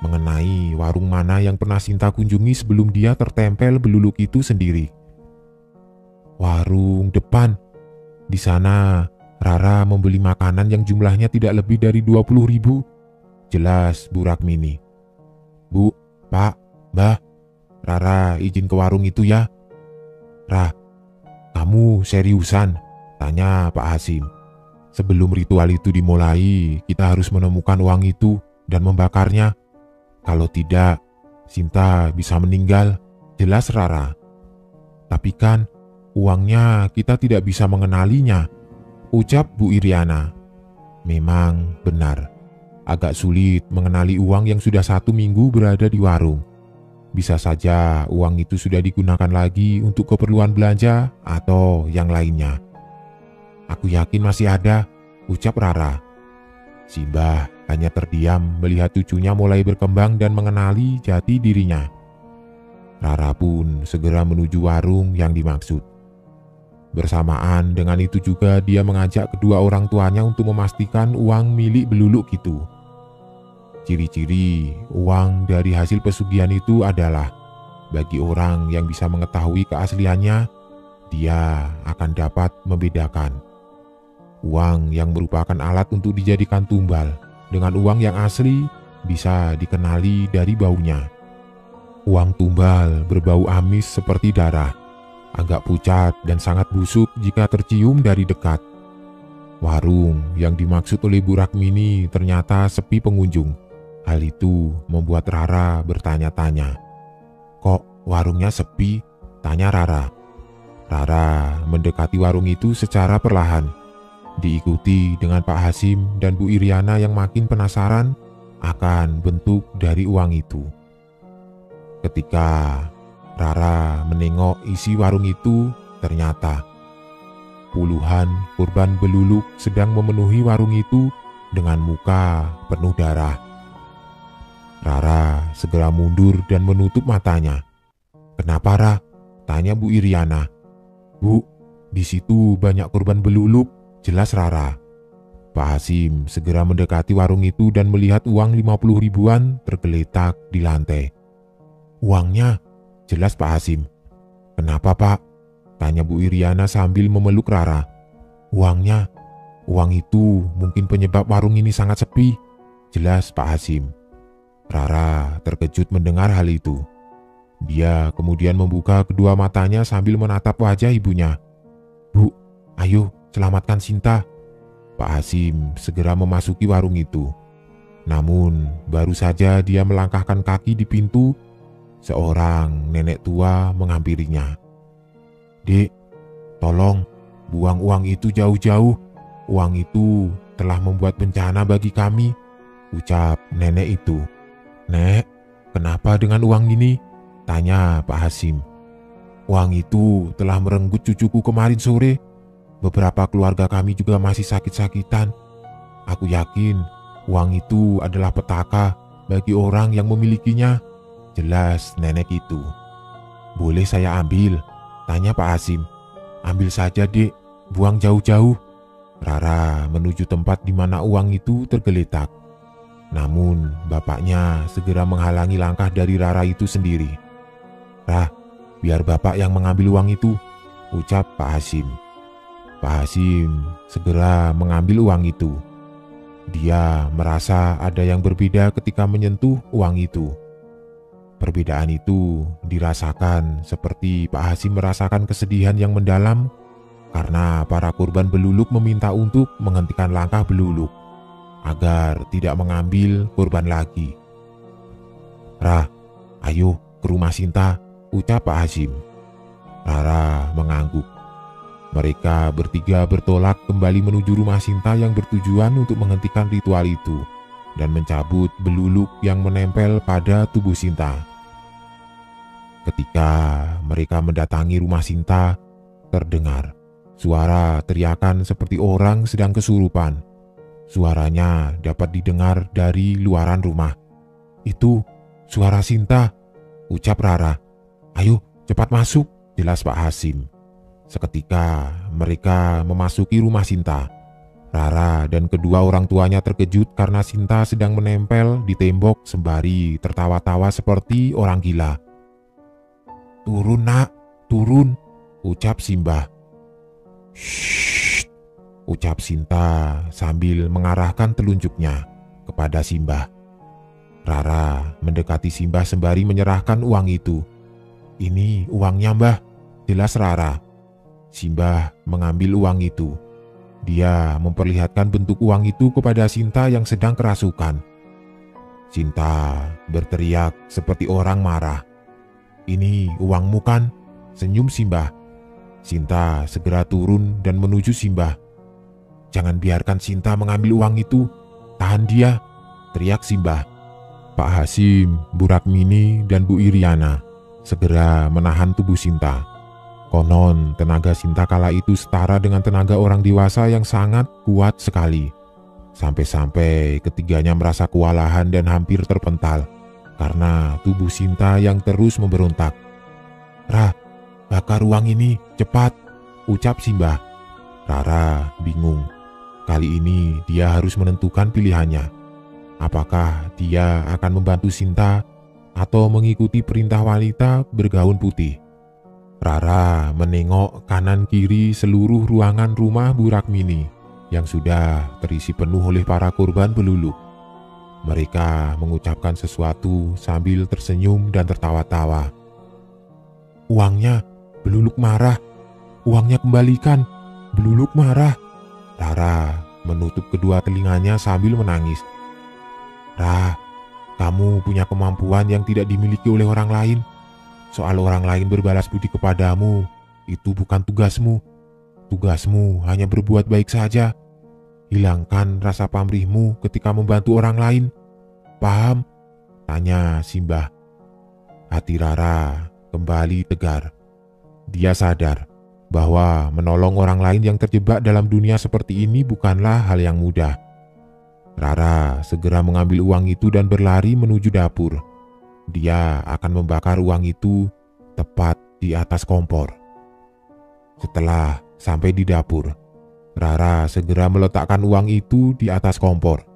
mengenai warung mana yang pernah Sinta kunjungi sebelum dia tertempel beluluk itu sendiri. Warung depan. Di sana Rara membeli makanan yang jumlahnya tidak lebih dari 20.000. Jelas Bu Ratmini. Bu, Pak, Mbah, Rara izin ke warung itu ya. Ra, kamu seriusan? Tanya Pak Hasim. Sebelum ritual itu dimulai, kita harus menemukan uang itu dan membakarnya. Kalau tidak, Sinta bisa meninggal, jelas Rara. Tapi kan, uangnya kita tidak bisa mengenalinya, ucap Bu Iriana. Memang benar, agak sulit mengenali uang yang sudah 1 minggu berada di warung. Bisa saja uang itu sudah digunakan lagi untuk keperluan belanja atau yang lainnya. Aku yakin masih ada, ucap Rara. Simbah hanya terdiam melihat cucunya mulai berkembang dan mengenali jati dirinya. Rara pun segera menuju warung yang dimaksud. Bersamaan dengan itu juga dia mengajak kedua orang tuanya untuk memastikan uang milik Beluluk itu. Ciri-ciri uang dari hasil pesugihan itu adalah bagi orang yang bisa mengetahui keasliannya, dia akan dapat membedakan uang yang merupakan alat untuk dijadikan tumbal dengan uang yang asli bisa dikenali dari baunya. Uang tumbal berbau amis seperti darah, agak pucat dan sangat busuk jika tercium dari dekat. Warung yang dimaksud oleh Bu Rakmini ternyata sepi pengunjung. Hal itu membuat Rara bertanya-tanya. Kok warungnya sepi? Tanya Rara. Rara mendekati warung itu secara perlahan, diikuti dengan Pak Hasim dan Bu Iriana yang makin penasaran akan bentuk dari uang itu. Ketika Rara menengok isi warung itu, ternyata puluhan korban Beluluk sedang memenuhi warung itu dengan muka penuh darah. Rara segera mundur dan menutup matanya. Kenapa, Ra? Tanya Bu Iriana. Bu, di situ banyak korban Beluluk, jelas Rara. Pak Hasim segera mendekati warung itu dan melihat uang 50 ribuan tergeletak di lantai. Uangnya, jelas Pak Hasim. Kenapa, Pak? Tanya Bu Iriana sambil memeluk Rara. Uangnya, uang itu mungkin penyebab warung ini sangat sepi, jelas Pak Hasim. Rara terkejut mendengar hal itu. Dia kemudian membuka kedua matanya sambil menatap wajah ibunya. Bu, ayo selamatkan Sinta. Pak Hasim segera memasuki warung itu. Namun baru saja dia melangkahkan kaki di pintu, seorang nenek tua menghampirinya. Dek, tolong buang uang itu jauh-jauh. Uang itu telah membuat bencana bagi kami, ucap nenek itu. Nek, kenapa dengan uang ini? Tanya Pak Hasim. Uang itu telah merenggut cucuku kemarin sore. Beberapa keluarga kami juga masih sakit-sakitan. Aku yakin uang itu adalah petaka bagi orang yang memilikinya, jelas nenek itu. Boleh saya ambil? Tanya Pak Hasim. Ambil saja, Dek, buang jauh-jauh. Rara menuju tempat di mana uang itu tergeletak. Namun bapaknya segera menghalangi langkah dari Rara itu sendiri. Rah, biar bapak yang mengambil uang itu, ucap Pak Hasim. Pak Hasim segera mengambil uang itu. Dia merasa ada yang berbeda ketika menyentuh uang itu. Perbedaan itu dirasakan seperti Pak Hasim merasakan kesedihan yang mendalam karena para korban Beluluk meminta untuk menghentikan langkah Beluluk agar tidak mengambil korban lagi. Rah, ayo ke rumah Sinta, ucap Pak Hasim. Rara mengangguk. Mereka bertiga bertolak kembali menuju rumah Sinta yang bertujuan untuk menghentikan ritual itu dan mencabut Beluluk yang menempel pada tubuh Sinta. Ketika mereka mendatangi rumah Sinta, terdengar suara teriakan seperti orang sedang kesurupan. Suaranya dapat didengar dari luaran rumah. Itu suara Sinta, ucap Rara. Ayo cepat masuk, jelas Pak Hasim. Seketika mereka memasuki rumah Sinta. Rara dan kedua orang tuanya terkejut karena Sinta sedang menempel di tembok sembari tertawa-tawa seperti orang gila. Turun nak, turun, ucap Simbah. Shh, ucap Sinta sambil mengarahkan telunjuknya kepada Simbah. Rara mendekati Simbah sembari menyerahkan uang itu. Ini uangnya, Mbah, jelas Rara. Simbah mengambil uang itu. Dia memperlihatkan bentuk uang itu kepada Sinta yang sedang kerasukan. Sinta berteriak seperti orang marah. Ini uangmu kan? Senyum Simbah. Sinta segera turun dan menuju Simbah. Jangan biarkan Sinta mengambil uang itu. Tahan dia, teriak Simbah. Pak Hasim, Bu Ratmini, dan Bu Iriana segera menahan tubuh Sinta. Konon tenaga Sinta kala itu setara dengan tenaga orang dewasa yang sangat kuat sekali. Sampai-sampai ketiganya merasa kewalahan dan hampir terpental karena tubuh Sinta yang terus memberontak. "Rah, bakar ruang ini, cepat!" ucap Simbah. Rara bingung. Kali ini dia harus menentukan pilihannya. Apakah dia akan membantu Sinta atau mengikuti perintah wanita bergaun putih? Rara menengok kanan kiri seluruh ruangan rumah Bu Ratmini yang sudah terisi penuh oleh para korban beluluk. Mereka mengucapkan sesuatu sambil tersenyum dan tertawa-tawa. "Uangnya, Beluluk marah. Uangnya kembalikan, Beluluk marah." Rara menutup kedua telinganya sambil menangis. "Rah, kamu punya kemampuan yang tidak dimiliki oleh orang lain. Soal orang lain berbalas budi kepadamu, itu bukan tugasmu. Tugasmu hanya berbuat baik saja. Hilangkan rasa pamrihmu ketika membantu orang lain. Paham?" tanya Simbah. Hati Rara kembali tegar. Dia sadar bahwa menolong orang lain yang terjebak dalam dunia seperti ini bukanlah hal yang mudah. Rara segera mengambil uang itu dan berlari menuju dapur. Dia akan membakar uang itu tepat di atas kompor. Setelah sampai di dapur, Rara segera meletakkan uang itu di atas kompor.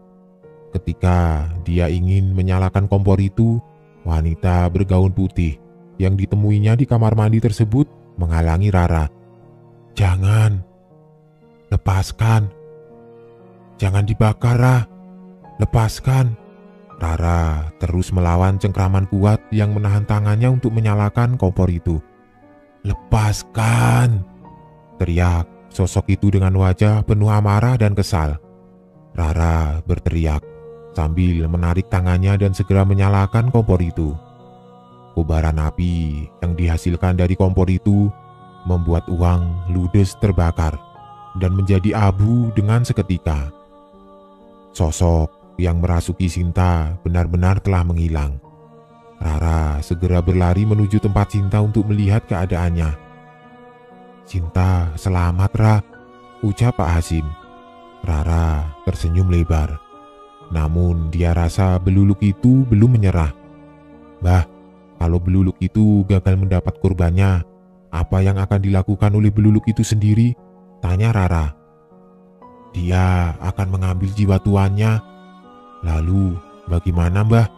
Ketika dia ingin menyalakan kompor itu, wanita bergaun putih yang ditemuinya di kamar mandi tersebut menghalangi Rara. "Jangan, lepaskan. Jangan dibakar, Rah. Lepaskan." Rara terus melawan cengkraman kuat yang menahan tangannya untuk menyalakan kompor itu. "Lepaskan!" teriak sosok itu dengan wajah penuh amarah dan kesal. Rara berteriak sambil menarik tangannya dan segera menyalakan kompor itu. Kobaran api yang dihasilkan dari kompor itu membuat uang ludes terbakar dan menjadi abu dengan seketika. Sosok yang merasuki Sinta benar-benar telah menghilang. Rara segera berlari menuju tempat Sinta untuk melihat keadaannya. "Sinta selamat, Ra," ucap Pak Hasim. Rara tersenyum lebar. Namun dia rasa Beluluk itu belum menyerah. "Bah, kalau Beluluk itu gagal mendapat korbannya, apa yang akan dilakukan oleh Beluluk itu sendiri?" tanya Rara. "Dia akan mengambil jiwa tuannya. Lalu bagaimana, Mbah?"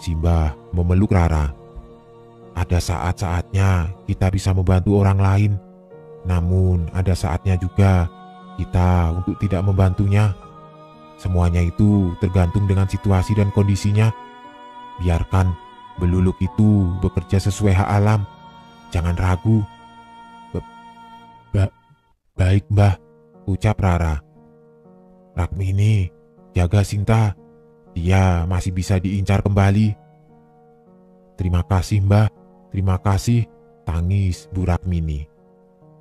Simbah memeluk Rara. "Ada saat-saatnya kita bisa membantu orang lain, namun ada saatnya juga kita untuk tidak membantunya. Semuanya itu tergantung dengan situasi dan kondisinya. Biarkan Beluluk itu bekerja sesuai hak alam. Jangan ragu." Baik, Mbah," ucap Rara. "Ratmini, jaga Sinta. Dia masih bisa diincar kembali." "Terima kasih, Mbah. Terima kasih," tangis Bu Ratmini.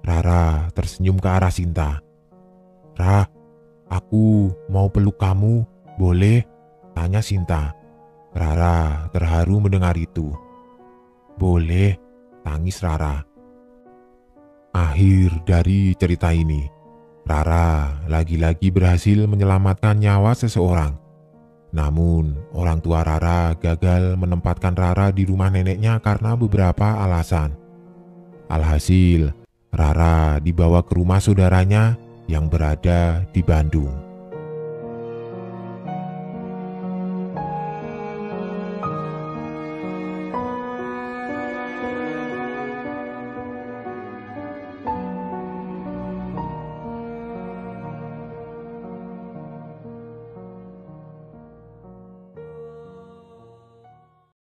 Rara tersenyum ke arah Sinta. "Rah, aku mau peluk kamu, boleh?" tanya Sinta. Rara terharu mendengar itu. "Boleh," tangis Rara. Akhir dari cerita ini, Rara lagi-lagi berhasil menyelamatkan nyawa seseorang. Namun, orang tua Rara gagal menempatkan Rara di rumah neneknya karena beberapa alasan. Alhasil, Rara dibawa ke rumah saudaranya yang berada di Bandung.